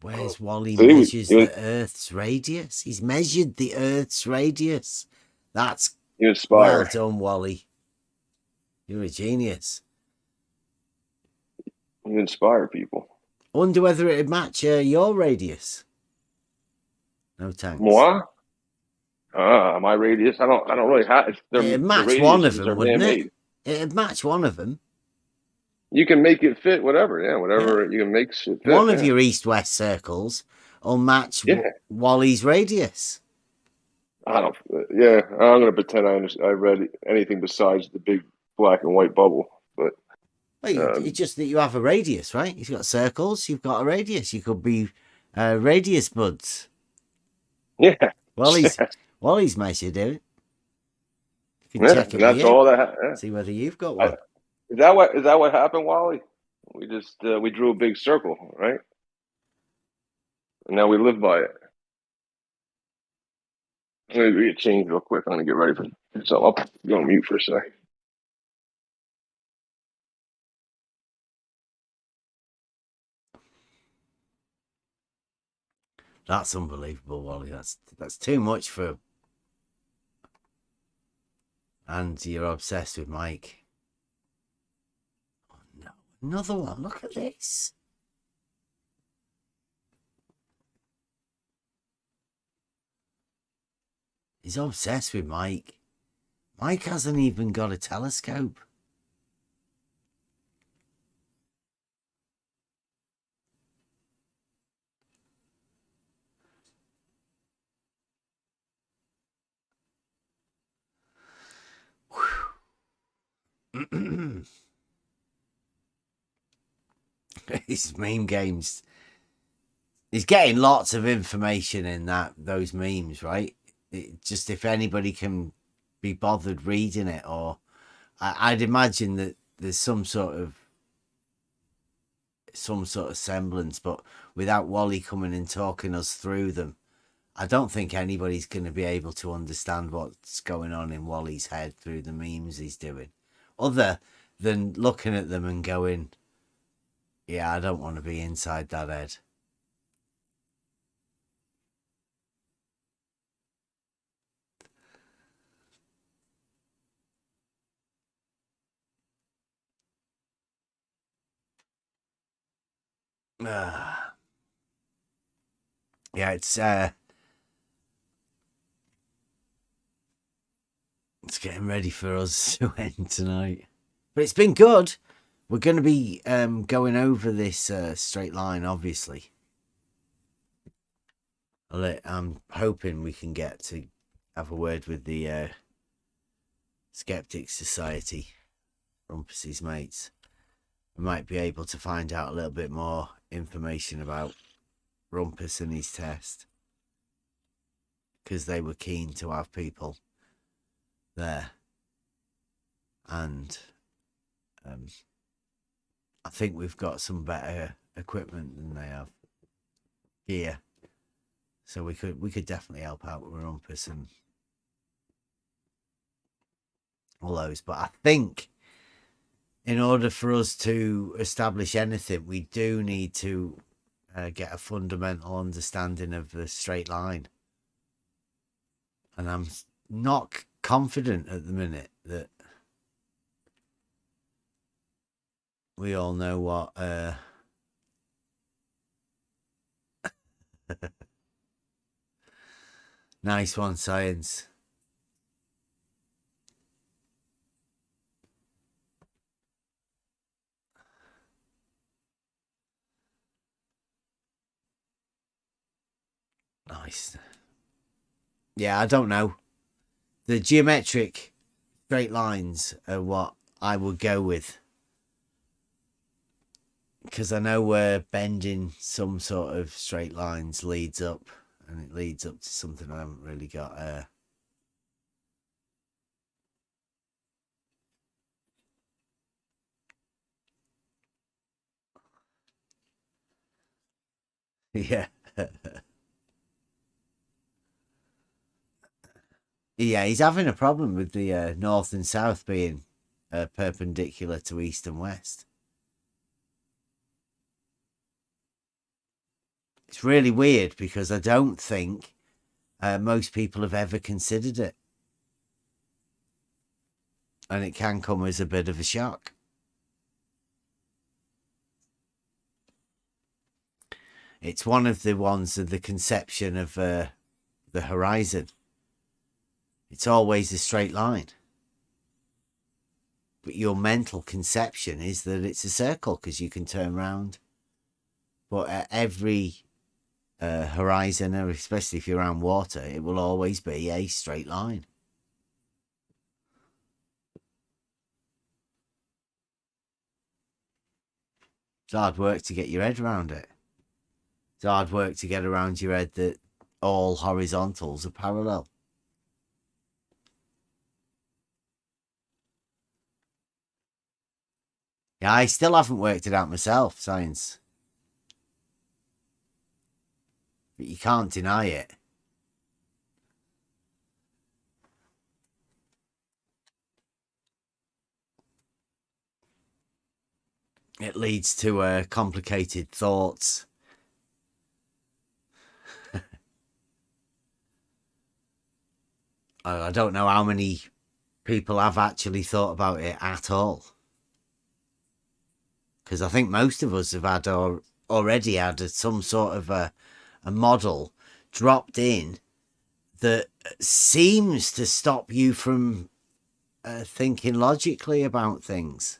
Where's Wally So measures the Earth's radius? He's measured the Earth's radius. That's You inspire. well done, Wally. You're a genius. You inspire people. Wonder whether it'd match your radius. No thanks. Moi? My radius. I don't really have. It'd match one of them, wouldn't it? It'd match one of them. You can make it fit whatever. Yeah, whatever you can make shit fit. One of your east-west circles will match Wally's radius. I don't. Yeah, I'm gonna pretend I read anything besides the big black and white bubble. But it's just that you have a radius, right? You've got circles. You've got a radius. You could be radius buds. Yeah. Wally's measured it. You can check it. That's all that. See whether you've got one. Is that what happened, Wally? We just we drew a big circle, right? And now we live by it. I'm gonna read a change real quick. I'm gonna get ready for so I'll go on mute for a sec. That's unbelievable, Wally. That's too much for. And you're obsessed with Mike. Oh no, another one. Look at this. He's obsessed with Mike. Mike hasn't even got a telescope. His meme games. He's getting lots of information in those memes, right? Just if anybody can be bothered reading it, or I'd imagine that there's some sort of semblance, but without Wally coming and talking us through them, I don't think anybody's going to be able to understand what's going on in Wally's head through the memes he's doing, other than looking at them and going, yeah, I don't want to be inside that head. Yeah, it's getting ready for us to end tonight, but it's been good. We're going to be going over this straight line, obviously. I'm hoping we can get to have a word with the Skeptic Society, Rumpus's mates. We might be able to find out a little bit more information about Rumpus and his test, because they were keen to have people there, and I think we've got some better equipment than they have here, so we could definitely help out with Rumpus and all those. But I think in order for us to establish anything, we do need to get a fundamental understanding of the straight line. And I'm not confident at the minute that we all know what nice one, science. Nice. Yeah, I don't know. The geometric straight lines are what I would go with. Because I know where bending some sort of straight lines leads up. And it leads up to something I haven't really got. Yeah. Yeah, he's having a problem with the north and south being perpendicular to east and west. It's really weird because I don't think most people have ever considered it. And it can come as a bit of a shock. It's one of the ones of the conception of the horizon. It's always a straight line. But your mental conception is that it's a circle because you can turn around. But at every horizon, or especially if you're around water, it will always be a straight line. It's hard work to get your head around it. It's hard work to get around your head that all horizontals are parallel. Yeah, I still haven't worked it out myself, science. But you can't deny it. It leads to complicated thoughts. I don't know how many people have actually thought about it at all. Because I think most of us have had already had some sort of a model dropped in that seems to stop you from thinking logically about things.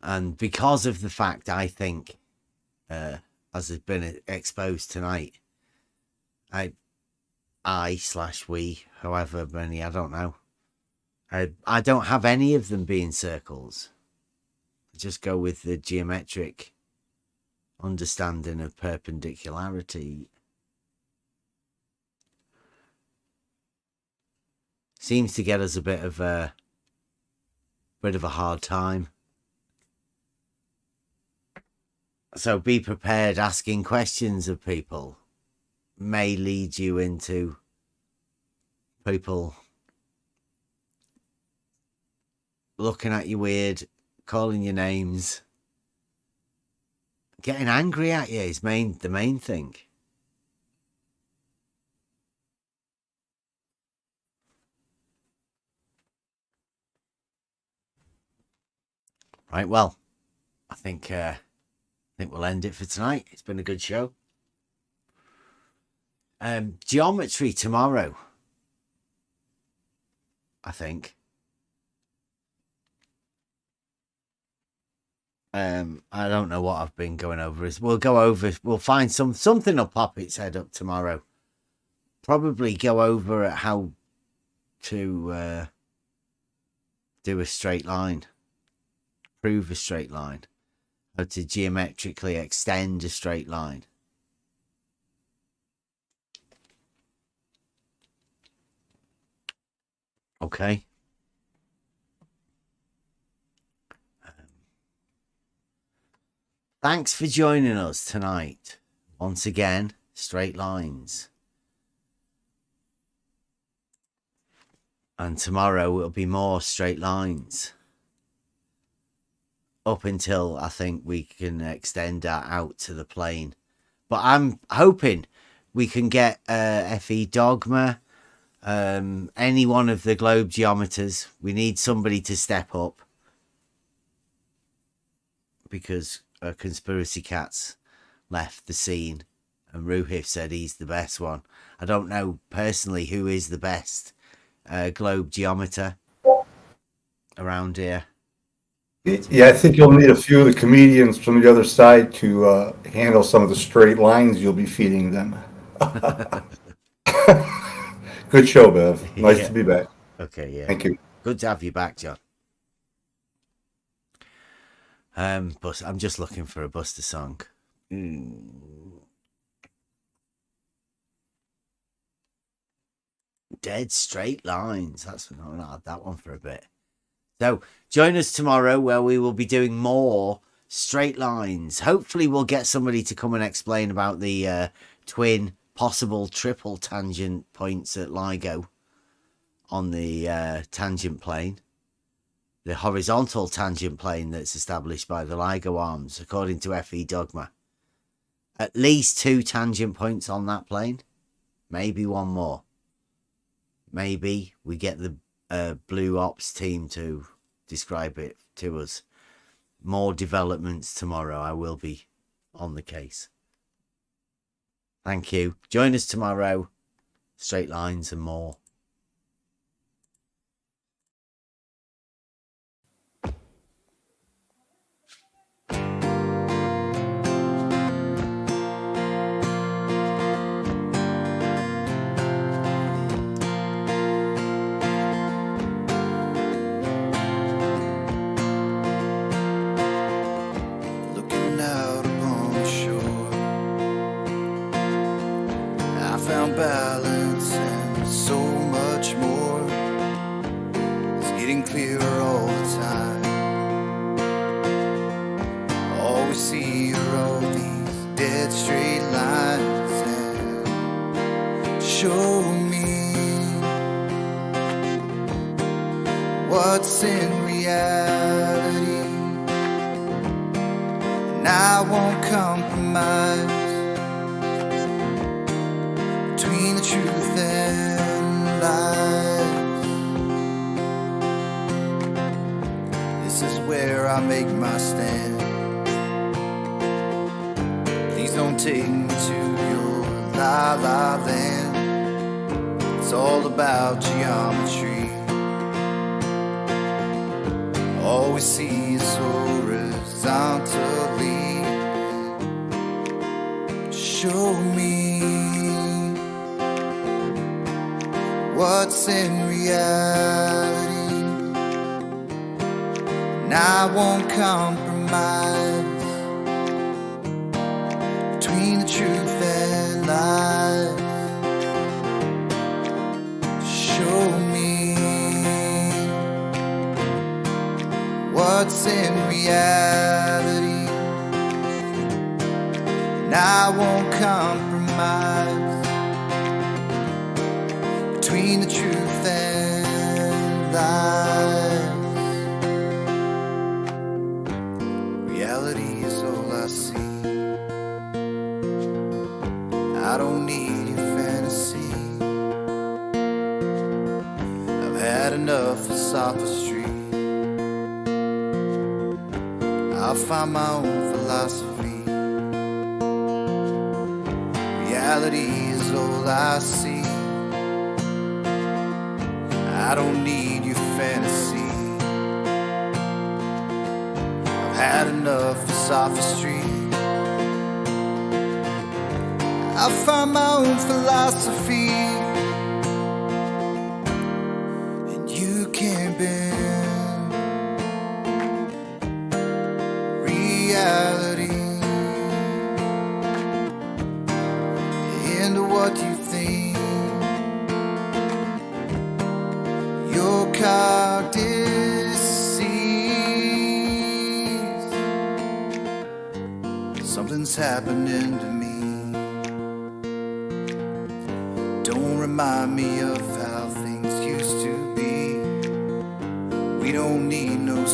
And because of the fact, I think, as has been exposed tonight, I/we, however many, I don't know. I don't have any of them being circles. I just go with the geometric understanding of perpendicularity. Seems to get us a bit of a hard time. So be prepared. Asking questions of people may lead you into people looking at you weird, calling you names, getting angry at you is the main thing. Right, well, I think we'll end it for tonight. It's been a good show. Geometry tomorrow, I think. I don't know what I've been going over. We'll find something will pop its head up tomorrow. Probably go over at how to do a straight line, prove a straight line, how to geometrically extend a straight line. Okay. Thanks for joining us tonight. Once again, straight lines. And tomorrow it'll be more straight lines. Up until I think we can extend that out to the plane. But I'm hoping we can get FE Dogma, any one of the globe geometers. We need somebody to step up. Because Conspiracy Cat's left the scene. And Ruhif said he's the best one. I don't know personally who is the best globe geometer around here. Yeah, I think you'll need a few of the comedians from the other side to handle some of the straight lines you'll be feeding them. Good show, Bev. Nice Yeah. to be back. Okay, yeah. Thank you. Good to have you back, John. But I'm just looking for a Buster song. Dead Straight Lines. That's not gonna have that one for a bit. So join us tomorrow where we will be doing more straight lines. Hopefully we'll get somebody to come and explain about the twin, possible triple tangent points at LIGO on the tangent plane. The horizontal tangent plane that's established by the LIGO arms, according to FE Dogma. At least 2 tangent points on that plane. Maybe one more. Maybe we get the Blue Ops team to describe it to us. More developments tomorrow. I will be on the case. Thank you. Join us tomorrow. Straight lines and more. Looking out upon the shore, I found balance and so much more. It's getting clearer all the time. All we see are all these dead straight lines, and show me what's in reality. And I won't compromise between the truth and lies. This is where I make my stand. Please don't take me to your la la land. It's all about geometry. All we see is horizontally. Show me what's in reality, and I won't compromise between the truth and lies. Show me what's in reality, and I won't compromise between the truth and lies. Reality is all I see. I don't need your fantasy. I've had enough of sophistry. I'll find my own philosophy. Reality is all I see. I don't need your fantasy. I've had enough of sophistry. I'll find my own philosophy. And you can't bend reality into what you think your cock sees. Something's happening to me. Don't remind me of how things used to be. We don't need no